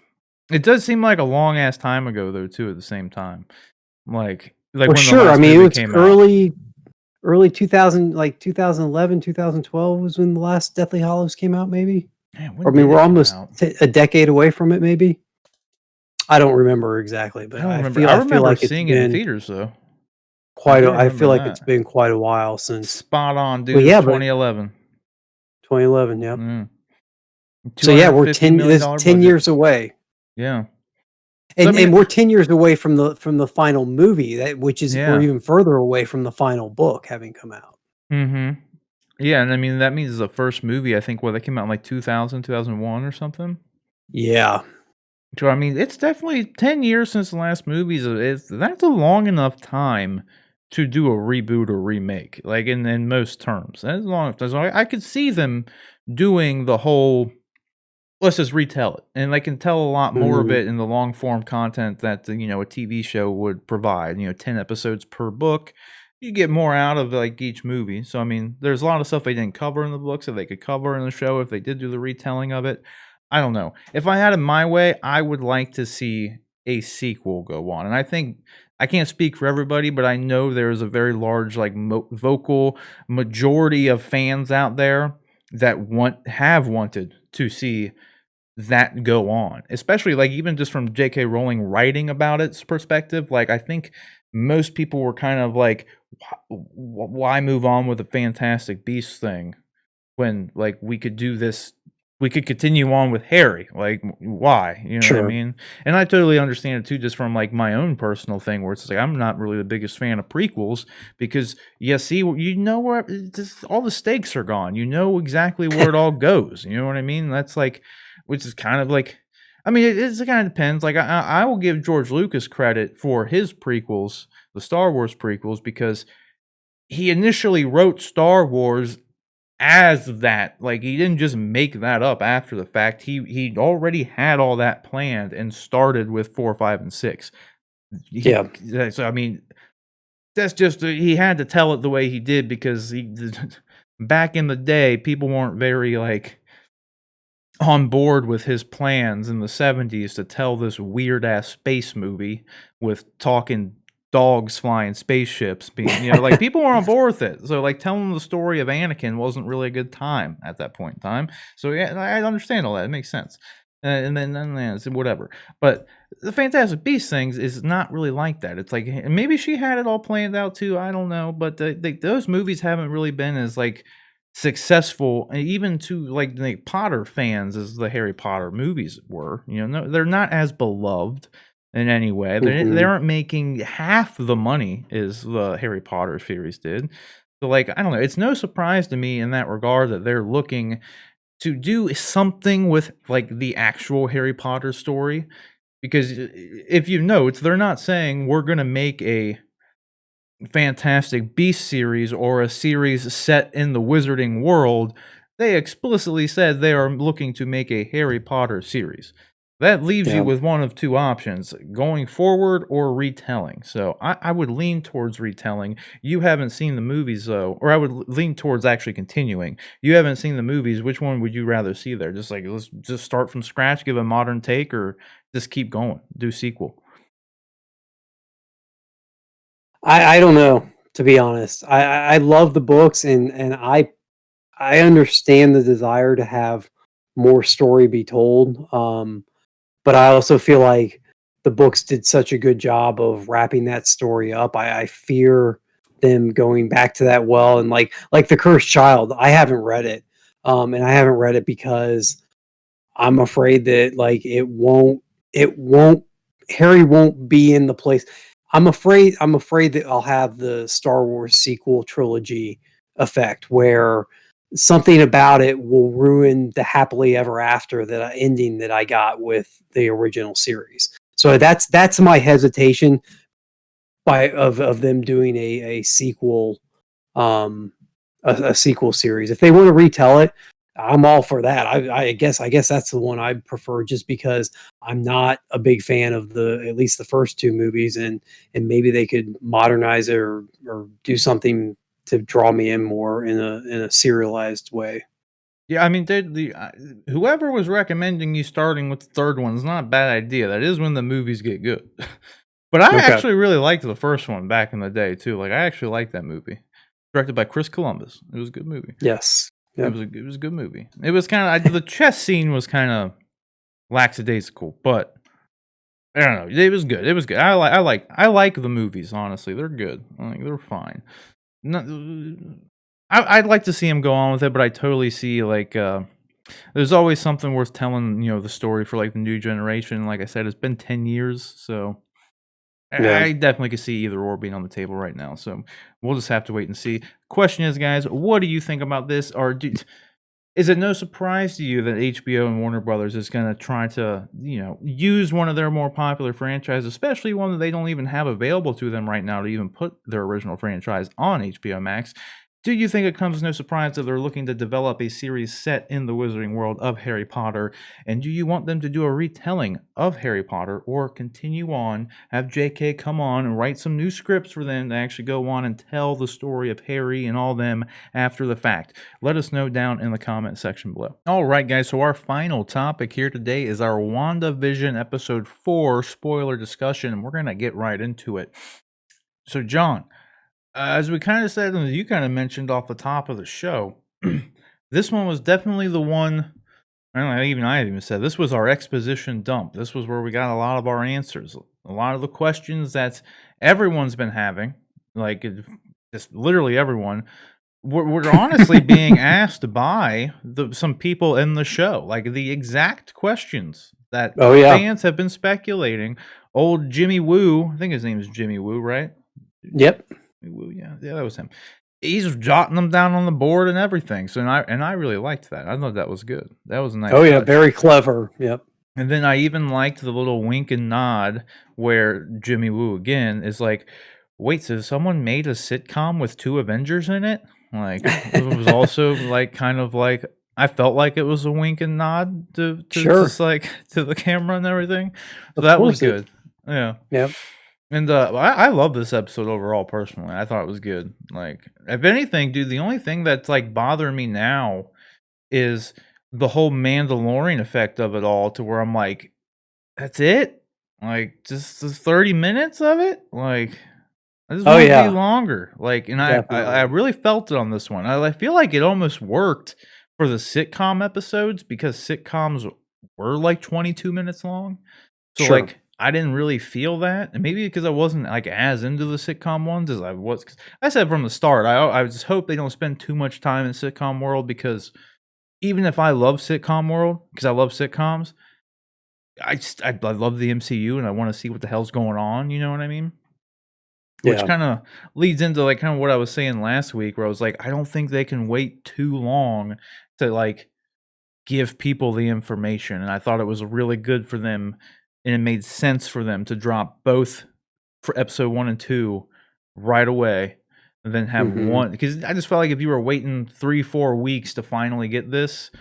it does seem like a long ass time ago, though. Too, at the same time, like well, when sure. I mean, it was early 2000, like 2011, 2012 was when the last Deathly Hallows came out. Maybe. Man, I mean, we're almost a decade away from it. Maybe. I don't remember exactly, but I remember like seeing it in theaters though. I feel like it's been quite a while since. Spot on, dude. Well, yeah, 2011. 2011, yep. So yeah, we're 10 years away. Yeah. And we're 10 years away from the final movie, which is we're even further away from the final book having come out. Mm-hmm. Yeah, and I mean that means the first movie, I think that came out in like 2000, 2001 or something. Yeah. So I mean, it's definitely 10 years since the last movies. That's a long enough time to do a reboot or remake, like, in most terms. As long I could see them doing the whole, "Let's just retell it," and they can tell a lot more of Mhm. it in the long form content that, a TV show would provide, 10 episodes per book. You get more out of, like, each movie, so, I mean, there's a lot of stuff they didn't cover in the books that they could cover in the show if they did do the retelling of it. I don't know. If I had it my way, I would like to see a sequel go on, and I think I can't speak for everybody, but I know there's a very large, like, vocal majority of fans out there that have wanted to see that go on, especially, like, even just from J.K. Rowling writing about its perspective. Like, I think most people were kind of like, Why move on with the Fantastic Beasts thing when, like, we could continue on with Harry, like, why?" You know what I Sure. mean? And I totally understand it too, just from, like, my own personal thing where it's like, I'm not really the biggest fan of prequels because you see, where just all the stakes are gone. You know exactly where it all goes, you know what I mean? That's, like, which is kind of like, I mean, it kinda depends. Like, I will give George Lucas credit for his prequels, the Star Wars prequels, because he initially wrote Star Wars as that. Like, he didn't just make that up after the fact. He already had all that planned and started with 4, 5, and 6. He Yeah. so, I mean, that's just he had to tell it the way he did because back in the day, people weren't very, like, on board with his plans in the '70s to tell this weird ass space movie with talking dogs flying spaceships being, like, people were on board with it. So, like, telling the story of Anakin wasn't really a good time at that point in time. So, yeah, I understand all that. It makes sense. And then so whatever. But the Fantastic Beasts things is not really like that. It's like, maybe she had it all planned out too. I don't know. But those movies haven't really been as, like, successful, even to, like, the Potter fans as the Harry Potter movies were. No, they're not as beloved in any way. They Mhm. aren't making half the money as the Harry Potter series did. So, like, I don't know. It's no surprise to me in that regard that they're looking to do something with, like, the actual Harry Potter story. Because if you note, they're not saying we're gonna make a Fantastic Beast series or a series set in the wizarding world. They explicitly said they are looking to make a Harry Potter series. That leaves you Yeah. with one of two options: going forward or retelling. So I would lean towards retelling. You haven't seen the movies though, or I would lean towards actually continuing. You haven't seen the movies. Which one would you rather see there? Just, like, let's just start from scratch, give a modern take, or just keep going, do sequel? I don't know, to be honest. I love the books and I understand the desire to have more story be told, but I also feel like the books did such a good job of wrapping that story up. I fear them going back to that well and like The Cursed Child, I haven't read it, and I haven't read it because I'm afraid that, like, it won't Harry won't be in the place. I'm afraid that I'll have the Star Wars sequel trilogy effect where something about it will ruin the happily ever after ending that I got with the original series. So that's my hesitation of them doing a sequel, um, a sequel series. If they want to retell it, I'm all for that. I guess that's the one I prefer, just because I'm not a big fan of the at least the first two movies, and maybe they could modernize it or do something to draw me in more in a serialized way. Yeah, I mean, whoever was recommending you starting with the third one is not a bad idea. That is when the movies get good. But I Okay. actually really liked the first one back in the day too. Like, I actually liked that movie. Directed by Chris Columbus. It was a good movie. Yes. It Yeah. was a good movie. It was kind of, the chess scene was kind of lackadaisical, but I don't know. It was good. It was good. I like the movies. Honestly, they're good. Like, they're fine. No, I'd like to see him go on with it, but I totally see, like, there's always something worth telling, the story for, like, the new generation. Like I said, it's been 10 years, so Yeah. I definitely could see either or being on the table right now. So we'll just have to wait and see. Question is, guys, what do you think about this? Or Is it no surprise to you that HBO and Warner Brothers is gonna try to, use one of their more popular franchises, especially one that they don't even have available to them right now to even put their original franchise on HBO Max? Do you think it comes as no surprise that they're looking to develop a series set in the Wizarding World of Harry Potter? And do you want them to do a retelling of Harry Potter or continue on, have JK come on and write some new scripts for them to actually go on and tell the story of Harry and all them after the fact? Let us know down in the comment section below. All right, guys, so our final topic here today is our WandaVision episode 4 spoiler discussion, and we're going to get right into it. So, John, as we kind of said, and you kind of mentioned off the top of the show, this one was definitely the one. I don't know, I even said this was our exposition dump. This was where we got a lot of our answers, a lot of the questions that everyone's been having, like just literally everyone. We're honestly being asked by some people in the show, like the exact questions that Oh yeah, fans have been speculating. Old Jimmy Woo, I think his name is Jimmy Woo, right? yep. Woo, yeah, that was him. He's jotting them down on the board and everything. So I really liked that. I thought that was good. That was a nice Oh yeah, touch. very clever. Yep. And then I even liked the little wink and nod where Jimmy Woo again is like, wait, so someone made a sitcom with 2 Avengers in it? Like it was also like kind of like I felt like it was a wink and nod to Sure. just like to the camera and everything. So Of that was course it. good. Yeah. Yep. And I love this episode overall personally. I thought it was good. Like if anything, dude, the only thing that's like bothering me now is the whole Mandalorian effect of it all, to where I'm like, that's it? Like just the 30 minutes of it? Like I just Oh want it to yeah, be longer. Like, and I definitely. really felt it on this one. I feel like it almost worked for the sitcom episodes because sitcoms were like 22 minutes long. So Sure. like I didn't really feel that, and maybe because I wasn't like as into the sitcom ones as I was. 'Cause I said from the start, I just hope they don't spend too much time in sitcom world, because even if I love sitcom world because I love sitcoms, I love the MCU and I want to see what the hell's going on. You know what I mean? Which Yeah. kinda leads into, like, kinda what I was saying last week, where I was like, I don't think they can wait too long to, like, give people the information, and I thought it was really good for them, and it made sense for them to drop both for episode 1 and 2 right away, and then have Hmm. one, because I just felt like if you were waiting 3, 4 weeks to finally get this,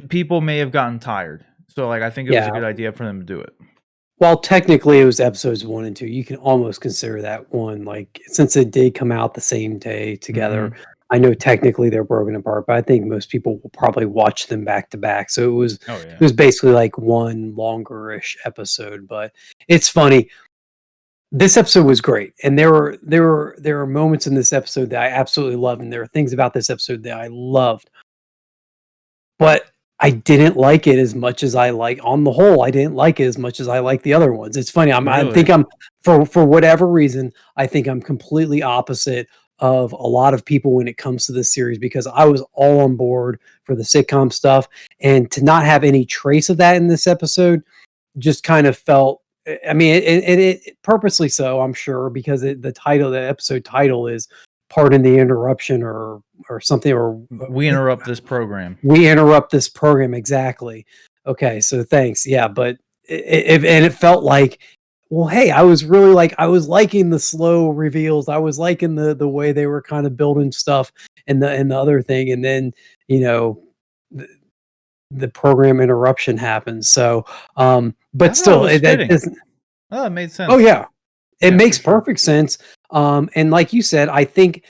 people may have gotten tired. So, like, I think it was a Yeah. good idea for them to do it. Well, technically, it was episodes 1 and 2. You can almost consider that one, like, since it did come out the same day together. Mhm. I know technically they're broken apart, but I think most people will probably watch them back to back. So it was Oh, it yeah. was basically like one longer-ish episode, but it's funny. This episode was great, and there were moments in this episode that I absolutely loved, and there are things about this episode that I loved. But I didn't like it as much as I like on the whole, I didn't like it as much as I like the other ones. It's funny, I Really? think I'm for whatever reason, I think I'm completely opposite of a lot of people when it comes to this series, because I was all on board for the sitcom stuff, and to not have any trace of that in this episode just kind of felt, I mean, it purposely so, I'm sure, because the title, the episode title is "Pardon the Interruption," or something, or We interrupt this program. we interrupt this program, exactly. Okay, so thanks. Yeah, but and it felt like, well, hey, I was really like, I was liking the slow reveals. I was liking the way they were kind of building stuff, and the other thing, and then you know the, the program interruption happens. So, I but thought it still, was that fitting. doesn't. Oh, it made Oh sense. yeah, it Yeah, for makes sure. perfect sense. And like you said, I think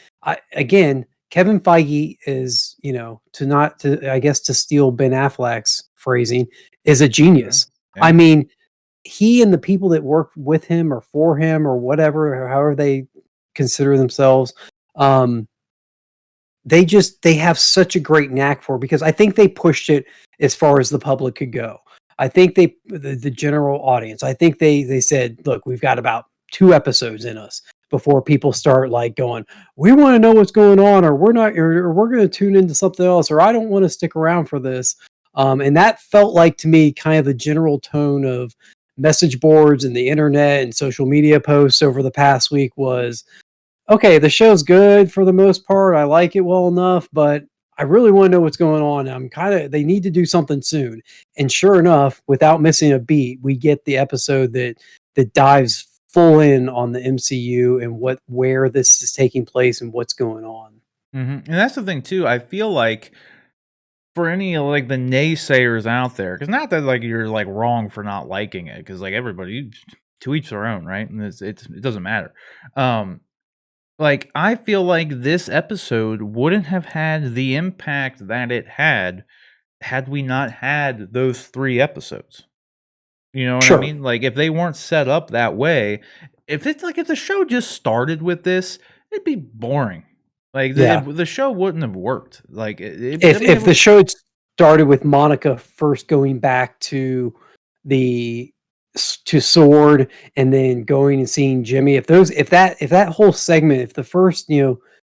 again, Kevin Feige is, to not to I guess to steal Ben Affleck's phrasing, is a Mhm. genius. I Yeah. mean, he and the people that work with him or for him or whatever, or however they consider themselves, um, they have such a great knack for it, because I think they pushed it as far as the public could go. I think the general audience, I think they said, "Look, we've got about 2 episodes in us before people start, like, going, 'We wanna know what's going on,' or 'We're not,' or 'We're gonna tune into something else,' or 'I don't wanna stick around for this." And that felt like, to me, kind of the general tone of message boards and the internet and social media posts over the past week was, okay, the show's good for the most part. I like it well enough, but I really want to know what's going on. They need to do something soon. And sure enough, without missing a beat, we get the episode that dives full in on the MCU and where this is taking place and what's going on. And that's the thing too. I feel like for any of, like, the naysayers out there, because not that, like, you're, like, wrong for not liking it, because, like, everybody to each their own, right? And it doesn't matter. Um, like, I feel like this episode wouldn't have had the impact that it had we not had those 3 episodes. You know what I Sure. mean? Like, if they weren't set up that way, if the show just started with this, it'd be boring. Like, Yeah. the show wouldn't have worked. Like, I mean, If the show had started with Monica first going back to the to Sword and then going and seeing Jimmy, if that whole segment, if the first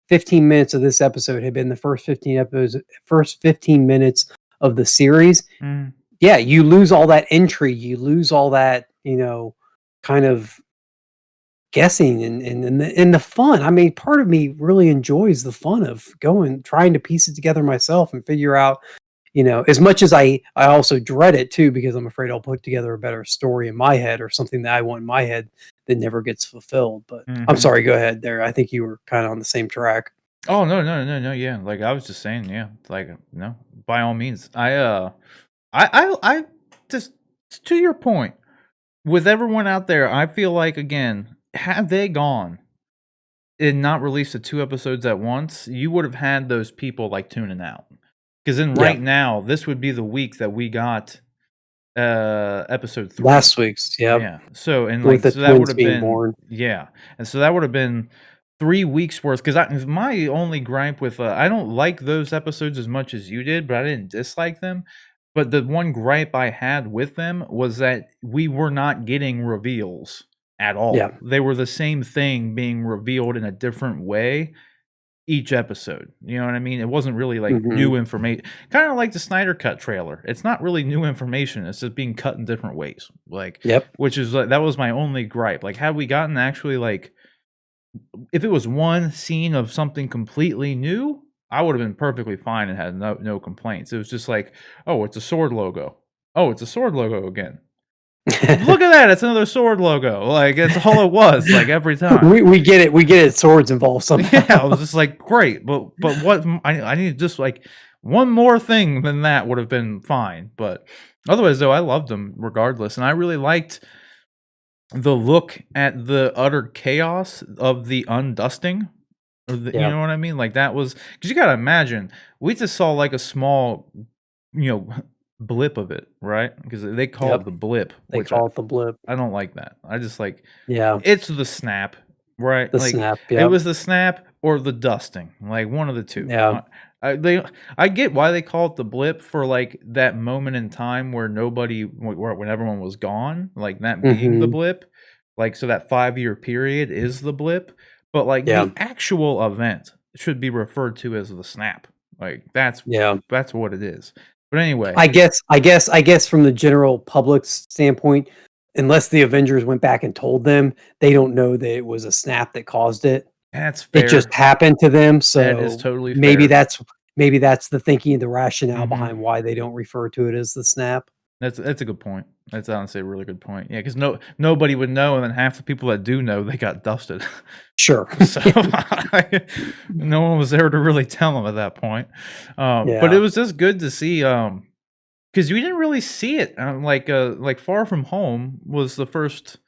15 minutes of this episode had been the first 15 minutes of the series, mm, yeah, you lose all that intrigue, you lose all that kind of guessing and the fun. I mean, part of me really enjoys the fun of trying to piece it together myself and figure out, as much as I also dread it too, because I'm afraid I'll put together a better story in my head or something that I want in my head that never gets fulfilled. But I'm mhm. sorry, go ahead there. I think you were kind of on the same track. Oh, no, no, no, no, yeah, like, I was just saying, yeah, like, no, by all means. I just to your point, with everyone out there, I feel like, again, had they gone and not released the 2 episodes at once, you would have had those people, like, tuning out. Because then Yeah. right now, this would be the week that we got, episode 3. Last week's, yep, Yeah, so and, with like, the so that would twins have being been born. yeah, and so that would have been 3 weeks worth. Because my only gripe with, I don't like those episodes as much as you did, but I didn't dislike them. But the one gripe I had with them was that we were not getting reveals at Yeah. all. They were the same thing being revealed in a different way each episode, you know what I mean? It wasn't really, like, Mhm. new information. Kinda like the Snyder Cut trailer. It's not really new information, it's just being cut in different ways, like, Yep. which is, like, that was my only gripe. Like, had we gotten actually, like, if it was one scene of something completely new, I would've been perfectly fine and had no complaints. It was just like, "Oh, it's a sword logo. Oh, it's a sword logo again. Look at that, it's another sword logo." Like, that's all it was, like, every time. We get it. We get it. Swords involved somehow. Yeah, I was just like, "Great," but what I need just, like, one more thing than that would have been fine, but otherwise, though, I loved them regardless, and I really liked the look at the utter chaos of the undusting, or you Yeah. know what I mean? Like, that was because you gotta imagine, we just saw, like, a small, you know, blip of it, right? Because they call it Yep. the blip, They which call it the blip. I don't like that. I just like Yeah. it's the snap, right? The Like, snap. it Yep. was the snap or the dusting, like, one of the 2. Yeah. I get why they call it the blip for, like, that moment in time where nobody when everyone was gone, like, that being the Mhm. blip, like, so that 5-year period is the blip, but, like, Yeah. the actual event should be referred to as the snap, like, Yeah. that's what it is. But anyway, I guess from the general public's standpoint, unless the Avengers went back and told them, they don't know that it was a snap that caused it. that's It just fair. happened to them, That is so totally maybe fair. that's the thinking, the rationale Mhm. behind why they don't refer to it as the snap. That's a good point. That's honestly a really good point. Yeah, because nobody would know, and then half the people that do know, they got dusted. Sure. So, no one was there to really tell them at that point. But it Yeah. was just good to see, because we didn't really see it, like, Far From Home was the first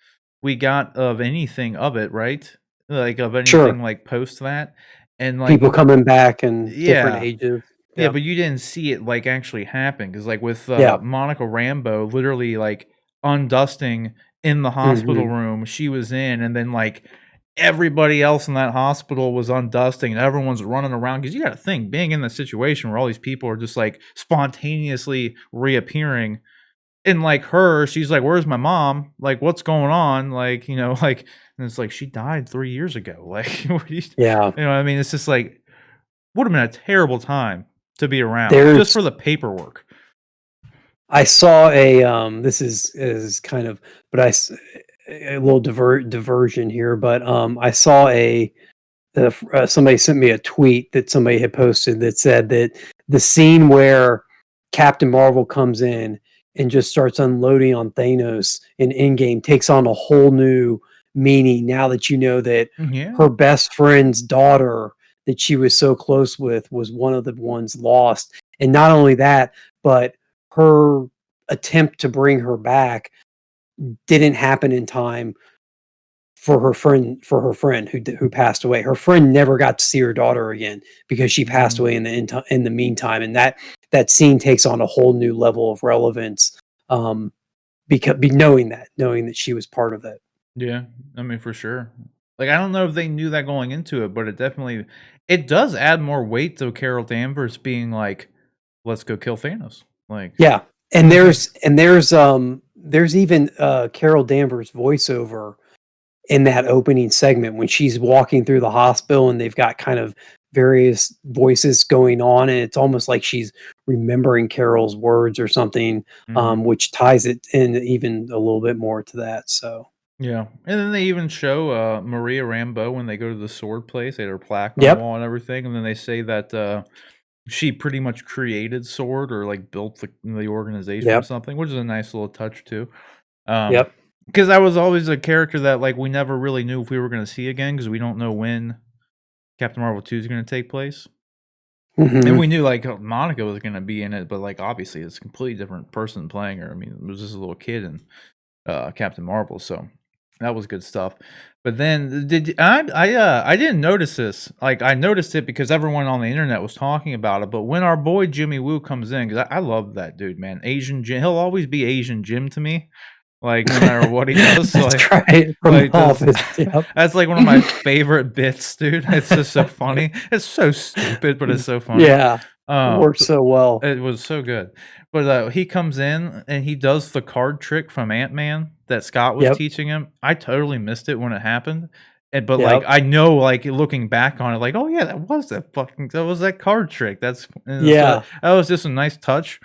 we got of anything of it, right? Like, of Sure. anything, like, post that, and, like People coming back in different yeah. ages. Yeah, Yep. but you didn't see it, like, actually happen because, like, with, Yeah. Monica Rambeau literally, like, undusting in the hospital Mhm. room she was in, and then, like, everybody else in that hospital was undusting, and everyone's running around because you gotta think, being in the situation where all these people are just, like, spontaneously reappearing, and, like, she's like, "Where's my mom? Like, what's going on?" Like, like and it's like, "She died 3 years ago." Like, what are you Yeah. know what I mean? It's just like would've been a terrible time to be around, just There's for the paperwork. I saw this is kind of but I s a little diversion here, but, I saw somebody sent me a tweet that somebody had posted that said that the scene where Captain Marvel comes in and just starts unloading on Thanos in Endgame takes on a whole new meaning now that you know that Yeah. her best friend's daughter that she was so close with was one of the ones lost. And not only that, but her attempt to bring her back didn't happen in time for her friend who passed away. Her friend never got to see her daughter again because she passed Mm, away in the meantime, and that scene takes on a whole new level of relevance, because knowing that she was part of it. yeah, I mean, for sure. Like, I don't know if they knew that going into it, but it does add more weight to Carol Danvers being like, "Let's go kill Thanos." Like, Yeah, and like, there's even Carol Danvers voiceover in that opening segment when she's walking through the hospital and they've got kind of various voices going on, and it's almost like she's remembering Carol's words or something, mhm. which ties it in even a little bit more to that. So, Yeah, and then they even show, Maria Rambeau when they go to the sword place, they had her plaque on the yep, wall and everything, and then they say that, she pretty much created SWORD or, like, built the organization or yep, something, which is a nice little touch too. Um, yep, because that was always a character that, like, we never really knew if we were gonna see again because we don't know when Captain Marvel 2 is gonna take place. And hmm we knew, like, Monica was gonna be in it, but, like, obviously, it's a completely different person playing her. I mean, it was just a little kid in, Captain Marvel, so that was good stuff. But then I didn't notice this. Like, I noticed it because everyone on the internet was talking about it, but when our boy Jimmy Woo comes in, 'cause I love that dude, man. Asian Jim, he'll always be Asian Jim to me, like, no matter what he does, that's right from The like, this Office. Yep, that's, like, one of my favorite bits, dude. It's just so funny. It's so stupid, but it's so funny. yeah, it works So so well. it was so good. But, he comes in and he does the card trick from Ant-Man that Scott was Yep, teaching him. I totally missed it when it happened, but, like, yep, I know, like, looking back on it, like, "Oh, yeah, that was that card trick." So yeah, that was just a nice touch.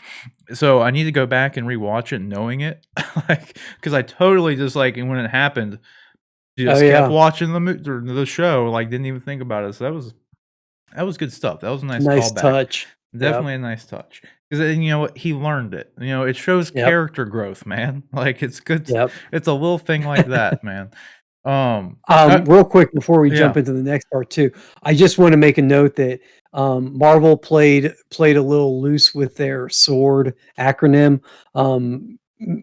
So I need to go back and rewatch it knowing it, like, because I totally just, like, and when it happened, oh just kept yeah, watching the show, like, didn't even think about it. So that was good stuff. That was a nice nice callback. touch. Yep, Definitely a nice touch. 'Cause then, you know what, he learned it. You know, it shows yep, character growth, man. Like, it's good yep. it's a little thing like that, man. Uh Real quick before we yeah. jump into the next part too, I just want to make a note that Marvel played a little loose with their sword acronym.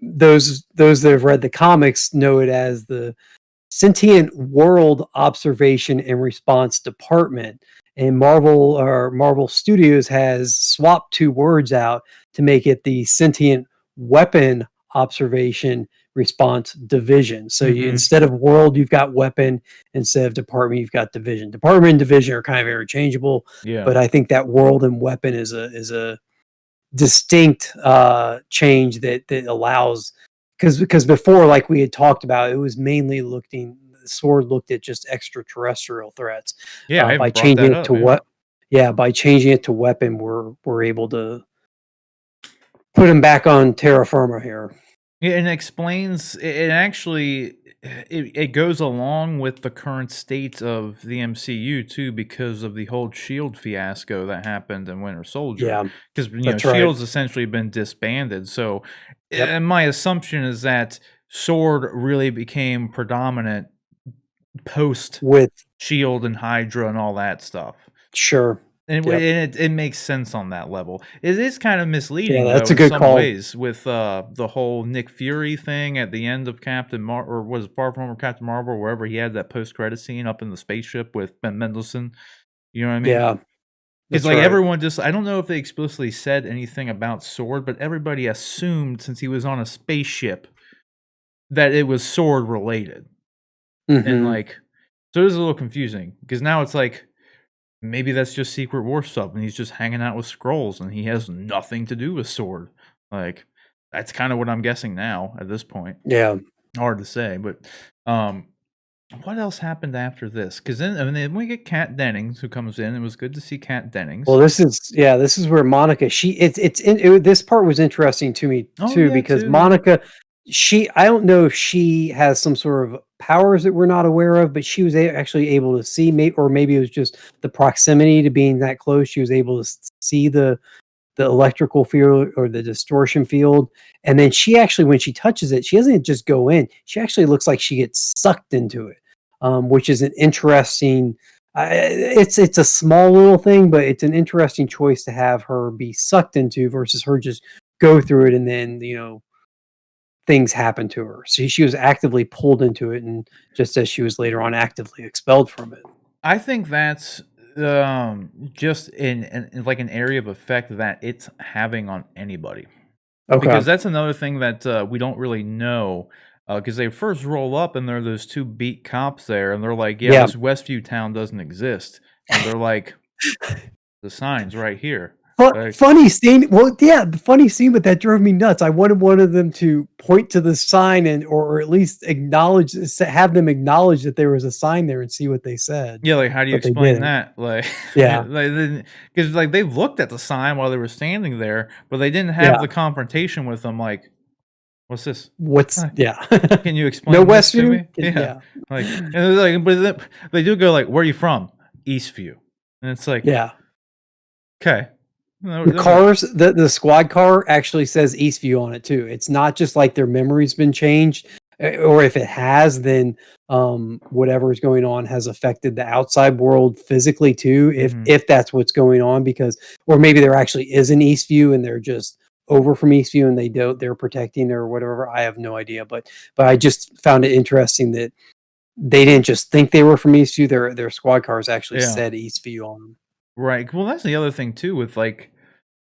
Those that have read the comics know it as the Sentient World Observation and Response Department. And Marvel Studios has swapped two words out to make it the Sentient Weapon Observation Response Division. So Mhm. instead of world, you've got weapon. Instead of department, you've got division. Department and division are kind of interchangeable, Yeah. but I think that world and weapon is a distinct change that allows, because before, like we had talked about, it was mainly looking the sword looked at just extraterrestrial threats. Yeah, I By even brought changing that it up, to yeah. what Yeah, by changing it to weapon, we're able to put him back on terra firma here. Yeah, and it explains it actually it goes along with the current state of the MCU too because of the whole Shield fiasco that happened in Winter Soldier. Yeah, Because that's right. Shield's essentially been disbanded. So Yep, and my assumption is that Sword really became predominant post with Shield and Hydra and all that stuff. sure. Yep. And it makes sense on that level. It is kind of Yeah, misleading that's though a in good some call. ways with, the whole Nick Fury thing at the end of or was it Far From Captain Marvel, wherever he had that post-credit scene up in the spaceship with Ben Mendelsohn, you know what I mean? Yeah, Because that's like, right. everyone just I don't know if they explicitly said anything about Sword, but everybody assumed since he was on a spaceship that it was Sword related, and, Mhm. like so it was a little confusing because now it's like maybe that's just Secret War stuff, and he's just hanging out with Skrulls, and he has nothing to do with Sword. Like, that's kinda what I'm guessing now at this point. Yeah. Hard to say, but, um, what else happened after this? Because then we get Kat Dennings who comes in. It was good to see Kat Well, Dennings. this is where Monica, this part was interesting to me Oh, too, yeah, because too, yeah. I don't know if she has some sort of powers that we're not aware of, but she was actually able to see, or maybe it was just the proximity to being that close. She was able to see the electrical field or the distortion field. And then she actually, when she touches it, she doesn't just go in. She actually looks like she gets sucked into it, which is an interesting. It's a small little thing, but it's an interesting choice to have her be sucked into versus her just go through it and then things happen to her. So she was actively pulled into it, and just as she was later on actively expelled from it. I think that's just in like an area of effect that it's having on anybody. Because Okay. that's another thing that we don't really know. Because they first roll up and there are those two beat cops there, and they're like, "Yeah, Yeah. this Westview town doesn't exist," and they're like, "The sign's right here." Like, Funny scene. Well, yeah, the funny scene, but that drove me nuts. I wanted one of them to point to the sign or at least have them acknowledge that there was a sign there and see what they said, yeah, like how do you but they explain didn't. that? Like, Yeah, because like they looked at the sign while they were standing there, but they didn't have yeah. the confrontation with them. Like, what's this? What's Hi, yeah. can you No explain this to Westview? me? Yeah, Yeah, like, and it's like, but they do go like, "Where are you from?" Eastview, and it's like, yeah. okay, The squad car actually says Eastview on it too. It's not just like their memory's been changed, or if it has, then whatever is going on has affected the outside world physically too. mhm. If that's what's going on, because or maybe there actually is an Eastview and they're just over from Eastview and they're protecting or whatever. I have no idea, but I just found it interesting that they didn't just think they were from Eastview. Their squad cars actually Yeah, said Eastview on them. right. Well, that's the other thing too with like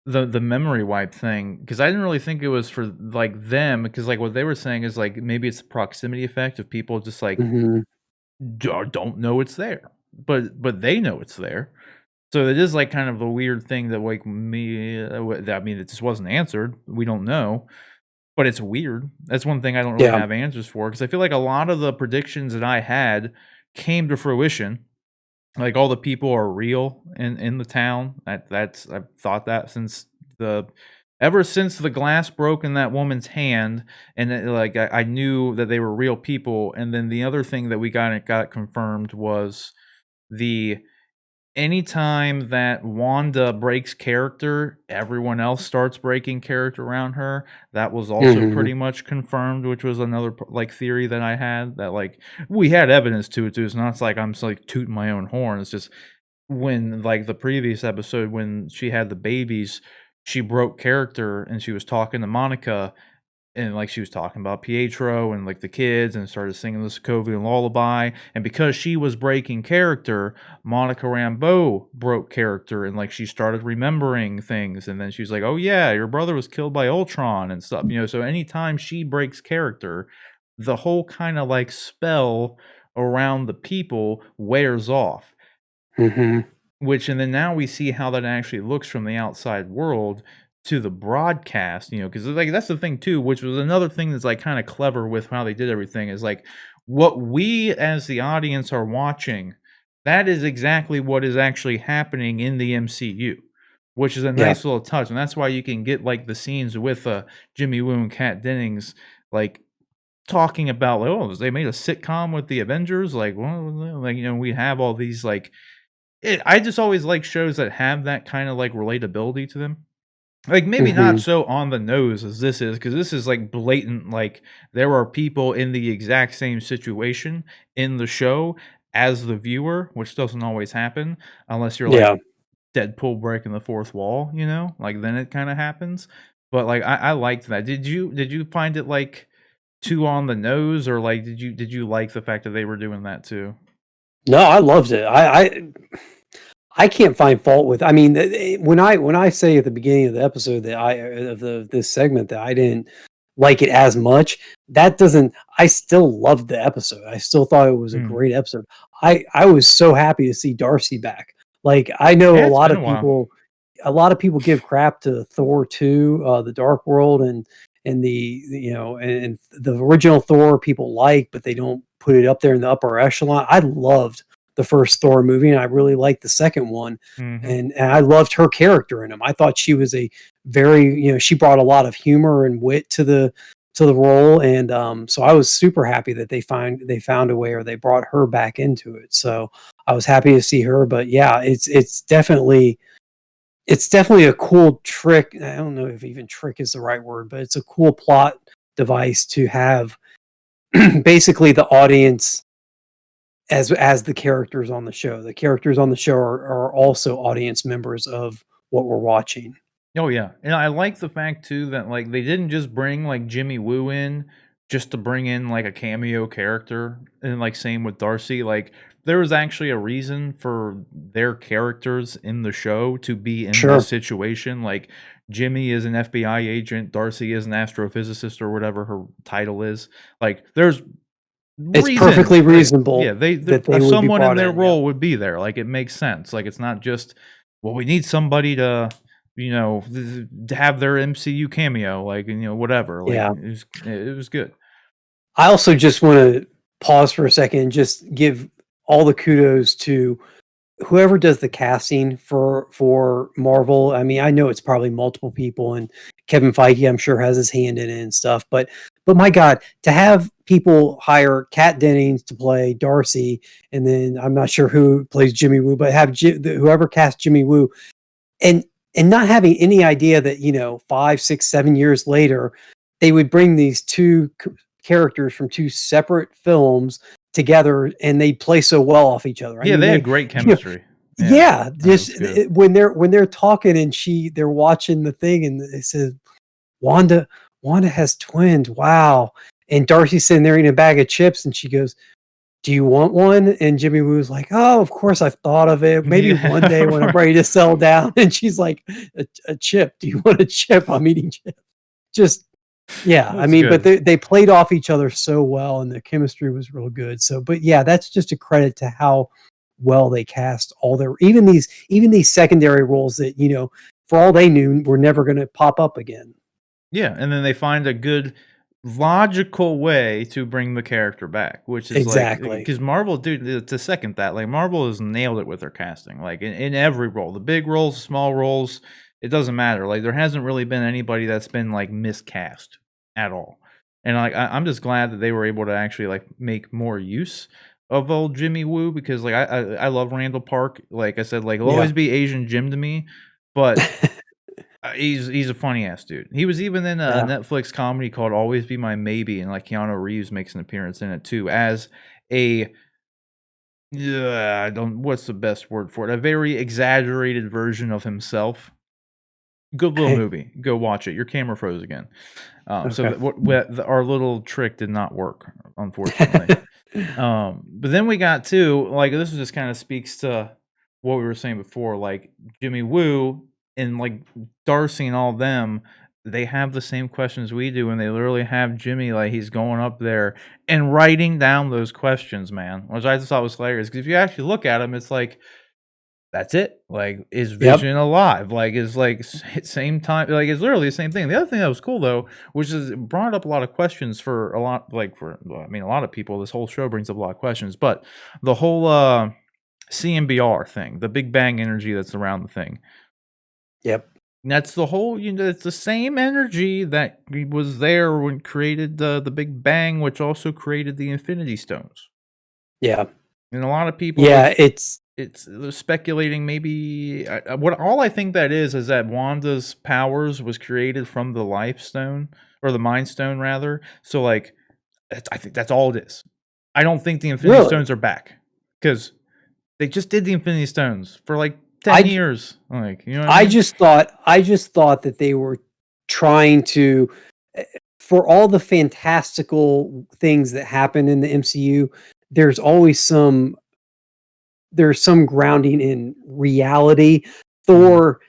the memory wipe thing, because I didn't really think it was for like them, because like what they were saying is like maybe it's the proximity effect of people just like Hmm. don't know it's there, but they know it's there. So it is like kind of a weird thing that like me. I mean, it just wasn't answered. We don't know, but it's weird. That's one thing I don't really Yeah. have answers for, because I feel like a lot of the predictions that I had came to fruition. Like, all the people are real in the town. I've thought that since the ever since the glass broke in that woman's hand, and then, like, I knew that they were real people. And then the other thing that we got confirmed was the anytime that Wanda breaks character, everyone else starts breaking character around her. That was also Hmm. pretty much confirmed, which was another like theory that I had, that like we had evidence to it too. It's not like I'm just like tooting my own horn. It's just when like the previous episode when she had the babies, she broke character and she was talking to Monica, and like she was talking about Pietro and like the kids, and started singing the Sokovian lullaby. And because she was breaking character, Monica Rambeau broke character, and like she started remembering things. And then she's like, "Oh yeah, your brother was killed by Ultron and stuff." So anytime she breaks character, the whole kind of like spell around the people wears off. Hmm. Which, and then now we see how that actually looks from the outside world to the broadcast, because like that's the thing too, which was another thing that's like kind of clever with how they did everything, is like what we as the audience are watching, that is exactly what is actually happening in the MCU, which is a Yeah. nice little touch. And that's why you can get like the scenes with Jimmy Woo and Kat Dennings, like talking about like, oh, they made a sitcom with the Avengers, like, well, like, we have all these like I just always like shows that have that kinda, like, relatability to them. Like, maybe not Hmm. so on the nose as this is, because this is, like, blatant, like, there are people in the exact same situation in the show as the viewer, which doesn't always happen unless you're, like, Yeah. Deadpool breaking the fourth wall, Like, then it kinda happens. But, like, I liked that. Did you find it, like, too on the nose, or, like, did you like the fact that they were doing that too? No, I loved it. I can't find fault with. I mean, when I say at the beginning of the episode that I of the this segment that I didn't like it as much, that doesn't. I still loved the episode. I still thought it was a Mm. great episode. I was so happy to see Darcy back. Like I know Yeah, it's been a while. a lot of people give crap to Thor 2, the Dark World, and and the original Thor people like, but they don't put it up there in the upper echelon. I loved the first Thor movie, and I really liked the second one, Mhm. and I loved her character in them. I thought she was a very she brought a lot of humor and wit to the role, and so I was super happy that they found a way, or they brought her back into it. So I was happy to see her. But yeah, it's definitely a cool trick. I don't know if even trick is the right word, but it's a cool plot device to have basically the audience as the characters on the show. The characters on the show are also audience members of what we're watching. Oh yeah, and I like the fact too that like they didn't just bring like Jimmy Woo in just to bring in like a cameo character, and like same with Darcy. Like there was actually a reason for their characters in the show to be in Sure, this situation. Like Jimmy is an FBI agent, Darcy is an astrophysicist or whatever her title is. Like there's it's reason, perfectly like yeah, reasonable that they would be someone in brought their in. Yep. role would be there. Like it makes sense. Like it's not just well, we need somebody to to have their MCU cameo, like whatever. Like Yeah. it was good. I also just want to pause for a second and just give all the kudos to whoever does the casting for Marvel. I mean, I know it's probably multiple people, and Kevin Feige, I'm sure, has his hand in it and stuff. But my God, to have people hire Kat Dennings to play Darcy, and then I'm not sure who plays Jimmy Woo, but have whoever cast Jimmy Woo, and not having any idea that 5, 6, 7 years later they would bring these two characters from two separate films together, and they play so well off each other. I Yeah, mean, they had great you know, chemistry. Yeah, yeah, that just was good. when they're talking and they're watching the thing, and it says Wanda has twins. Wow. And Darcy's sitting there eating a bag of chips, and she goes, "Do you want one?" And Jimmy Woo's like, "Oh, of course, I've thought of it. Maybe one day Yeah, when I'm right. ready to settle down." And she's like, "A chip? Do you want a chip? I'm eating chips." Just yeah, That I was mean, but good. they played off each other so well, and the chemistry was real good. So, but yeah, that's just a credit to how well they cast all their even these secondary roles that for all they knew, were never going to pop up again. Yeah, and then they find a good logical way to bring the character back, which is like Exactly. because Marvel, dude, to second that, like Marvel has nailed it with their casting, like in every role, the big roles, the small roles, it doesn't matter. Like there hasn't really been anybody that's been like miscast at all, and like I'm just glad that they were able to actually like make more use of old Jimmy Woo because like I love Randall Park. Like I said, like he'll Yeah. always be Asian Jim to me, but he's a funny ass dude. He was even in a Yeah. Netflix comedy called Always Be My Maybe, and like Keanu Reeves makes an appearance in it too as a yeah, I don't what's the best word for it? A very exaggerated version of himself. Good little movie. Go watch it. Your camera froze again. So Okay. that our little trick did not work, unfortunately. But then we got to like this just kind of speaks to what we were saying before, like Jimmy Woo and like Darcy and all them, they have the same questions we do, and they literally have Jimmy like he's going up there and writing down those questions, man. Which I just thought was hilarious because if you actually look at them, it's like that's it. Like, is Yep. Vision alive? Like, is like same time? Like, it's literally the same thing. The other thing that was cool though, which is it brought up a lot of questions for a lot, like for well, I mean, a lot of people. This whole show brings up a lot of questions, but the whole CMBR thing, the Big Bang energy that's around the thing, Yep. that's the whole. It's the same energy that was there when created the Big Bang, which also created the Infinity Stones. Yeah. And a lot of people Yeah. they're speculating maybe what all I think that is that Wanda's powers was created from the Life Stone or the Mind Stone rather. So like I think that's all it is. I don't think the Infinity Really. Stones are back because they just did the Infinity Stones for like 10 I years. Like, you know what I mean? I just thought that they were trying to for all the fantastical things that happen in the MCU, there's always there's some grounding in reality. Mhm. Thor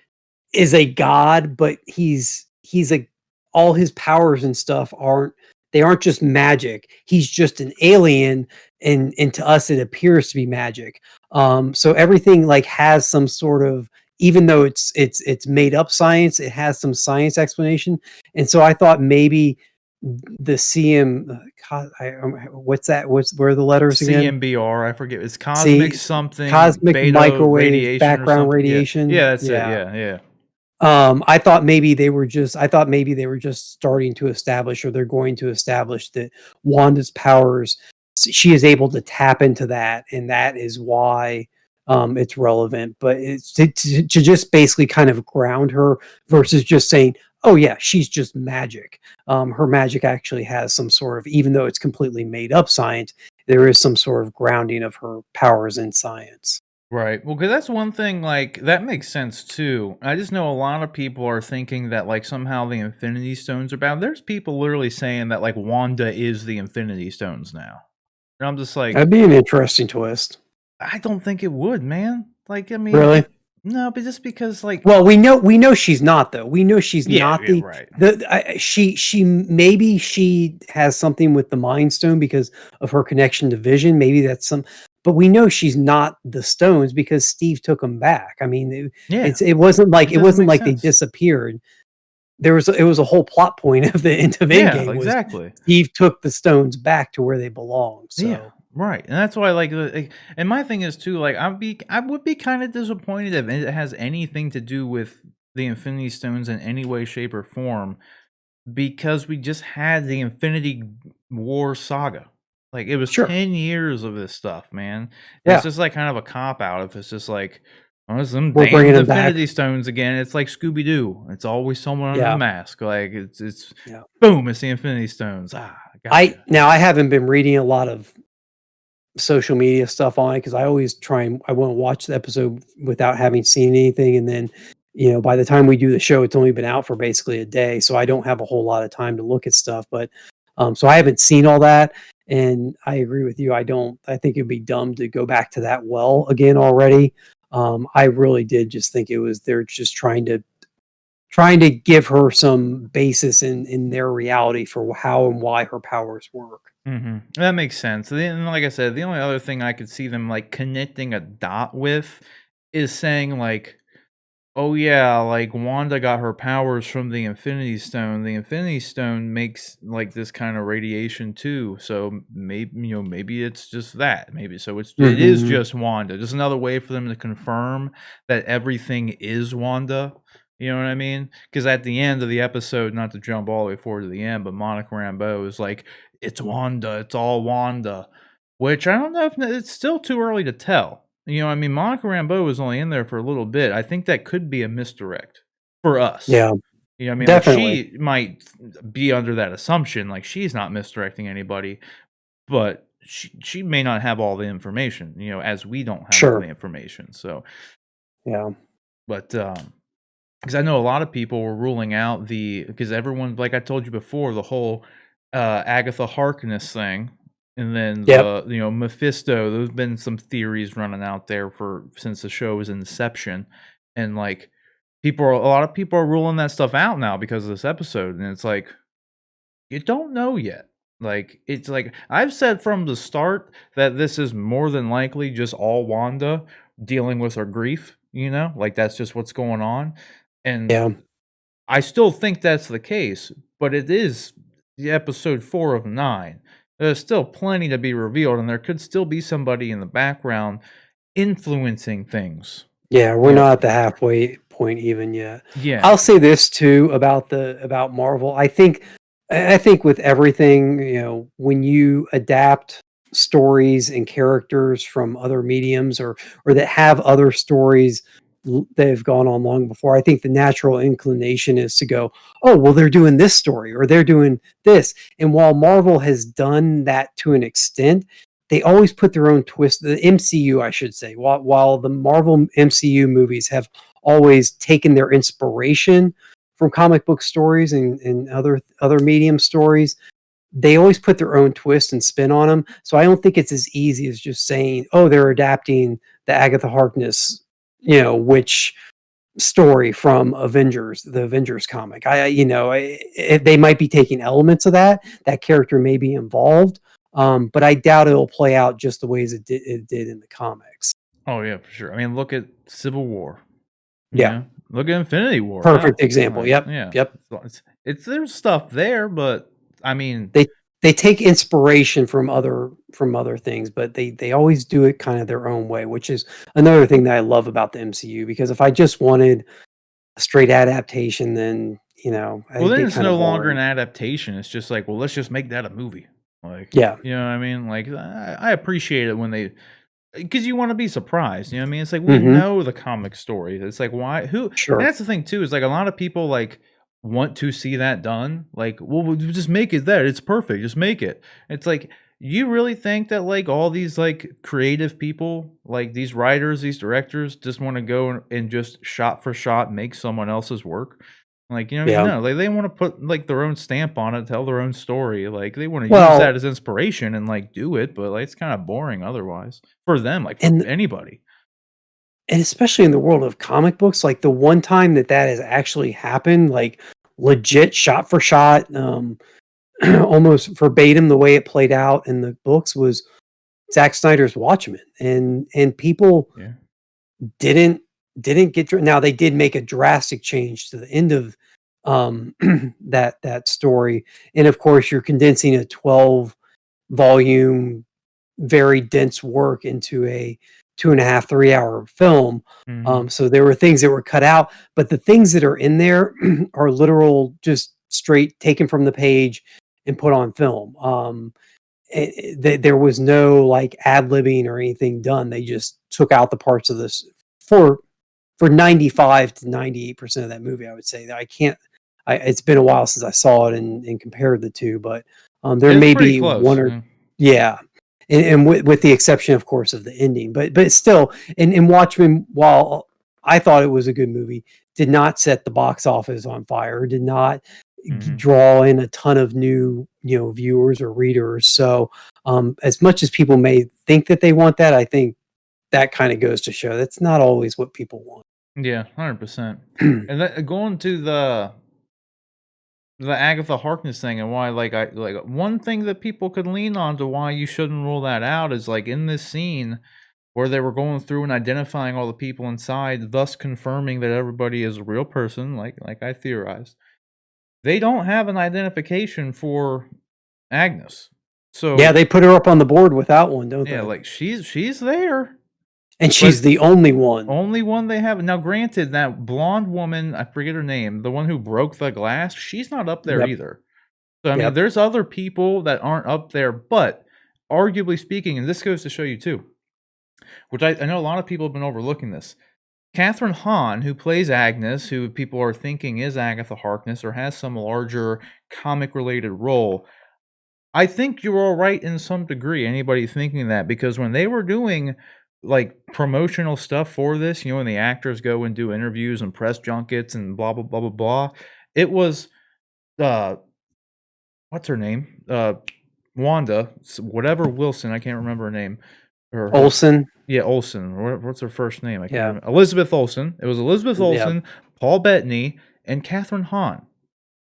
is a god, but he's a all his powers and stuff aren't just magic. He's just an alien, and to us it appears to be magic. So everything like has some sort of, even though it's made up science, it has some science explanation. And so I thought maybe the CM what's that? Where are the letters again? CMBR, I forget. It's cosmic See, something cosmic beta microwave radiation or background something. Yeah. radiation. Yeah, that's it. Yeah. Yeah, yeah. I thought maybe they were just starting to establish, or they're going to establish, that Wanda's powers, she is able to tap into that, and that is why it's relevant. But it's to just basically kind of ground her versus just saying, oh yeah, she's just magic. Her magic actually has some sort of, even though it's completely made up science, there is some sort of grounding of her powers in science. Right. Well, because that's one thing, like, that makes sense too. I just know a lot of people are thinking that, like, somehow the Infinity Stones are bad. There's people literally saying that, like, Wanda is the Infinity Stones now. And I'm just like, That'd be an interesting twist. I don't think it would, man. Like, I mean, Really? no, but just because, like, Well, we know she's not, though. We know she's yeah, not yeah, right. she maybe she has something with the Mind Stone because of her connection to Vision. Maybe that's some, but we know she's not the stones because Steve took them back. I mean, Yeah, it wasn't like it doesn't make they sense. disappeared. It was a whole plot point of the end of Yeah, Endgame was exactly. Steve took the stones back to where they belong. Yeah, So right, and that's why, and my thing is too, like, I would be kinda disappointed if it has anything to do with the Infinity Stones in any way, shape, or form, because we just had the Infinity War saga. Like, it was sure, 10 years of this stuff, man. It's yeah, just, like, kind of a cop out if it's just like, "Oh, it's them we're bringing damned them back. Infinity Stones again." It's like Scooby Doo. It's always someone under the Yeah, mask, like, it's yeah. boom, it's the Infinity Stones. "Ah, gotcha." I haven't been reading a lot of social media stuff on it because I always try and I won't watch the episode without having seen anything, and then, by the time we do the show, it's only been out for basically a day, so I don't have a whole lot of time to look at stuff, but, so I haven't seen all that, and I agree with you, I think it'd be dumb to go back to that well again already. I really did just think it was they're just trying to give her some basis in their reality for how and why her powers work. Mhm. That makes sense. And like I said, the only other thing I could see them, like, connecting a dot with is saying, like, "Oh, yeah, like, Wanda got her powers from the Infinity Stone. The Infinity Stone makes, like, this kinda radiation too, so maybe it's just that. Maybe so it is Mhm. just Wanda." Just another way for them to confirm that everything is Wanda, you know what I mean? Because at the end of the episode, not to jump all the way forward to the end, but Monica Rambeau is like, "It's Wanda, it's all Wanda," which I don't know if it's still too early to tell. You know, I mean, Monica Rambeau was only in there for a little bit. I think that could be a misdirect for us. Yeah, You know what I mean? Like, definitely. she might be under that assumption, like, she's not misdirecting anybody, but she may not have all the information, as we don't have all Sure. the information, so Yeah. but, because I know a lot of people were ruling out because everyone, like I told you before, the whole, Agatha Harkness thing, and then Yep. Mephisto. There's been some theories running out there for since the show's inception, and, like, a lot of people are ruling that stuff out now because of this episode, and it's like, you don't know yet. Like, it's like, I've said from the start that this is more than likely just all Wanda dealing with her grief, like, that's just what's going on, and Yeah. I still think that's the case, but it is the episode 4 of 9. There's still plenty to be revealed, and there could still be somebody in the background influencing things. Yeah, we're You know not at the halfway point even yet. Yeah. I'll say this too about Marvel. I think with everything, when you adapt stories and characters from other mediums, or that have other stories that have gone on long before, I think the natural inclination is to go, "Oh, well, they're doing this story or they're doing this." And while Marvel has done that to an extent, they always put their own twist. The MCU, I should say, while the Marvel MCU movies have always taken their inspiration from comic book stories and other medium stories, they always put their own twist and spin on them. So I don't think it's as easy as just saying, "Oh, they're adapting the Agatha Harkness, which story from the Avengers comic." They might be taking elements of that. That character may be involved, but I doubt it'll play out just the ways it did in the comics. Oh, yeah, for sure. I mean, look at Civil War, Yeah, Look at Infinity War, perfect hell. example. Like, Yep, yeah. yep. It's there's stuff there, but, I mean, They they take inspiration from other things, but they always do it kind of their own way, which is another thing that I love about the MCU. Because if I just wanted straight adaptation, then I Well, would then get it's kind of no longer an boring. adaptation. It's just like, well, let's just make that a movie. Like, Yeah. you know what I mean? Like, I appreciate it when they, because you want to be surprised. You know what I mean? It's like we Hmm. know the comic story. It's like why who, and Sure. that's the thing too. Is like a lot of people like want to see that done. Like, well, we'll just make it that it's perfect. Just make it. It's like you really think that like all these like creative people, like these writers, these directors, just want to go and just shot for shot make someone else's work. Like, you know what I mean? Yeah. No, like they want to put like their own stamp on it, tell their own story. Like they want to use that Well, as inspiration and like do it, but like it's kind of boring otherwise for them, like for and anybody. especially in the world of comic books, like the one time that has actually happened, like legit shot for shot, almost verbatim the way it played out in the books was Zack Snyder's Watchmen, and people Yeah. didn't now they did make a drastic change to the end of that story, and of course you're condensing a 12 volume very dense work into a 2.5 3 hour film. Mhm. So there were things that were cut out, but the things that are in there are literal, just straight taken from the page and put on film. There was no like ad libbing or anything done. They just took out the parts of this for 95 to 98% of that movie. I would say that I can't. It's been a while since I saw it and compared the two, but there It's may pretty be one close. or Yeah. yeah, and with the exception, of course, of the ending, but still, in Watchmen, while I thought it was a good movie, did not set the box office on fire, did not Mhm. draw in a ton of new viewers or readers. So as much as people may think that they want that, I think that kind of goes to show that's not always what people want. Yeah, 100%. And that going to the Agatha Harkness thing and why like I like one thing that people could lean on to why you shouldn't rule that out is like in this scene where they were going through and identifying all the people inside, thus confirming that everybody is a real person, like I theorized. They don't have an identification for Agnes. Yeah, So, they put her up on the board without one, don't yeah, they? like she's there, And but she's the only one. only one they have. Now, granted, that blonde woman, I forget her name, the one who broke the glass, she's not up there Yep. either. So, I mean, Yep. there's other people that aren't up there, but arguably speaking, and this goes to show you too, which I know a lot of people have been overlooking this. Catherine Hahn, who plays Agnes, who people are thinking is Agatha Harkness or has some larger comic related role, I think you're all right in some degree, anybody thinking that, because when they were doing like promotional stuff for this, when the actors go and do interviews and press junkets and blah blah blah blah blah, it was uh what's her name? Wanda, whatever Wilson, I can't remember her name. Her Olsen. yeah, Olsen. What's her first name? I can't Yeah. remember. Elizabeth Olsen. It was Elizabeth Yeah. Olsen, Paul Bettany, and Catherine Hahn.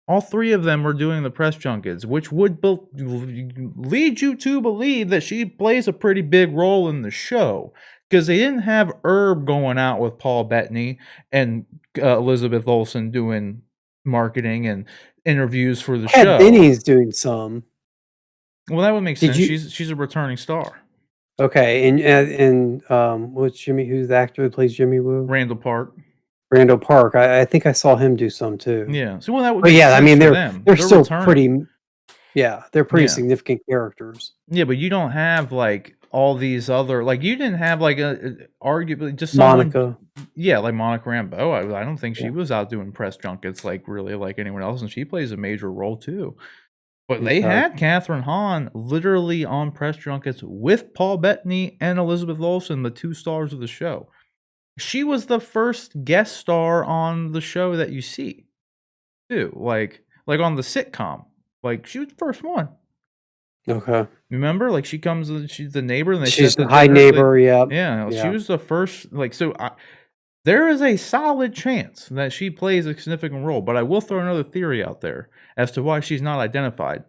All three of them were doing the press junkets, which would lead you to believe that she plays a pretty big role in the show. Because they didn't have Herb going out with Paul Bettany and Elizabeth Olsen doing marketing and interviews for the Kat show. Dennings doing some. Well, that would make Did sense. you She's a returning star. okay, and what's who's the actor who plays Jimmy Woo? Randall Park. Randall Park. I think I saw him do some too. Yeah. So well, that would But make yeah, I sense mean for them. they're They're still returning. pretty they're pretty Yeah. significant characters. Yeah, but you don't have like all these other like you didn't have like a arguably just someone. Monica. Yeah, like Monica Rambeau. I don't think she Yeah. was out doing press junkets like really like anyone else, and she plays a major role too. But they Okay. had Catherine Hahn literally on press junkets with Paul Bettany and Elizabeth Olsen, the two stars of the show. She was the first guest star on the show that you see too, like on the sitcom. Like she was the first one. Okay. Remember? Like she comes, she's the neighbor, and they She's set the the high dinner. Like, neighbor, yep. yeah, she Yeah. was the first. Like so, there is a solid chance that she plays a significant role. But I will throw another theory out there as to why she's not identified.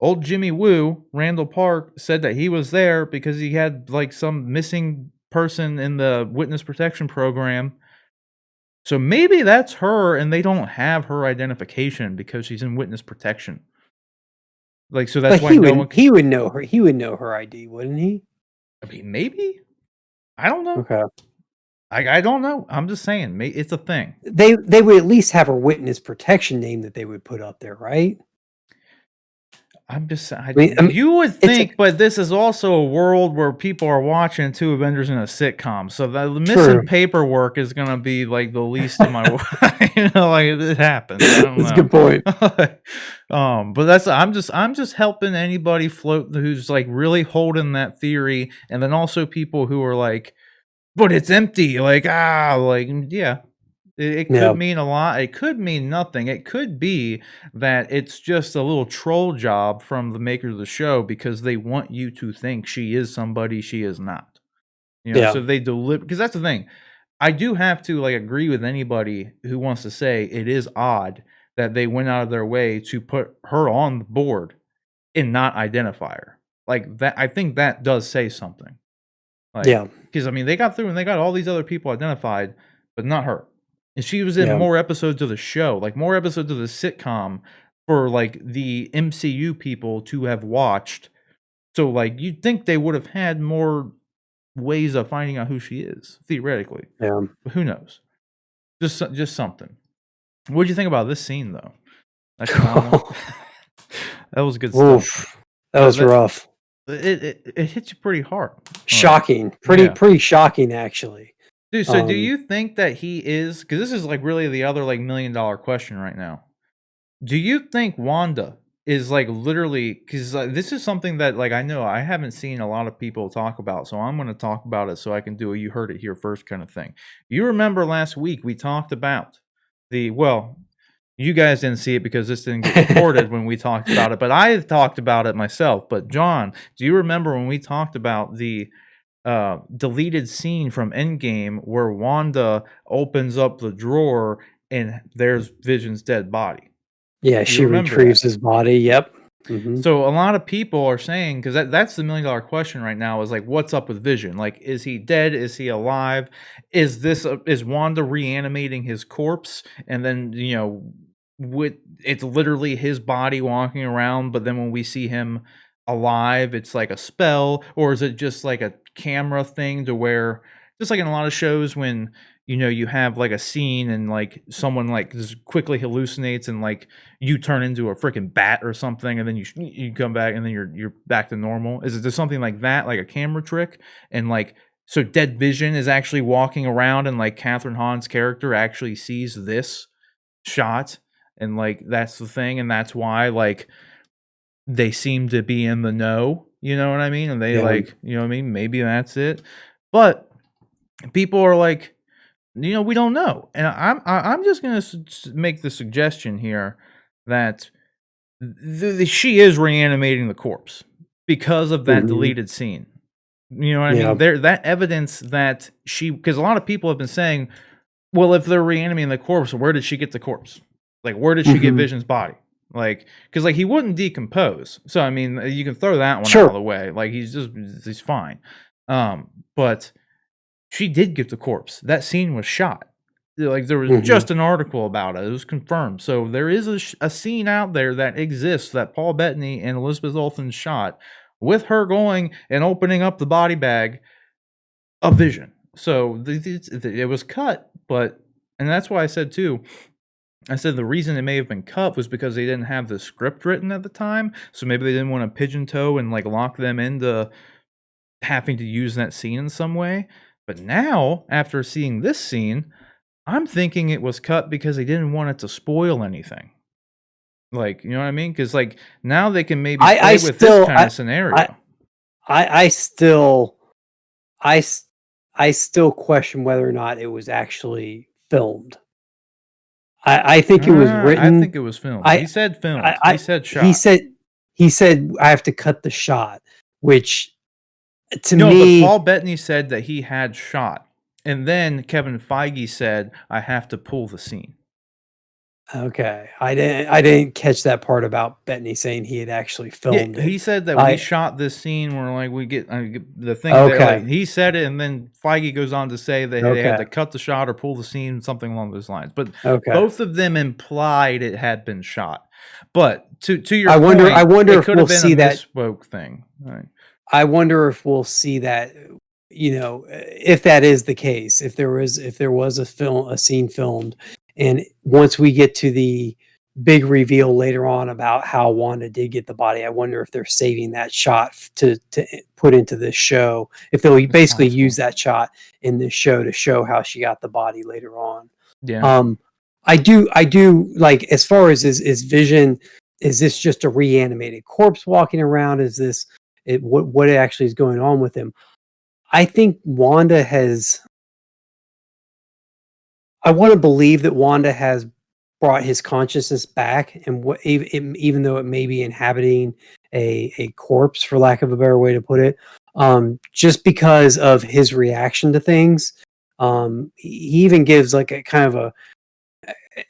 Old Jimmy Woo, Randall Park, said that he was there because he had like some missing person in the witness protection program. So maybe that's her, and they don't have her identification because she's in witness protection. Like, so that's But why no one. he would know her. He would know her ID, wouldn't he? I mean, maybe I don't know. Okay. I don't know. I'm just saying, it's a thing. They would at least have a witness protection name that they would put up there, right? I'm just I mean, you would it's think, but this is also a world where people are watching two Avengers in a sitcom, so the missing true. paperwork is gonna be like the least of my, you know, like it happens. I don't That's a know. good point. But that's I'm just helping anybody float who's like really holding that theory, and then also people who are like, but it's empty, like like yeah. It Yeah, could mean a lot. It could mean nothing. It could be that it's just a little troll job from the makers of the show because they want you to think she is somebody she is not. You know, yeah, so they deliver because that's the thing. I do have to like agree with anybody who wants to say it is odd that they went out of their way to put her on the board and not identify her. Like that, I think that does say something. Like, yeah, because I mean, they got through and they got all these other people identified, but not her. And she was in yeah. more episodes of the show, like more episodes of the sitcom for like the MCU people to have watched. So like you'd think they would have had more ways of finding out who she is, theoretically. Yeah. But who knows? Just something. What do you think about this scene though? That trauma. That was good stuff. Oof, that was That rough. it hits you pretty hard. Shocking. Yeah. Pretty shocking, actually. Dude, so do you think that he is, because this is like really the other like $1,000,000 question right now. Do you think Wanda is like literally, because this is something that like I know I haven't seen a lot of people talk about, so I'm going to talk about it so I can do a you heard it here first kind of thing. You remember last week we talked about well, you guys didn't see it because this didn't get recorded when we talked about it, but I talked about it myself. But John, do you remember when we talked about the deleted scene from Endgame where Wanda opens up the drawer and there's Vision's dead body? Yeah, You she remember retrieves that? his body. Yep. Mhm. So a lot of people are saying, because that's the $1,000,000 question right now, is like, what's up with Vision? Like, is he dead? Is he alive? Is this is Wanda reanimating his corpse? And then with it's literally his body walking around, but then when we see him alive, it's like a spell, or is it just like a camera thing to where, just like in a lot of shows when you have like a scene and like someone like just quickly hallucinates and like you turn into a freaking bat or something, and then you come back and then you're back to normal. Is it just something like that, like a camera trick? And like so, Dead Vision is actually walking around, and like Catherine Hahn's character actually sees this shot, and like that's the thing, and that's why like they seem to be in the know. You know what I mean? And they Yeah. like what I mean. Maybe that's it, but people are like, we don't know, and I'm just gonna make the suggestion here that she is reanimating the corpse because of that Mhm. deleted scene. You know what I Yeah. mean? There, that evidence that because a lot of people have been saying, well, if they're reanimating the corpse, where did she get the corpse? Like, where did she get Mhm. Vision's body? Like, because like he wouldn't decompose, so I mean, you can throw that one out of Sure. the way. Like, he's fine. But she did get the corpse. That scene was shot. Like, there was Mhm. just an article about it. It was confirmed. So there is a scene out there that exists that Paul Bettany and Elizabeth Olsen shot with her going and opening up the body bag of Vision. So it was cut, and that's why I said too. I said the reason it may have been cut was because they didn't have the script written at the time, so maybe they didn't want to pigeon toe and like lock them into having to use that scene in some way. But now, after seeing this scene, I'm thinking it was cut because they didn't want it to spoil anything. Like, you know what I mean? Because like now they can maybe I play with this still kind of I scenario. I still I s I still question whether or not it was actually filmed. I think it was I written. think it was filmed. I He said filmed. He I said he shot. said I have to cut the shot, which to No, but me. Paul Bettany said that he had shot, and then Kevin Feige said, "I have to pull the scene." Okay, I didn't catch that part about Bettany saying he had actually Yeah, filmed it. he said that we I shot this scene where like we get the thing that Okay, like he said it, and then Feige goes on to say that they had okay, to cut the shot or pull the scene, something along those lines. But okay. both of them implied it had been shot. But to your I point, wonder it if could we'll have been a see that. misspoke thing. Right. I wonder if we'll see that if that is the case, if there was a scene filmed, and once we get to the big reveal later on about how Wanda did get the body, I wonder if they're saving that shot to put into this show. If they'll It's basically possible. use that shot in this show to show how she got the body later on. Yeah. I do like, as far as is Vision, is this just a reanimated corpse walking around? Is this what actually is going on with him? I think Wanda has. I want to believe that Wanda has brought his consciousness back, and even though it may be inhabiting a corpse, for lack of a better way to put it, just because of his reaction to things. He even gives like a kind of a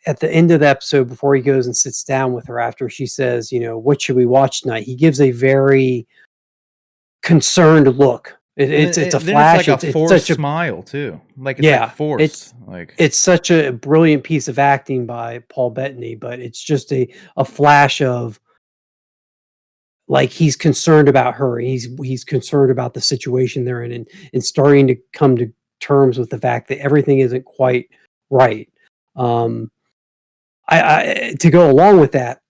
at the end of the episode, before he goes and sits down with her after she says, "What should we watch tonight?" He gives a very concerned look. And It's a then it's like flash. a It's forced such a smile too. Like it's like yeah. forced. Like It's such a brilliant piece of acting by Paul Bettany, but it's just a flash of, like, he's concerned about her. He's concerned about the situation they're in, and starting to come to terms with the fact that everything isn't quite right. Um, I to go along with that,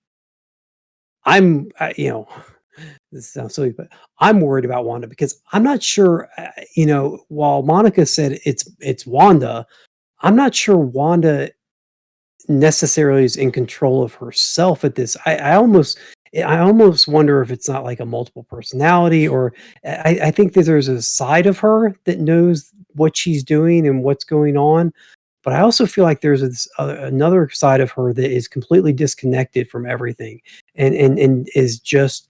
this sounds silly, but I'm worried about Wanda because I'm not sure. While Monica said it's Wanda, I'm not sure Wanda necessarily is in control of herself at this. I almost wonder if it's not like a multiple personality, or I think that there's a side of her that knows what she's doing and what's going on. But I also feel like there's another side of her that is completely disconnected from everything, and is just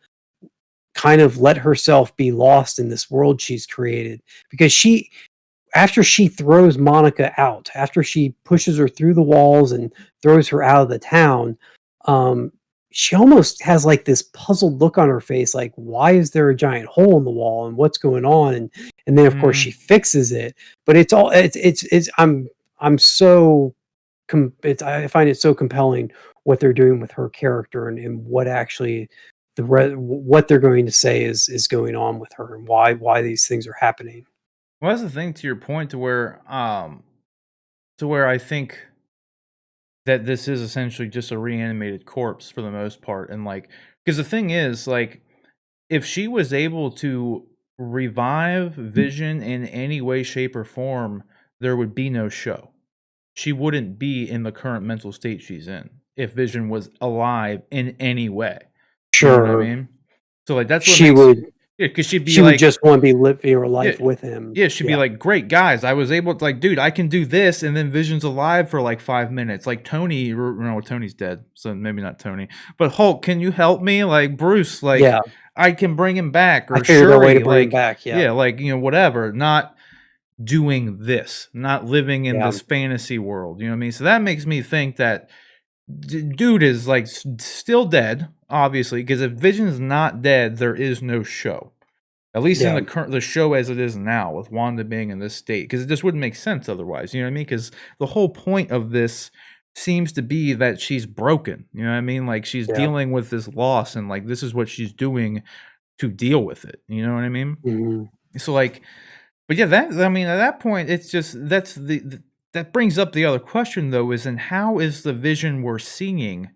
kind of let herself be lost in this world she's created, because after she throws Monica out, after she pushes her through the walls and throws her out of the town, she almost has like this puzzled look on her face, like, why is there a giant hole in the wall and what's going on? And then of course she mm, fixes it, but it's I'm so I find it so compelling what they're doing with her character, and what actually what they're going to say is going on with her, and why these things are happening. well, that's the thing to your point to where I think that this is essentially just a reanimated corpse for the most part. And like, because the thing is, like, if she was able to revive Vision in any way, shape, or form, there would be no show. She wouldn't be in the current mental state she's in if Vision was alive in any way. You know what I Sure. mean? So like that's what She makes, would yeah, because she'd be she would like, just wanna be living her yeah, life with him. yeah, she'd be Yeah, like, "Great, guys, I was able to, like, dude, I can do this," and then Vision's alive for, like, 5 minutes, like, Tony or no, Tony's dead, so maybe not Tony, but, "Hulk, can you help me?" Like, "Bruce, like, yeah. I can bring him back," I or figured out a way to "Shuri, bring him like, back, yeah, yeah, like, whatever, not doing this, not living in yeah, this fantasy world," you know what I mean? So that makes me think that dude is, like, still dead, obviously, because if Vision's not dead, there is no show. At least in yeah, the show as it is now, with Wanda being in this state, because it just wouldn't make sense otherwise, you know what I mean? Because the whole point of this seems to be that she's broken, you know what I mean? Like, she's yeah, dealing with this loss, and, like, this is what she's doing to deal with it, you know what I mean? mhm, So, like, but yeah, that I mean, at that point, it's just that's that brings up the other question, though, is and how is the Vision we're seeing,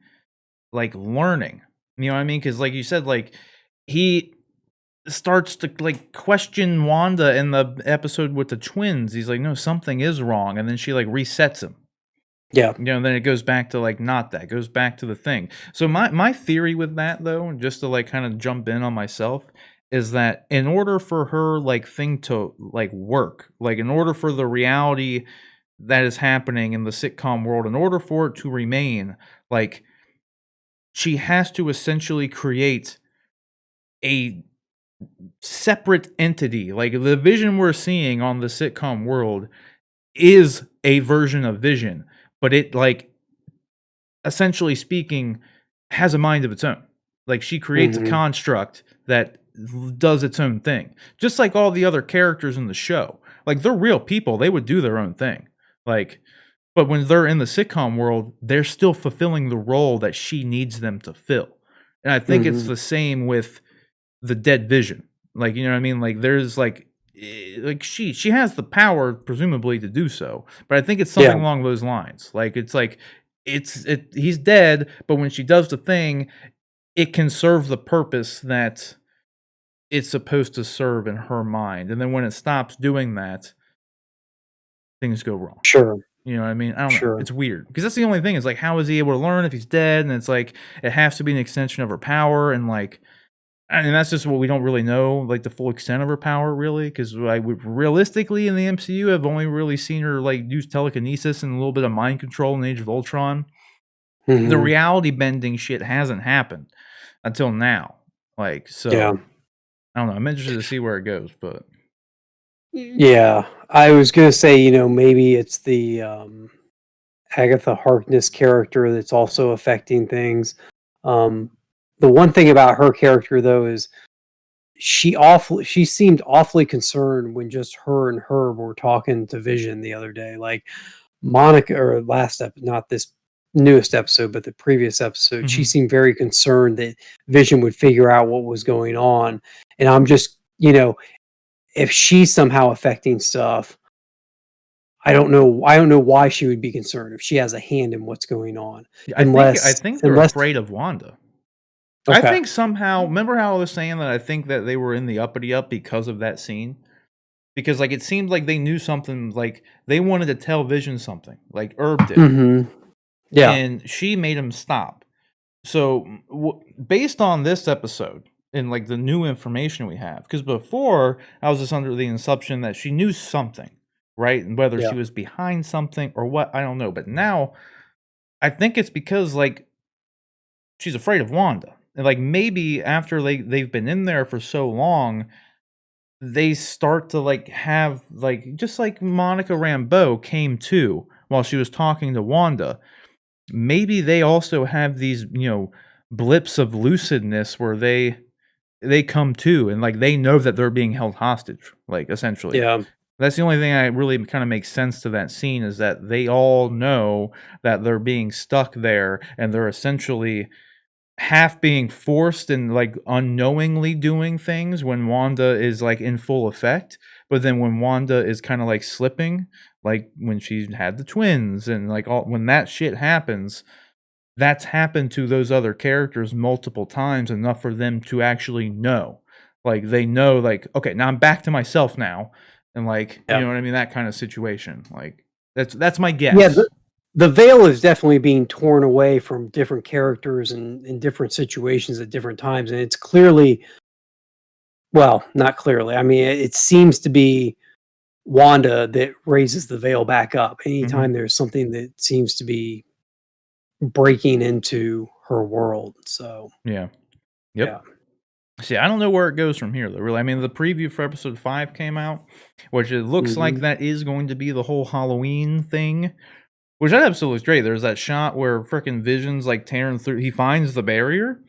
like, learning? You know what I mean? Because like you said, like, he starts to, like, question Wanda in the episode with the twins. He's like, "No, something is wrong," and then she, like, resets him. yeah, Then it goes back to, like, not that, it goes back to the thing. So my theory with that, though, just to, like, kinda jump in on myself, is that in order for her, like, thing to, like, work, like, in order for the reality that is happening in the sitcom world, in order for it to remain, like, she has to essentially create a separate entity. Like the Vision we're seeing on the sitcom world is a version of Vision, but it, like, essentially speaking, has a mind of its own. Like she creates a mhm, construct that does its own thing. Just like all the other characters in the show. Like they're real people, they would do their own thing. Like, but when they're in the sitcom world, they're still fulfilling the role that she needs them to fill. And I think it's mhm, the same with the dead Vision. Like, you know what I mean? Like, there's like like she has the power presumably to do so, but I think it's Yeah, something along those lines. Like he's dead, but when she does the thing, it can serve the purpose that it's supposed to serve in her mind, and then when it stops doing that, things go wrong. sure, You know what I mean? I don't know. sure. It's weird because that's the only thing is like, how is he able to learn if he's dead? And it's like it has to be an extension of her power, and like, and that's just what we don't really know, like the full extent of her power, really, because like realistically in the MCU, I've only really seen her like use telekinesis and a little bit of mind control in Age of Ultron. The Mhm. reality bending shit hasn't happened until now. Like, Yeah. so I don't know. I'm interested to see where it goes, but Yeah. I was gonna say, maybe it's the, Agatha Harkness character that's also affecting things. Um, the one thing about her character, though, is she seemed awfully concerned when just her and Herb were talking to Vision the other day. Like, Monica or not this newest episode, but the previous episode, she mhm. seemed very concerned that Vision would figure out what was going on. And I'm just, if she's somehow affecting stuff, I don't know why she would be concerned if she has a hand in what's going on. Yeah, I Unless think they're unless afraid of Wanda. I Okay. think somehow remember how I was saying that I think that they were in the uppity up because of that scene? Because, like, it seemed like they knew something, like, they wanted to tell Vision something, like Herb did, Mhm. Yeah. and she made him stop. So, based on this episode and, like, the new information we have, because before, I was just under the assumption that she knew something, right? And whether Yeah. she was behind something or what, I don't know, but now, I think it's because, like, she's afraid of Wanda. And, like, maybe after they've been in there for so long, they start to, like, have, like just like Monica Rambeau came to while she was talking to Wanda, maybe they also have these, blips of lucidness where they come to and, like, they know that they're being held hostage, like, essentially. Yeah. That's the only thing I really kinda makes sense to that scene is that they all know that they're being stuck there, and they're essentially half being forced and, like, unknowingly doing things when Wanda is, like, in full effect, but then when Wanda is kinda, like, slipping, like, when she had the twins and, like, all when that shit happens, that's happened to those other characters multiple times, enough for them to actually know. Like, they know, like, "Okay, now I'm back to myself now," and, like, you Yeah. know what I mean? That kinda situation, like, that's my Yeah, guess. the veil is definitely being torn away from different characters and in different situations at different times, and it's clearly, well, not clearly. I mean, it seems to be Wanda that raises the veil back up Mhm. anytime there's something that seems to be breaking into her world. So, Yeah. yeah. Yep. See, I don't know where it goes from here, though, really. I mean, the preview for episode 5 came out, which it looks like Mhm. that is going to be the whole Halloween thing, which that episode was great. There's that shot where frickin' Vision's, like, tearing through he finds the barrier,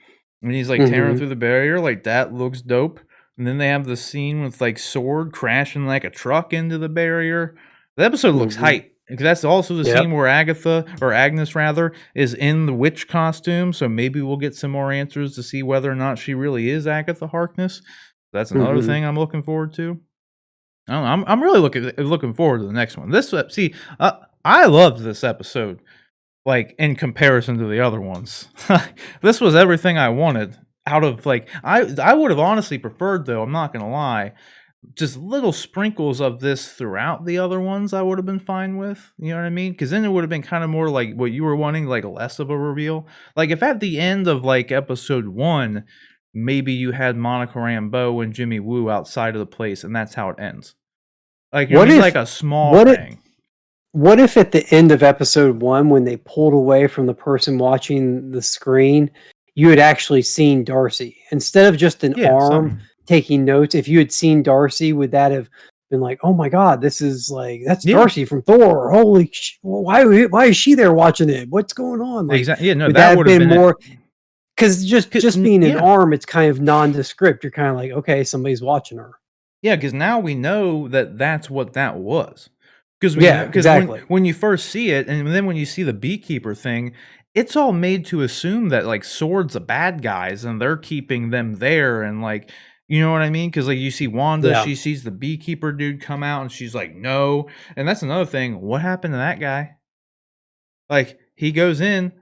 and he's, like, tearing Mhm. through the barrier, like, that looks dope, and then they have the scene with, like, Sword crashing like a truck into the barrier. The episode looks Mhm. hype, because that's also the Yep. scene where Agatha, or Agnes rather, is in the witch costume, so maybe we'll get some more answers to see whether or not she really is Agatha Harkness. That's another Mhm. thing I'm looking forward to. I don't know, I'm really looking forward to the next one. I loved this episode, like, in comparison to the other ones. This was everything I wanted out of, like I would have honestly preferred, though, I'm not gonna lie, just little sprinkles of this throughout the other ones I would have been fine with, you know what I mean? Because then it would have been kinda more like what you were wanting, like, less of a reveal. Like, if at the end of, like, episode 1, maybe you had Monica Rambeau and Jimmy Woo outside of the place, and that's how it ends. Like, you know what I What mean? if Like a small what if thing. what if at the end of episode 1, when they pulled away from the person watching the screen, you had actually seen Darcy? Instead of just an Yeah, arm something. taking notes, if you had seen Darcy, would that have been like, "Oh my god, this is like that's Yeah. Darcy from Thor. Holy why is she there watching it? What's going on?" Like, Yeah, no, would that that have would have been been it. more? Because just being an Yeah. arm, it's kind of nondescript. You're kinda like, "Okay, somebody's watching her." Yeah, because now we know that that's what that was. Because we know Yeah, because exactly. when you first see it, and then when you see the beekeeper thing, it's all made to assume that, like, Sword's the bad guys, and they're keeping them there, and, like, You know what I mean? Because like you see Wanda, Yeah. she sees the beekeeper dude come out, and she's like, "No." And that's another thing. What happened to that guy? Like he goes in,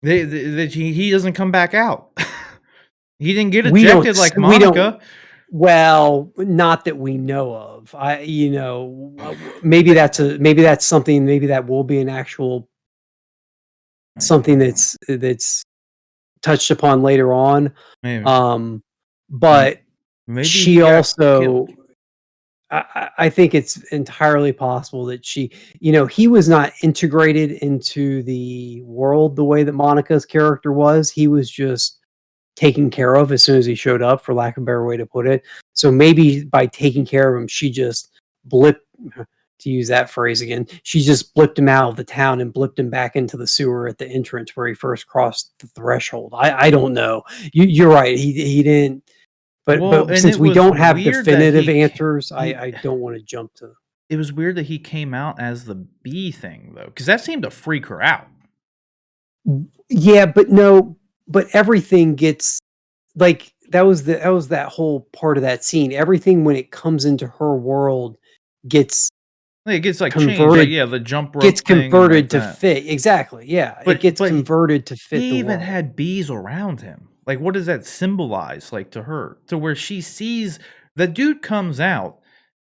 he doesn't come back out. He didn't get We don't ejected like we don't Monica. well, not that we know of. Maybe that's something, maybe that will be an actual something that's touched upon later on. Maybe, Um, M- but maybe he she got killed. also, I think it's entirely possible that he was not integrated into the world the way that Monica's character was. He was just taken care of as soon as he showed up, for lack of a better way to put it. So maybe by taking care of him, she just blipped, to use that phrase again, she just blipped him out of the town and blipped him back into the sewer at the entrance where he first crossed the threshold. I don't know. You're right. He didn't. Well, But and since it we was don't have weird that definitive answers, he I don't want to jump to. it was weird that he came out as the bee thing though, because that seemed to freak her out. Yeah, but no, but everything gets like that whole part of that scene. Everything when it comes into her world gets Like, it gets like changed, like converted yeah, the jump rope thing and like to that. fit. Exactly. Yeah, it gets But converted to fit he the even world. had bees around him. Like, what does that symbolize? Like to her, to where she sees the dude comes out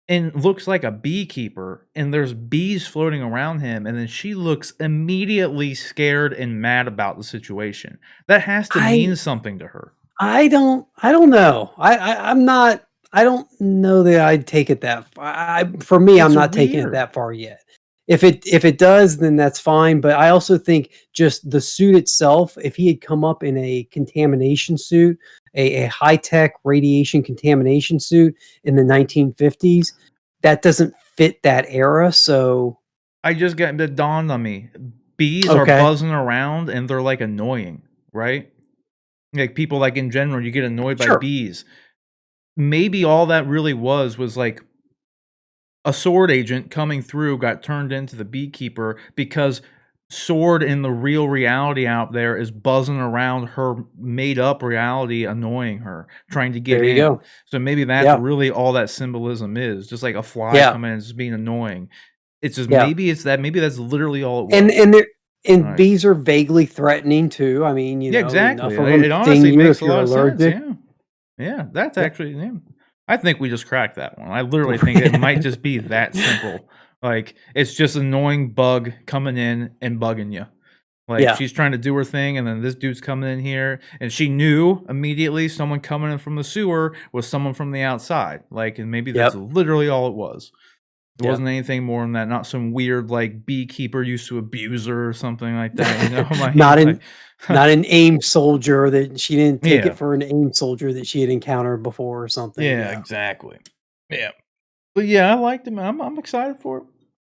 and looks like a beekeeper, and there's bees floating around him, and then she looks immediately scared and mad about the situation. That has to I mean something to her. I don't know. I'm not. I don't know that I'd take it that far. For me, I'm It's not taking it weird. that far yet. If it does, then that's fine. But I also think just the suit itself, if he had come up in a contamination suit, a high tech radiation contamination suit in the 1950s, that doesn't fit that era. So I just got it dawned on me. Bees are okay, buzzing around and they're like annoying, right? Like people like in general, you get annoyed by sure. bees. Maybe all that really was like a sword agent coming through got turned into the beekeeper because sword in the real reality out there is buzzing around her made up reality, annoying her, trying to get There you in. go. So maybe that's Yeah, really all that symbolism is, just like a fly yeah, coming in and just being annoying. It's just yeah. maybe that's literally all it And was. and they're and Like, bees are vaguely threatening too. I mean, yeah, enough exactly. of them It sting honestly you makes if a you're lot of sense. allergic. Yeah. Yeah, that's Yeah. actually yeah. I think we just cracked that one. I literally think it might just be that simple. Like, it's just annoying bug coming in and bugging you. Like, Yeah. she's trying to do her thing, and then this dude's coming in here, and she knew immediately someone coming in from the sewer was someone from the outside. Like, and maybe that's Yep. literally all it was. It Yep. wasn't anything more than that, not some weird, like, beekeeper used to abuse her or something like that, you know? Not Like, an not an AIM soldier, that she didn't take it yeah. for an AIM soldier that she had encountered before or something. Yeah, Yeah. exactly. Yeah. But yeah, I liked him. I'm excited for it.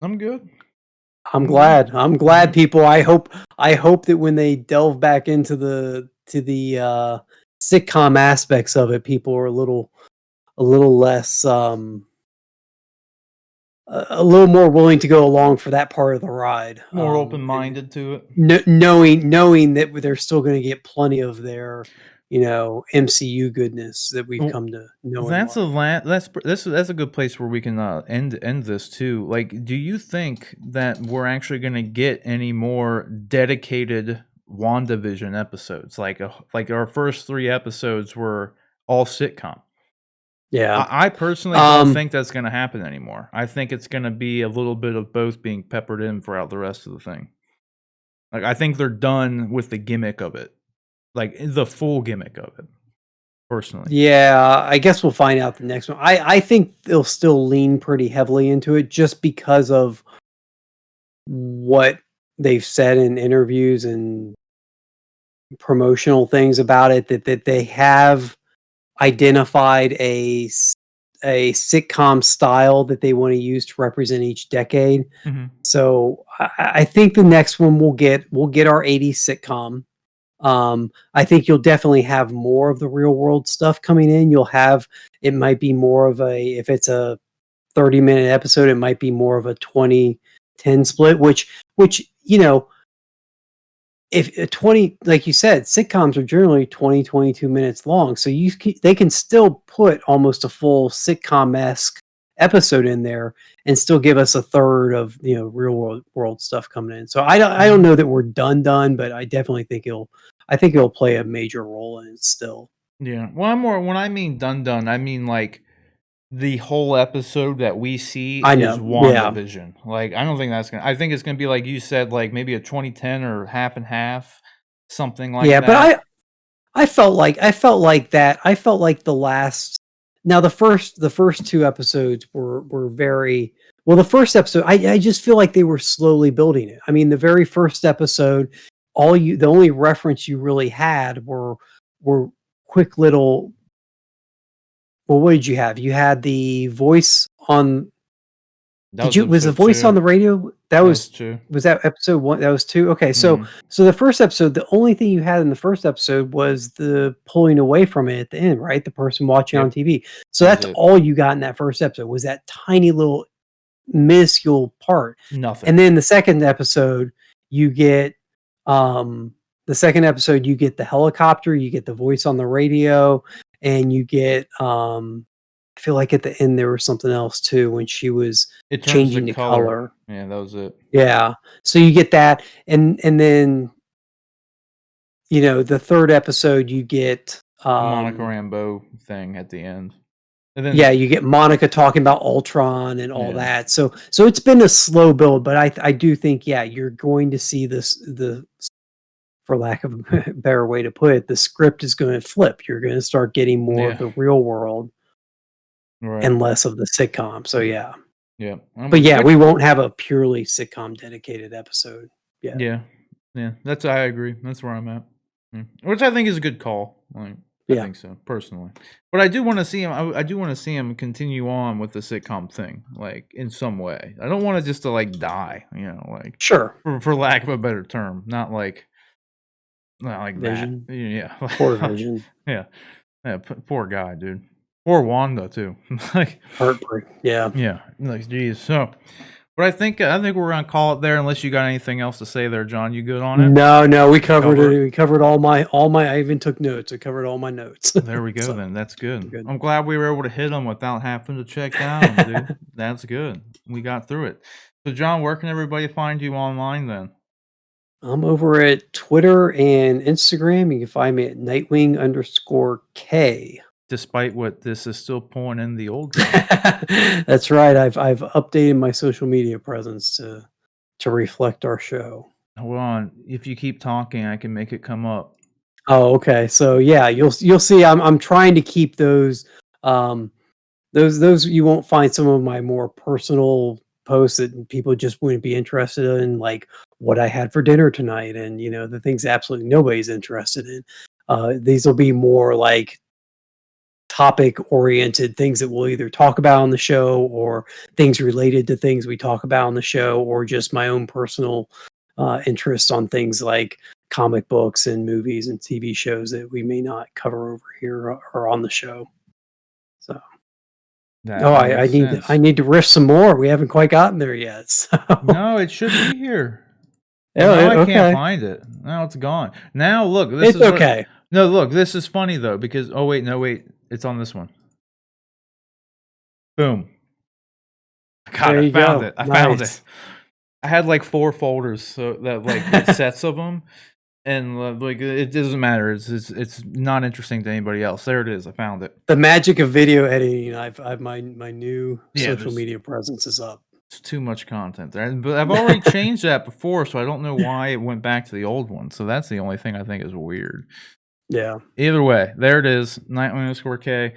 I'm good. I'm I'm good. glad. I'm Yeah. glad people. I hope that when they delve back into the sitcom aspects of it, people are a little less a little more willing to go along for that part of the ride. More And open-minded to it. knowing that they're still going to get plenty of their MCU goodness that we've Well, come to know and that's a like. that's a good place where we can end this too. Like, do you think that we're actually going to get any more dedicated WandaVision episodes? Like our first 3 episodes were all sitcom. Yeah. I personally don't Um. think that's going to happen anymore. I think it's going to be a little bit of both being peppered in throughout the rest of the thing. Like, I think they're done with the gimmick of it, like the full gimmick of it. Personally, Yeah. I guess we'll find out the next one. I think they'll still lean pretty heavily into it just because of what they've said in interviews and promotional things about it, that they have identified a sitcom style that they want to use to represent each decade. hmm So I think the next one we'll get our 80s sitcom. I think you'll definitely have more of the real world stuff coming in. It might be more of if it's a 30-minute episode, it might be more of a 20-10 split, which if 20, like you said, sitcoms are generally 20, 22 minutes long. So they can still put almost a full sitcom-esque episode in there and still give us a third of, real world stuff coming in. So I don't know that we're done, but I definitely think it'll play a major role in it still. Yeah. Well, when I mean done, I mean like the whole episode that we see I is know. Yeah. WandaVision. Like, I don't think I think it's gonna be like you said, like maybe a 2010 or half and half, something like Yeah, but that. I felt like that. I felt like the last now the first two episodes were very well. The first episode, I just feel like they were slowly building it. I mean, the very first episode, the only reference you really had were quick little. Well, what did you have? You had the voice on. That was Was the episode voice 2. on the radio? That was 2. Was that episode 1? That was 2? Okay, so the first episode, the only thing you had in the first episode was the pulling away from it at the end, right? The person watching on Yep. TV. So that's all you got in that first episode was that tiny little minuscule part. Nothing. And then the second episode, you get the helicopter, you get the voice on the radio, and you get I feel like at the end there was something else too when she was It turns changing the the color. Yeah, that was it. Yeah. So you get that, and then the third episode you get Monica Rambeau thing at the end. And then you get Monica talking about Ultron and all that. So it's been a slow build, but I do think you're going to see the for lack of a better way to put it, the script is going to flip. You're going to start getting more of the real world and less of the sitcom. So yeah. Yeah. But we won't have a purely sitcom dedicated episode. Yeah. That's I agree. That's where I'm at. Yeah. Which I think is a good call. Like, I think so personally. But I do want to see him. I do want to see him continue on with the sitcom thing, like in some way. I don't want it just to like die. Like sure, for lack of a better term, not like Vision. that. Yeah. Poor Vision. Yeah. Poor guy, dude. Poor Wanda too. Like heartbreak. Yeah. Yeah. Like geez. So, but I think we're gonna call it there. Unless you got anything else to say there, John. You good on it? No. We covered it. We covered all my. I even took notes. I covered all my notes. There we go. So, then that's good. I'm glad we were able to hit them without having to check down, dude. That's good. We got through it. So, John, where can everybody find you online then? I'm over at Twitter and Instagram. You can find me at Nightwing_K. Despite what this is still pulling in the old. That's right. I've updated my social media presence to reflect our show. Hold on. If you keep talking, I can make it come up. Oh, okay. So yeah, you'll see. I'm trying to keep those. Those you won't find some of my more personal posts that people just wouldn't be interested in, like what I had for dinner tonight, and the things absolutely nobody's interested in. These will be more like topic-oriented things that we'll either talk about on the show, or things related to things we talk about on the show, or just my own personal interest on things like comic books and movies and TV shows that we may not cover over here or on the show. So. I need to riff some more. We haven't quite gotten there yet. So. No, it should be here. I can't find it. Now it's gone. Now look, this is okay. No, look, this is funny though because wait, it's on this one. Boom. God, I found it. I found it. I had like 4 folders, so that like sets of them. And like it doesn't matter. It's not interesting to anybody else. There it is. I found it. The magic of video editing. I've my new social media presence is up. It's too much content there, but I've already changed that before, so I don't know why it went back to the old one. So that's the only thing I think is weird. Yeah. Either way, there it is. Nightwing_K.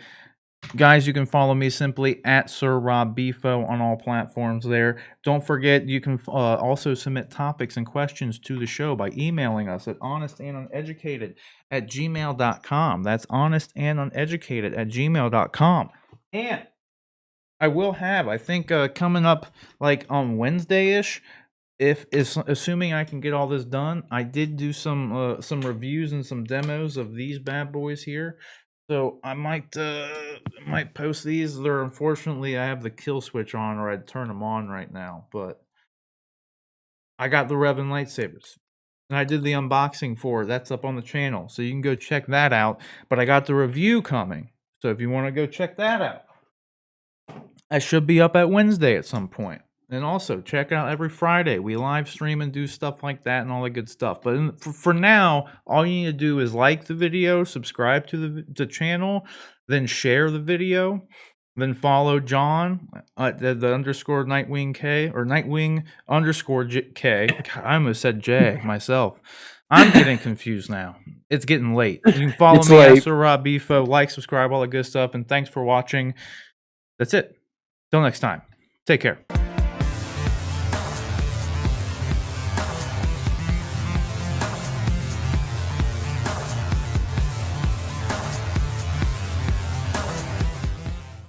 Guys, you can follow me simply at Sir Rob Bifo on all platforms there. Don't forget, you can also submit topics and questions to the show by emailing us at honestanduneducated@gmail.com. That's honestanduneducated@gmail.com. And I will have, I think, coming up like on Wednesday-ish, assuming I can get all this done, I did do some reviews and some demos of these bad boys here. So I might post these. They're unfortunately I have the kill switch on, or I'd turn them on right now. But I got the Revan lightsabers. and I did the unboxing for it. That's up on the channel, so you can go check that out. But I got the review coming, so if you want to go check that out, I should be up at Wednesday at some point. And also check out every Friday. We live stream and do stuff like that and all that good stuff. But for now, all you need to do is like the video, subscribe to the channel, then share the video, then follow John the underscore Nightwing K or Nightwing underscore K. God, I almost said J myself. I'm getting confused now. It's getting late. You can follow me at Sir Rob Bifo, like, subscribe, all that good stuff. And thanks for watching. That's it. Till next time. Take care.